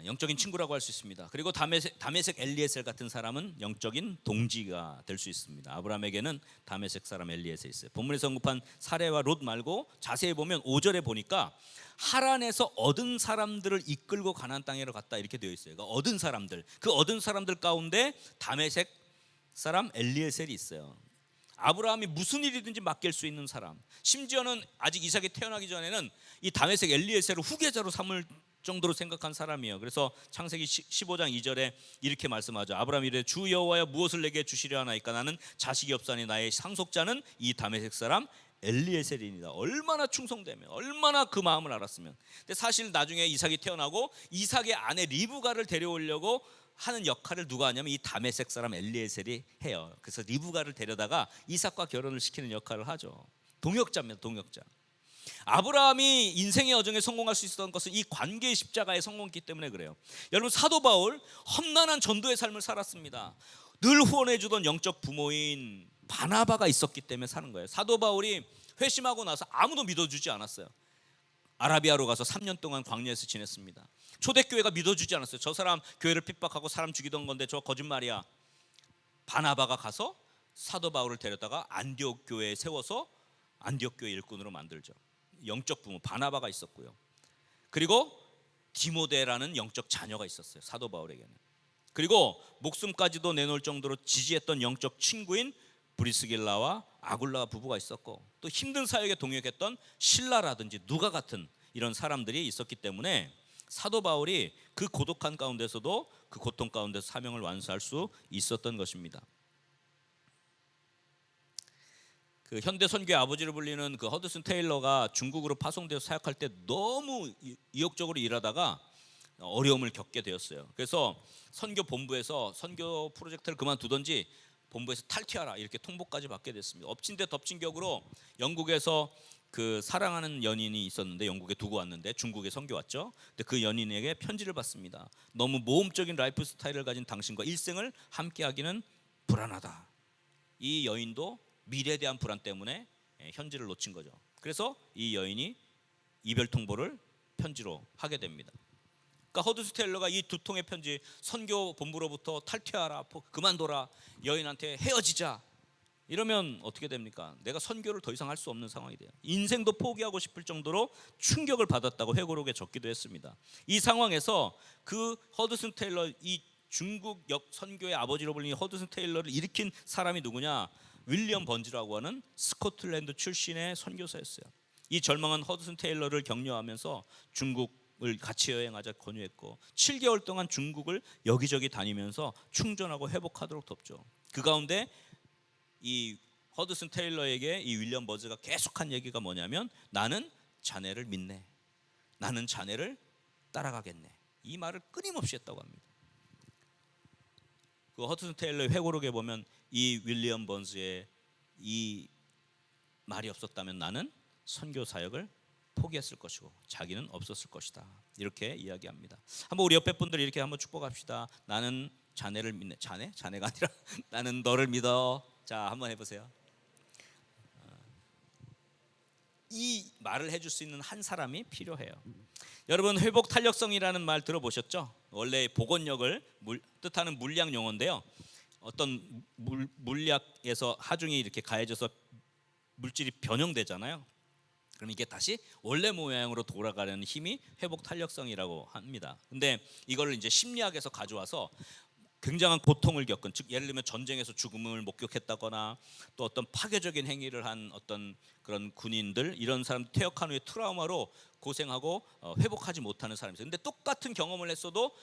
영적인 친구라고 할 수 있습니다. 그리고 다메섹 엘리에셀 같은 사람은 영적인 동지가 될 수 있습니다. 아브라함에게는 다메섹 사람 엘리에셀이 있어요. 본문에서 언급한 사레와 롯 말고 자세히 보면 5절에 보니까 하란에서 얻은 사람들을 이끌고 가나안 땅으로 갔다 이렇게 되어 있어요. 그러니까 얻은 사람들, 그 얻은 사람들 가운데 다메섹 사람 엘리에셀이 있어요. 아브라함이 무슨 일이든지 맡길 수 있는 사람, 심지어는 아직 이삭이 태어나기 전에는 이 다메섹 엘리에셀을 후계자로 삼을 정도로 생각한 사람이에요. 그래서 창세기 15장 2절에 이렇게 말씀하죠. 아브라함이 이르되 주 여호와여 무엇을 내게 주시려 하나이까 나는 자식이 없사니 나의 상속자는 이 다메섹 사람 엘리에셀이니라. 얼마나 충성되면, 얼마나 그 마음을 알았으면. 근데 사실 나중에 이삭이 태어나고 이삭의 아내 리브가를 데려오려고 하는 역할을 누가 하냐면 이 다메섹 사람 엘리에셀이 해요. 그래서 리브가를 데려다가 이삭과 결혼을 시키는 역할을 하죠. 동역자입니다. 동역자. 아브라함이 인생의 여정에 성공할 수 있었던 것은 이 관계의 십자가에 성공했기 때문에 그래요. 여러분 사도 바울 험난한 전도의 삶을 살았습니다. 늘 후원해 주던 영적 부모인 바나바가 있었기 때문에 사는 거예요. 사도 바울이 회심하고 나서 아무도 믿어주지 않았어요. 아라비아로 가서 3년 동안 광야에서 지냈습니다. 초대교회가 믿어주지 않았어요. 저 사람 교회를 핍박하고 사람 죽이던 건데 저 거짓말이야. 바나바가 가서 사도 바울을 데려다가 안디옥 교회에 세워서 안디옥 교회 일꾼으로 만들죠. 영적 부모 바나바가 있었고요. 그리고 디모데라는 영적 자녀가 있었어요, 사도 바울에게는. 그리고 목숨까지도 내놓을 정도로 지지했던 영적 친구인 브리스길라와 아굴라 부부가 있었고, 또 힘든 사역에 동역했던 신라라든지 누가 같은 이런 사람들이 있었기 때문에 사도 바울이 그 고독한 가운데서도 그 고통 가운데서 사명을 완수할 수 있었던 것입니다. 그 현대 선교의 아버지로 불리는 그 허드슨 테일러가 중국으로 파송돼서 사역할 때 너무意欲적으로 일하다가 어려움을 겪게 되었어요. 그래서 선교 본부에서 선교 프로젝트를 그만두던지 본부에서 탈퇴하라 이렇게 통보까지 받게 됐습니다. 엎친 데 덮친 격으로 영국에서 그 사랑하는 연인이 있었는데 영국에 두고 왔는데 중국에 선교 왔죠. 근데 그 연인에게 편지를 받습니다. 너무 모험적인 라이프 스타일을 가진 당신과 일생을 함께하기는 불안하다. 이 여인도 미래에 대한 불안 때문에 현지를 놓친 거죠. 그래서 이 여인이 이별 통보를 편지로 하게 됩니다. 그러니까 허드슨 테일러가 이 두 통의 편지, 선교 본부로부터 탈퇴하라, 그만둬라, 여인한테 헤어지자, 이러면 어떻게 됩니까? 내가 선교를 더 이상 할 수 없는 상황이 돼요. 인생도 포기하고 싶을 정도로 충격을 받았다고 회고록에 적기도 했습니다. 이 상황에서 그 허드슨 테일러, 이 중국 선교의 아버지로 불리는 허드슨 테일러를 일으킨 사람이 누구냐? 윌리엄 번즈라고 하는 스코틀랜드 출신의 선교사였어요. 이 절망한 허드슨 테일러를 격려하면서 중국을 같이 여행하자 권유했고 7개월 동안 중국을 여기저기 다니면서 충전하고 회복하도록 돕죠. 그 가운데 이 허드슨 테일러에게 이 윌리엄 버즈가 계속한 얘기가 뭐냐면 나는 자네를 믿네, 나는 자네를 따라가겠네, 이 말을 끊임없이 했다고 합니다. 그 허드슨 테일러의 회고록에 보면 이 윌리엄 번즈의 이 말이 없었다면 나는 선교 사역을 포기했을 것이고 자기는 없었을 것이다, 이렇게 이야기합니다. 한번 우리 옆에 분들 이렇게 한번 축복합시다. 나는 자네를 믿네. 자네가 아니라 나는 너를 믿어. 자, 한번 해보세요. 이 말을 해줄 수 있는 한 사람이 필요해요. 여러분, 회복 탄력성이라는 말 들어보셨죠? 원래 복원력을 뜻하는 물리학 용어인데요. 어떤 물약에서 하중이 이렇게 가해져서 물질이 변형되잖아요. 그럼 이게 다시 원래 모양으로 돌아가려는 힘이 회복 탄력성이라고 합니다. 근데 이걸 이제 심리학에서 가져와서 굉장한 고통을 겪은, 즉 예를 들면 전쟁에서 죽음을 목격했다거나 또 어떤 파괴적인 행위를 한 어떤 그런 군인들, 이런 사람 퇴역한 후에 트라우마로 고생하고 회복하지 못하는 사람이 있어요. 근데 똑같은 경험을 했어도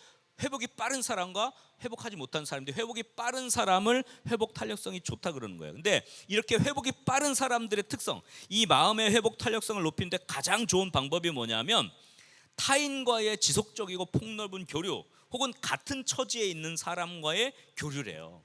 회복이 빠른 사람과 회복하지 못한 사람인데 회복이 빠른 사람을 회복 탄력성이 좋다 그러는 거예요. 근데 이렇게 회복이 빠른 사람들의 특성, 이 마음의 회복 탄력성을 높이는데 가장 좋은 방법이 뭐냐면 타인과의 지속적이고 폭넓은 교류, 혹은 같은 처지에 있는 사람과의 교류래요.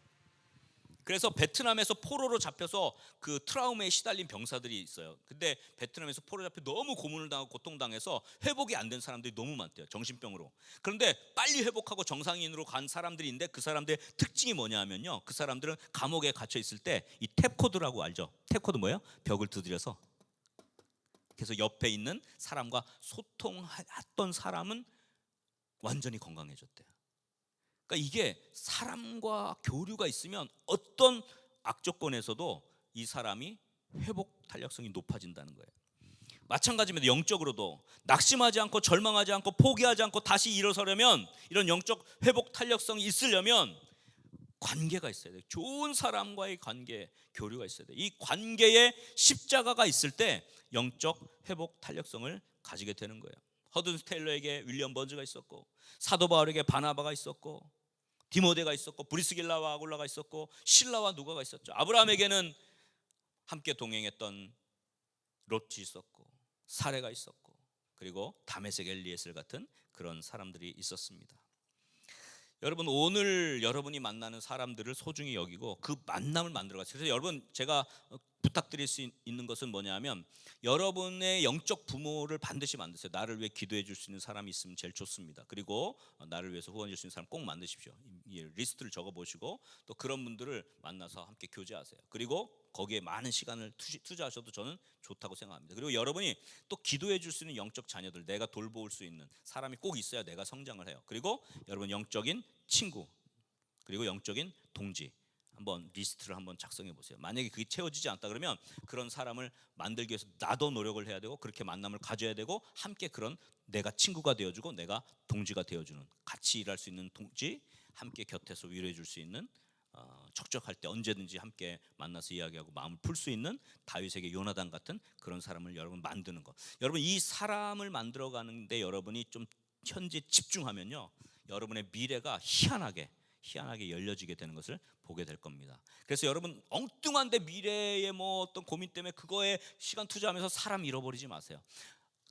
그래서 베트남에서 포로로 잡혀서 그 트라우마에 시달린 병사들이 있어요. 근데 베트남에서 포로 잡혀 너무 고문을 당하고 고통당해서 회복이 안 된 사람들이 너무 많대요, 정신병으로. 그런데 빨리 회복하고 정상인으로 간 사람들이 있는데 그 사람들의 특징이 뭐냐면요, 그 사람들은 감옥에 갇혀 있을 때 이 탭코드라고 알죠? 탭코드 뭐예요? 벽을 두드려서 그래서 옆에 있는 사람과 소통했던 사람은 완전히 건강해졌대요. 그러니까 이게 사람과 교류가 있으면 어떤 악조건에서도 이 사람이 회복 탄력성이 높아진다는 거예요. 마찬가지입니다. 영적으로도 낙심하지 않고 절망하지 않고 포기하지 않고 다시 일어서려면, 이런 영적 회복 탄력성이 있으려면 관계가 있어야 돼요. 좋은 사람과의 관계, 교류가 있어야 돼요. 이 관계에 십자가가 있을 때 영적 회복 탄력성을 가지게 되는 거예요. 허드슨 테일러에게 윌리엄 번즈가 있었고, 사도 바울에게 바나바가 있었고, 디모데가 있었고, 브리스길라와 아굴라가 있었고, 신라와 누가가 있었죠. 아브라함에게는 함께 동행했던 롯이 있었고, 사레가 있었고, 그리고 다메섹 엘리에셀 같은 그런 사람들이 있었습니다. 여러분, 오늘 여러분이 만나는 사람들을 소중히 여기고 그 만남을 만들어가세요. 그래서 여러분, 제가 부탁드릴 수 있는 것은 뭐냐면 여러분의 영적 부모를 반드시 만드세요. 나를 위해 기도해 줄 수 있는 사람이 있으면 제일 좋습니다. 그리고 나를 위해서 후원해 줄 수 있는 사람 꼭 만드십시오. 이 리스트를 적어보시고 또 그런 분들을 만나서 함께 교제하세요. 그리고 거기에 많은 시간을 투자하셔도 저는 좋다고 생각합니다. 그리고 여러분이 또 기도해 줄 수 있는 영적 자녀들, 내가 돌볼 수 있는 사람이 꼭 있어야 내가 성장을 해요. 그리고 여러분 영적인 친구, 그리고 영적인 동지, 한번 리스트를 한번 작성해 보세요. 만약에 그게 채워지지 않다 그러면 그런 사람을 만들기 위해서 나도 노력을 해야 되고 그렇게 만남을 가져야 되고 함께 그런 내가 친구가 되어주고 내가 동지가 되어주는 같이 일할 수 있는 동지, 함께 곁에서 위로해 줄 수 있는 적적할 때 언제든지 함께 만나서 이야기하고 마음을 풀 수 있는 다윗에게 요나단 같은 그런 사람을 여러분 만드는 것. 여러분 이 사람을 만들어가는데 여러분이 좀 현재 집중하면요 여러분의 미래가 희한하게 열려지게 되는 것을 보게 될 겁니다. 그래서 여러분 엉뚱한데 미래의 뭐 어떤 고민 때문에 그거에 시간 투자하면서 사람 잃어버리지 마세요.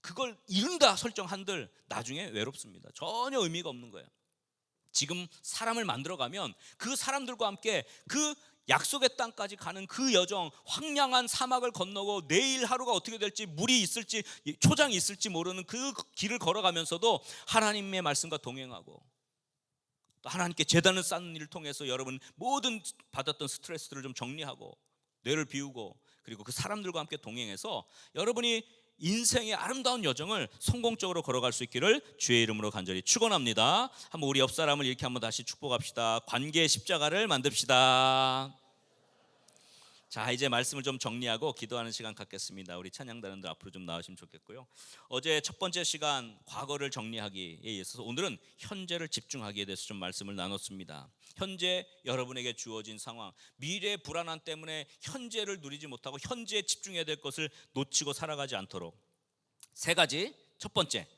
그걸 이룬다 설정한들 나중에 외롭습니다. 전혀 의미가 없는 거예요. 지금 사람을 만들어가면 그 사람들과 함께 그 약속의 땅까지 가는 그 여정, 황량한 사막을 건너고 내일 하루가 어떻게 될지, 물이 있을지 초장이 있을지 모르는 그 길을 걸어가면서도 하나님의 말씀과 동행하고 또 하나님께 제단을 쌓는 일을 통해서 여러분 모든 받았던 스트레스들을 좀 정리하고 뇌를 비우고 그리고 그 사람들과 함께 동행해서 여러분이 인생의 아름다운 여정을 성공적으로 걸어갈 수 있기를 주의 이름으로 간절히 축원합니다. 한번 우리 옆 사람을 이렇게 한번 다시 축복합시다. 관계의 십자가를 만듭시다. 자, 이제 말씀을 좀 정리하고 기도하는 시간 갖겠습니다. 우리 찬양단원들 앞으로 좀 나오시면 좋겠고요. 어제 첫 번째 시간 과거를 정리하기에 있어서 오늘은 현재를 집중하기에 대해서 좀 말씀을 나눴습니다. 현재 여러분에게 주어진 상황, 미래의 불안함 때문에 현재를 누리지 못하고 현재에 집중해야 될 것을 놓치고 살아가지 않도록 세 가지. 첫 번째,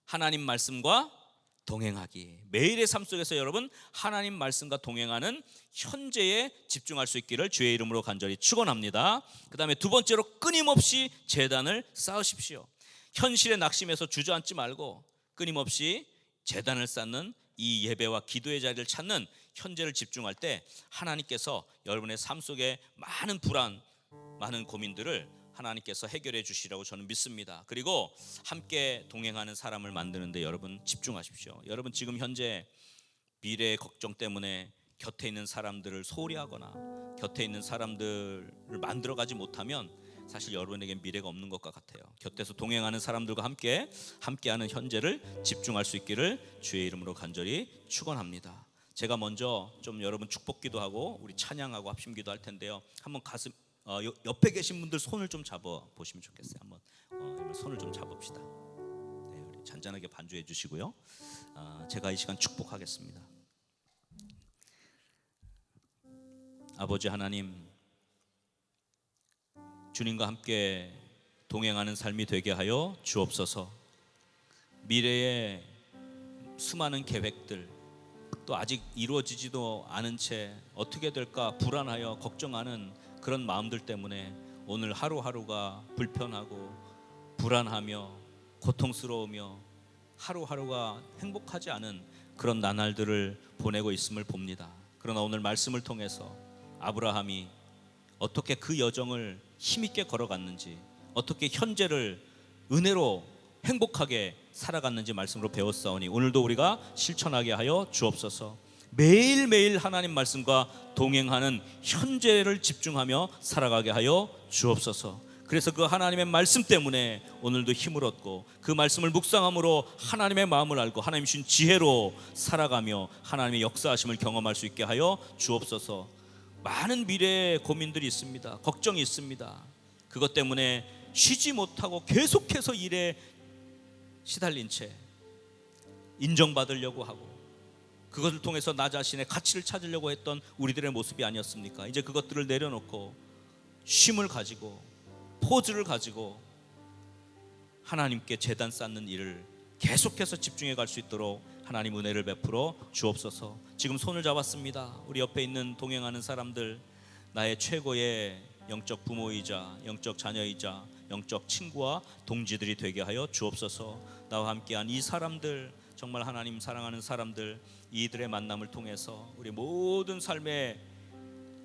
하나님 말씀과 동행하기. 매일의 삶 속에서 여러분 하나님 말씀과 동행하는 현재에 집중할 수 있기를 주의 이름으로 간절히 축원합니다. 그 다음에 두 번째로 끊임없이 제단을 쌓으십시오. 현실에 낙심해서 주저앉지 말고 끊임없이 제단을 쌓는 이 예배와 기도의 자리를 찾는 현재를 집중할 때 하나님께서 여러분의 삶 속에 많은 불안, 많은 고민들을 하나님께서 해결해 주시라고 저는 믿습니다. 그리고 함께 동행하는 사람을 만드는데 여러분 집중하십시오. 여러분 지금 현재 미래의 걱정 때문에 곁에 있는 사람들을 소홀히 하거나 곁에 있는 사람들을 만들어가지 못하면 사실 여러분에겐 미래가 없는 것과 같아요. 곁에서 동행하는 사람들과 함께하는 현재를 집중할 수 있기를 주의 이름으로 간절히 축원합니다. 제가 먼저 좀 여러분 축복기도 하고 우리 찬양하고 합심기도 할 텐데요. 한번 옆에 계신 분들 손을 좀 잡아 보시면 좋겠어요. 한번 손을 좀 잡읍시다. 네, 우리 잔잔하게 반주해 주시고요. 제가 이 시간 축복하겠습니다. 아버지 하나님, 주님과 함께 동행하는 삶이 되게 하여 주옵소서. 미래의 수많은 계획들 또 아직 이루어지지도 않은 채 어떻게 될까 불안하여 걱정하는 그런 마음들 때문에 오늘 하루하루가 불편하고 불안하며 고통스러우며 하루하루가 행복하지 않은 그런 나날들을 보내고 있음을 봅니다. 그러나 오늘 말씀을 통해서 아브라함이 어떻게 그 여정을 힘있게 걸어갔는지, 어떻게 현재를 은혜로 행복하게 살아갔는지 말씀으로 배웠사오니 오늘도 우리가 실천하게 하여 주옵소서. 매일매일 하나님 말씀과 동행하는 현재를 집중하며 살아가게 하여 주옵소서. 그래서 그 하나님의 말씀 때문에 오늘도 힘을 얻고 그 말씀을 묵상함으로 하나님의 마음을 알고 하나님 주신 지혜로 살아가며 하나님의 역사하심을 경험할 수 있게 하여 주옵소서. 많은 미래의 고민들이 있습니다. 걱정이 있습니다. 그것 때문에 쉬지 못하고 계속해서 일에 시달린 채 인정받으려고 하고 그것을 통해서 나 자신의 가치를 찾으려고 했던 우리들의 모습이 아니었습니까? 이제 그것들을 내려놓고 쉼을 가지고 포즈를 가지고 하나님께 제단 쌓는 일을 계속해서 집중해 갈 수 있도록 하나님 은혜를 베풀어 주옵소서. 지금 손을 잡았습니다. 우리 옆에 있는 동행하는 사람들, 나의 최고의 영적 부모이자 영적 자녀이자 영적 친구와 동지들이 되게 하여 주옵소서. 나와 함께한 이 사람들, 정말 하나님 사랑하는 사람들, 이들의 만남을 통해서 우리 모든 삶의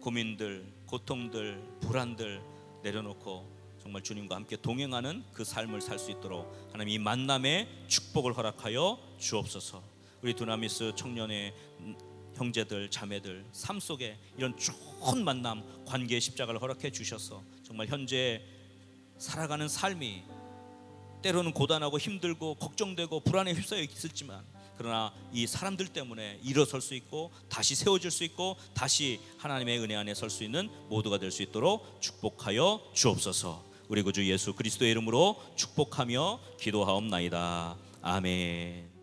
고민들, 고통들, 불안들 내려놓고 정말 주님과 함께 동행하는 그 삶을 살 수 있도록 하나님 이 만남의 축복을 허락하여 주옵소서. 우리 두나미스 청년의 형제들, 자매들 삶 속에 이런 좋은 만남, 관계의 십자가를 허락해 주셔서 정말 현재 살아가는 삶이 때로는 고단하고 힘들고 걱정되고 불안에 휩싸여 있을지만 그러나 이 사람들 때문에 일어설 수 있고 다시 세워질 수 있고 다시 하나님의 은혜 안에 설 수 있는 모두가 될 수 있도록 축복하여 주옵소서. 우리 구주 예수 그리스도의 이름으로 축복하며 기도하옵나이다. 아멘.